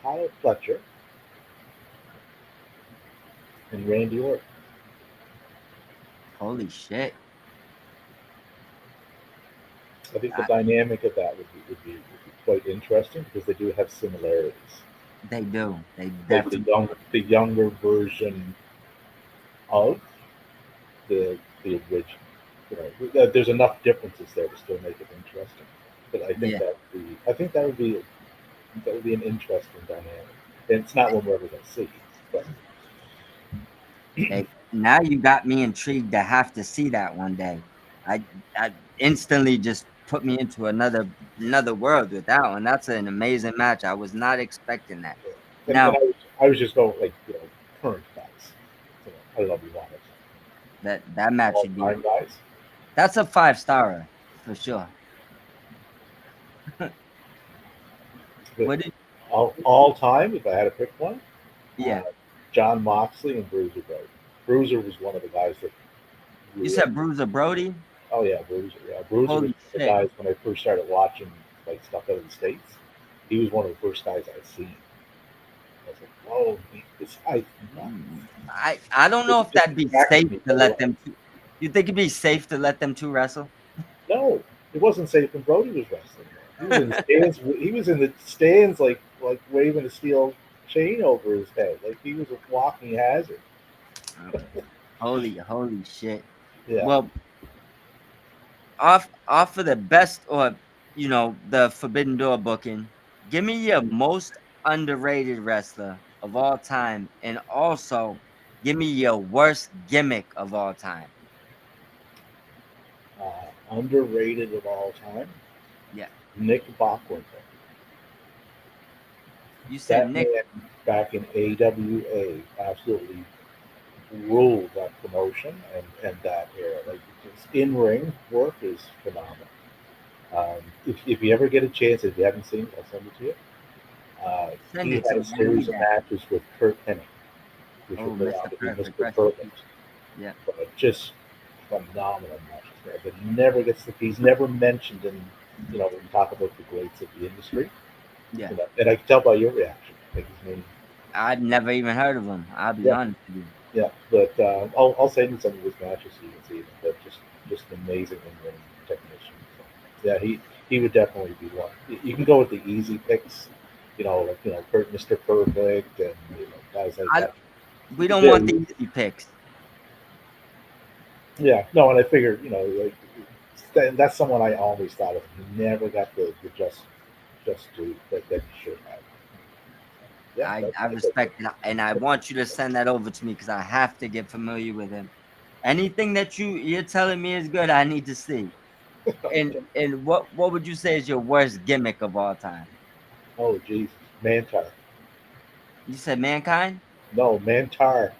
Kyle Fletcher and Randy Orton. Holy shit. I think the I, dynamic of that would be quite interesting because they do have similarities. they do. They Like definitely. the younger version of the original. There's enough differences there to still make it interesting. But Yeah. I think that would be an interesting dynamic. And it's not one we're ever going to see, but Hey, now you got me intrigued to have to see that one day. I instantly just put me into another world with that one. That's an amazing match. I was not expecting that. and Now I was just going like current guys. I don't know if you want it that match all should be time guys. that's a five-star for sure. But What did all time, if I had to pick one, uh, yeah. John Moxley and Bruiser Brody. Bruiser was one of the guys that You really. said Bruiser Brody? Oh yeah, Bruiser. Yeah, Bruiser was Holy one of the shit. guys when I first started watching like stuff out of the states. He was one of the first guys I'd seen. I was like, whoa, this guy's nuts. I don't know It if just that'd be attracted safe me to right let away. them two. You think it'd be safe to let them two wrestle? No, it wasn't safe when Brody was wrestling. He was in the stands. He was in the stands like waving a steel chain over his head, like he was a walking hazard. Holy shit. Yeah. Well, off of the best or the Forbidden Door booking, give me your most underrated wrestler of all time, and also give me your worst gimmick of all time. Underrated of all time, Yeah, Nick Bockwinkel. you said That Nick. man back in AWA absolutely ruled that promotion and that era. Like his in ring work is phenomenal. If you ever get a chance, if you haven't seen it, I'll send it to you. Send He it to had a me. I need series of that. matches with Kurt Hennig, which Oh, would go Mr. on to be Perfect, Mr. rest in Perfect. peace. Yeah, But just phenomenal matches there. But he's never mentioned in when you talk about the greats of the industry. yeah. And I can tell by your reaction. Like his name. I'd never even heard of him. I'll be Yeah, honest with you. yeah. But I'll send you some of his matches so you can see them. But just an amazing in ring technician. So, yeah, he would definitely be one. You can go with the easy picks. Like Mr. Perfect and guys like I that. We don't Yeah, want the easy picks. yeah. No, and I figured like that's someone I always thought of. He never got the just due that he should have. Yeah, that's I my pick. respect it, and I want you to send that over to me because I have to get familiar with him. Anything that you're telling me is good, I need to see. And what would you say is your worst gimmick of all time? Oh, Jesus. Mantar. You said Mankind? No, Mantar.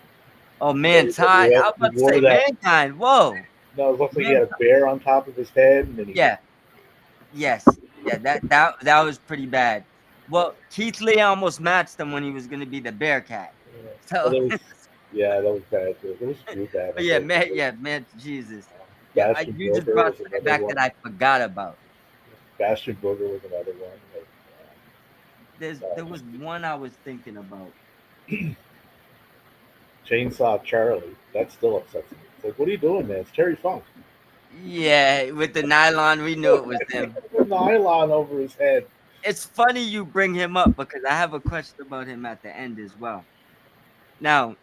Oh, He Mankind. I was about to wore say that. Mankind. Whoa, No, it looks like he Man. had a bear on top of his head, and then he. Yeah, yes, yeah. That was pretty bad. Well, Keith Lee almost matched him when he was going to be the Bearcat. Well, So, that was bad. There was a few bad but ones. Like, yeah, man, Jesus. Yeah, Bastion you just Booger brought was something another back that one. I forgot about. Bastion Booger was another one. Like, There just was one I was thinking about. Chainsaw Charlie. That still upsets me. It's like, what are you doing, man? It's Terry Funk. Yeah, with the nylon, we knew it was him. With nylon over his head. It's funny you bring him up because I have a question about him at the end as well. Now,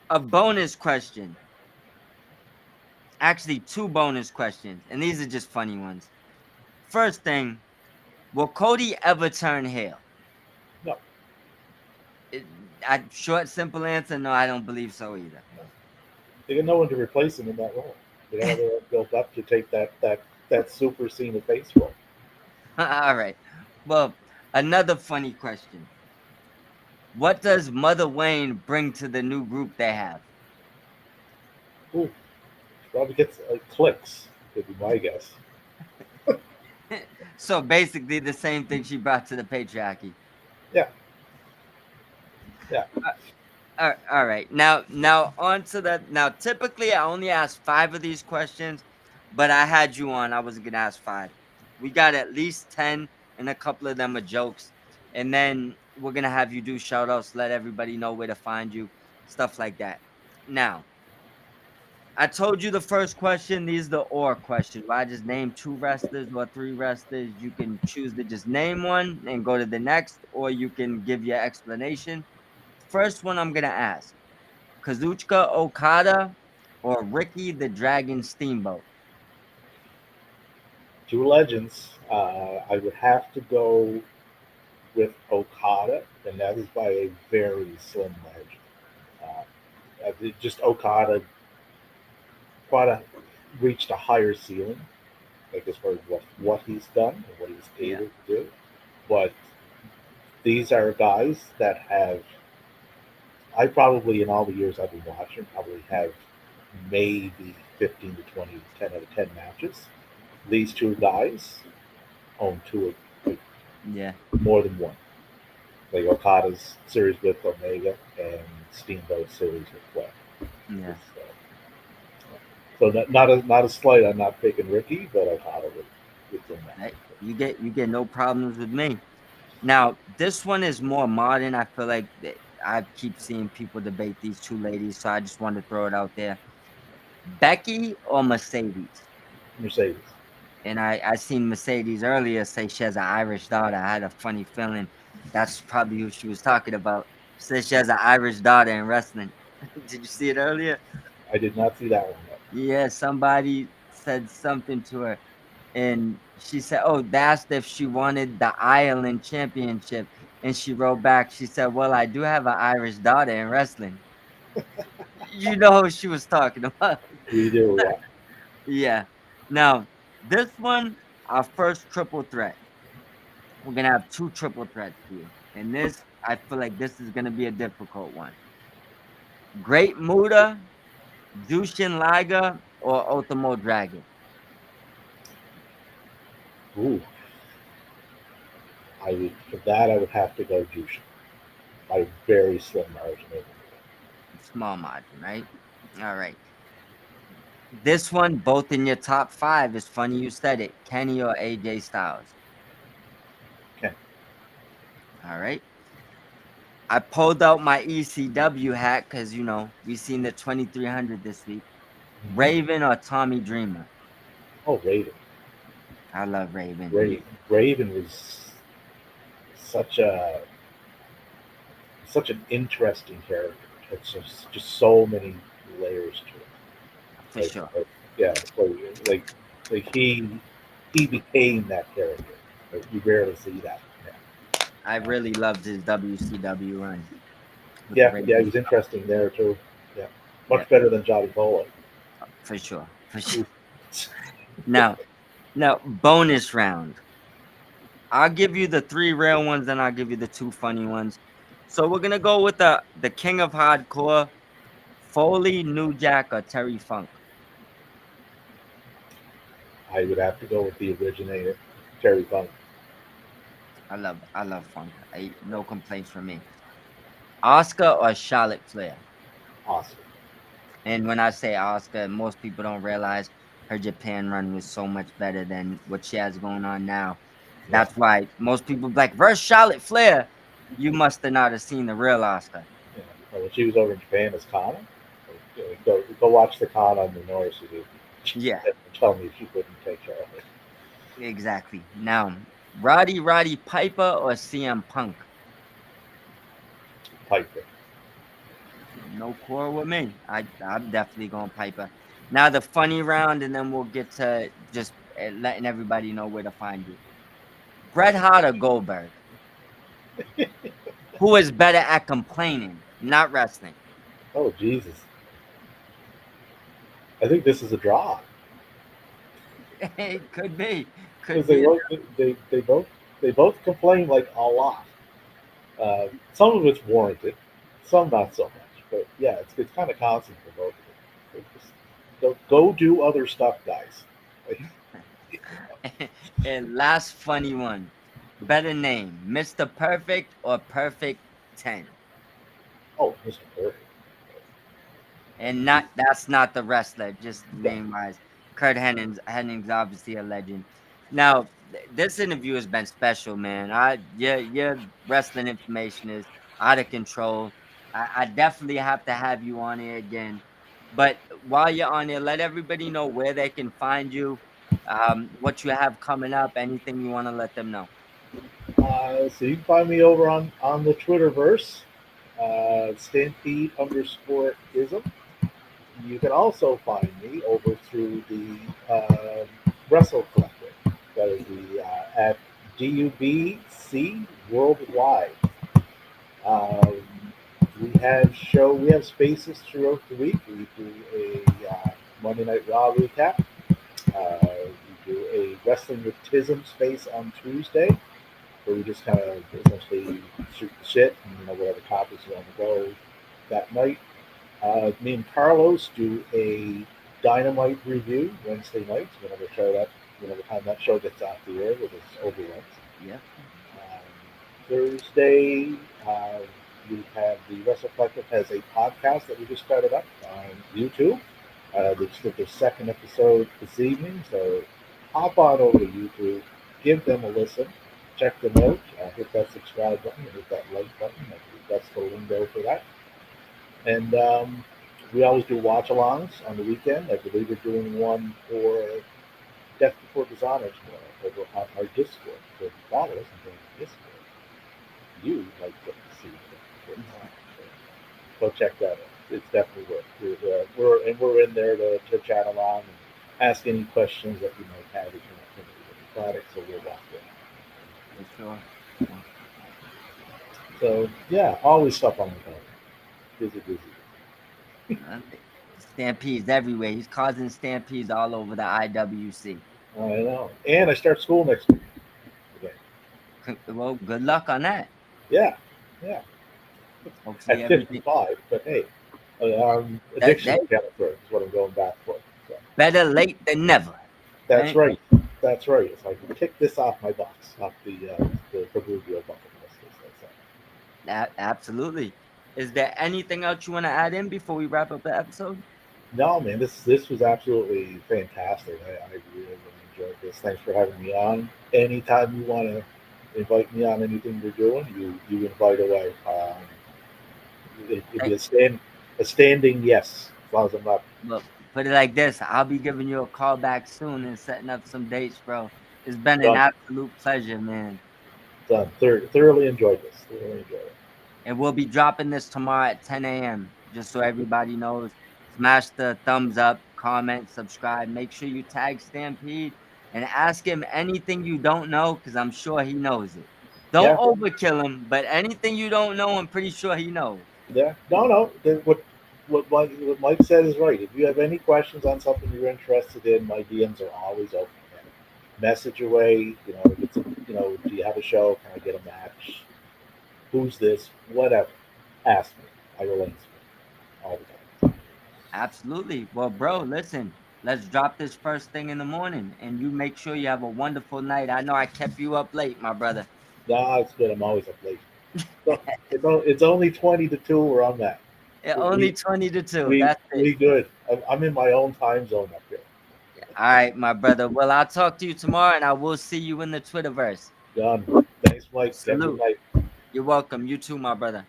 a bonus question. Actually, two bonus questions, and these are just funny ones. First thing, will Cody ever turn heel? No, It, short, simple answer, no, I don't believe so either. no. They got no one to replace him in that role. You know, they were built up to take that super scene of face role. All right. Well, another funny question. What does Mother Wayne bring to the new group they have? Ooh, probably gets clicks. Would be my guess. So basically the same thing she brought to the patriarchy. Yeah, yeah. All right. Now on to that. Now, typically, I only ask five of these questions, but I had you on. I wasn't gonna ask five. We got at least 10, and a couple of them are jokes. And then we're gonna have you do shout outs, let everybody know where to find you, stuff like that. Now, I told you the first question. These are the or question. Where I just name two wrestlers or three wrestlers. You can choose to just name one and go to the next, or you can give your explanation. First one I'm gonna ask. Kazuchika Okada or Ricky the Dragon Steamboat? Two legends. I would have to go with Okada, and that is by a very slim margin. Just Okada quite a, reached a higher ceiling, like as far as what he's done and what he's Yeah, able to do. But these are guys that have I probably in all the years I've been watching probably have maybe 15 to 20, 10 out of 10 matches. These two guys own two of like, yeah, more than one. Like Okada's series with Omega and Steamboat series with Flair. yeah. So not a slight. I'm not picking Ricky, but Okada would win that. Right? You get no problems with me. Now, this one is more modern. I feel like I keep seeing people debate these two ladies, so I just wanted to throw it out there. Becky or Mercedes? Mercedes. And I seen Mercedes earlier say she has an Irish daughter. I had a funny feeling that's probably who she was talking about. She said she has an Irish daughter in wrestling. Did you see it earlier? I did not see that one yet. Yeah, somebody said something to her, and she said, "Oh, they asked if she wanted the Ireland Championship," and she wrote back. She said, "Well, I do have an Irish daughter in wrestling." You know who she was talking about? We do, yeah. Yeah. Now, this one, our first triple threat. We're gonna have two triple threats here, and this, I feel like this is gonna be a difficult one. Great Muda, Jushin Liger, or Ultimo Dragon. Ooh, I would for that I would have to go Jushin by very slim margin. Small margin, right? All right. This one, both in your top five, is funny you said it. Kenny or AJ Styles. Okay. All right. I pulled out my ECW hat because we seen the 2300 this week. Mm-hmm. Raven or Tommy Dreamer. Oh, Raven. I love Raven. Raven was such a such an interesting character. It's just so many layers to it. For sure. Yeah, like he became that character. Like, you rarely see that. I really loved his WCW run with Yeah, he Raven. was interesting there too. Yeah, Yeah, much better than Johnny Bola. for sure. For sure. Now, now, bonus round. I'll give you the three real ones, then I'll give you the two funny ones. So we're gonna go with the king of hardcore, Foley, New Jack, or Terry Funk. I would have to go with the originator, Terry Funk. I love Funk. No complaints from me. Oscar or Charlotte Flair. Awesome. And when I say Oscar, most people don't realize her Japan run was so much better than what she has going on now. Yeah. That's why most people be like, versus Charlotte Flair, you must have not have seen the real Oscar. Yeah. When she was over in Japan as Kana, go watch the Kana on the Norris. Yeah, Tell me if you couldn't take care of it. exactly. Now, Roddy Piper or CM Punk? Piper. No quarrel with me. I'm definitely going Piper. Now the funny round, and then we'll get to just letting everybody know where to find you. Bret Hart or Goldberg? Who is better at complaining, not wrestling? Oh Jesus. I think this is a draw It could be, because could be. they both complain like a lot. Some of it's warranted, some not so much. But yeah, it's kind of constant for both of them. So just go do other stuff, guys. Like, And last funny one. Better name, Mr. Perfect or Perfect 10? oh, Mr. Perfect. And not that's not the wrestler, just Yeah. name wise. Kurt Henning's obviously a legend. Now, this interview has been special, man. Your wrestling information is out of control. I definitely have to have you on here again. But while you're on here, let everybody know where they can find you, what you have coming up, anything you want to let them know. So you can find me over on the Twitterverse, Stampede underscore ism. You can also find me over through the Wrestle Collective. That is the at DUBC Worldwide. Um, we have spaces throughout the week. We do a Monday Night Raw recap. We do a Wrestling with Tism space on Tuesday, where we just kind of essentially shoot the shit and whatever topics you want to go that night. Me and Carlos do a Dynamite review Wednesday nights whenever time that show gets off the air with its overruns. Yeah. Thursday, uh, we have the Wrestle Collective has a podcast that we just started up on YouTube. They just did their second episode this evening, so hop on over to YouTube, give them a listen, check them out, hit that subscribe button, hit that like button. I think that's the lingo for that. And we always do watch-alongs on the weekend. I believe we're doing one for Death Before Dishonor tomorrow over on our Discord. So if you follow us and join the Discord, you might get to see Death Before Dishonor. So go check that out. It's definitely worth it. We're in there to chat along and ask any questions that you might have if you're not familiar with the product. So we'll walk in. For sure. So yeah, always stuff on the phone. Busy, busy. Uh, Stampedes everywhere. He's causing stampedes all over the IWC. I know. And I start school next week again. Well, good luck on that. Yeah, yeah. Hopefully At everything 55, but hey, addiction that counselor is what I'm going back for. So better late than never. that's Right? right. That's right. It's like tick this off my box, off the proverbial bucket list. That's Absolutely. Is there anything else you want to add in before we wrap up the episode? no, man. This was absolutely fantastic. I really, really enjoyed this. Thanks for having me on. Anytime you want to invite me on anything you're doing, you invite away. It'd be Hey, a standing yes, as long as I'm not look, put it like this. I'll be giving you a call back soon and setting up some dates, bro. It's been an done. absolute pleasure, man. Done. Thoroughly enjoyed this. Thoroughly enjoyed it. And we'll be dropping this tomorrow at 10 a.m. Just so everybody knows. Smash the thumbs up, comment, subscribe. Make sure you tag Stampede and ask him anything you don't know because I'm sure he knows it. Don't Yeah, overkill him, but anything you don't know, I'm pretty sure he knows. yeah. No, no. What Mike said is right. If you have any questions on something you're interested in, my DMs are always open. Man. Message away. If it's do you have a show? Can I get a match? Who's this? Whatever. Ask me. I will answer all the time. Absolutely. Well, bro, listen, let's drop this first thing in the morning and you make sure you have a wonderful night. I know I kept you up late, my brother. No, it's good. I'm always up late. So it's only 20 to 2 where I'm at. Only We 20 to 2. we That's it. we good. I'm in my own time zone up here. All right, my brother. Well, I'll talk to you tomorrow and I will see you in the Twitterverse. Done. Thanks, Mike. Have a good Salute. night. You're welcome. You too, my brother.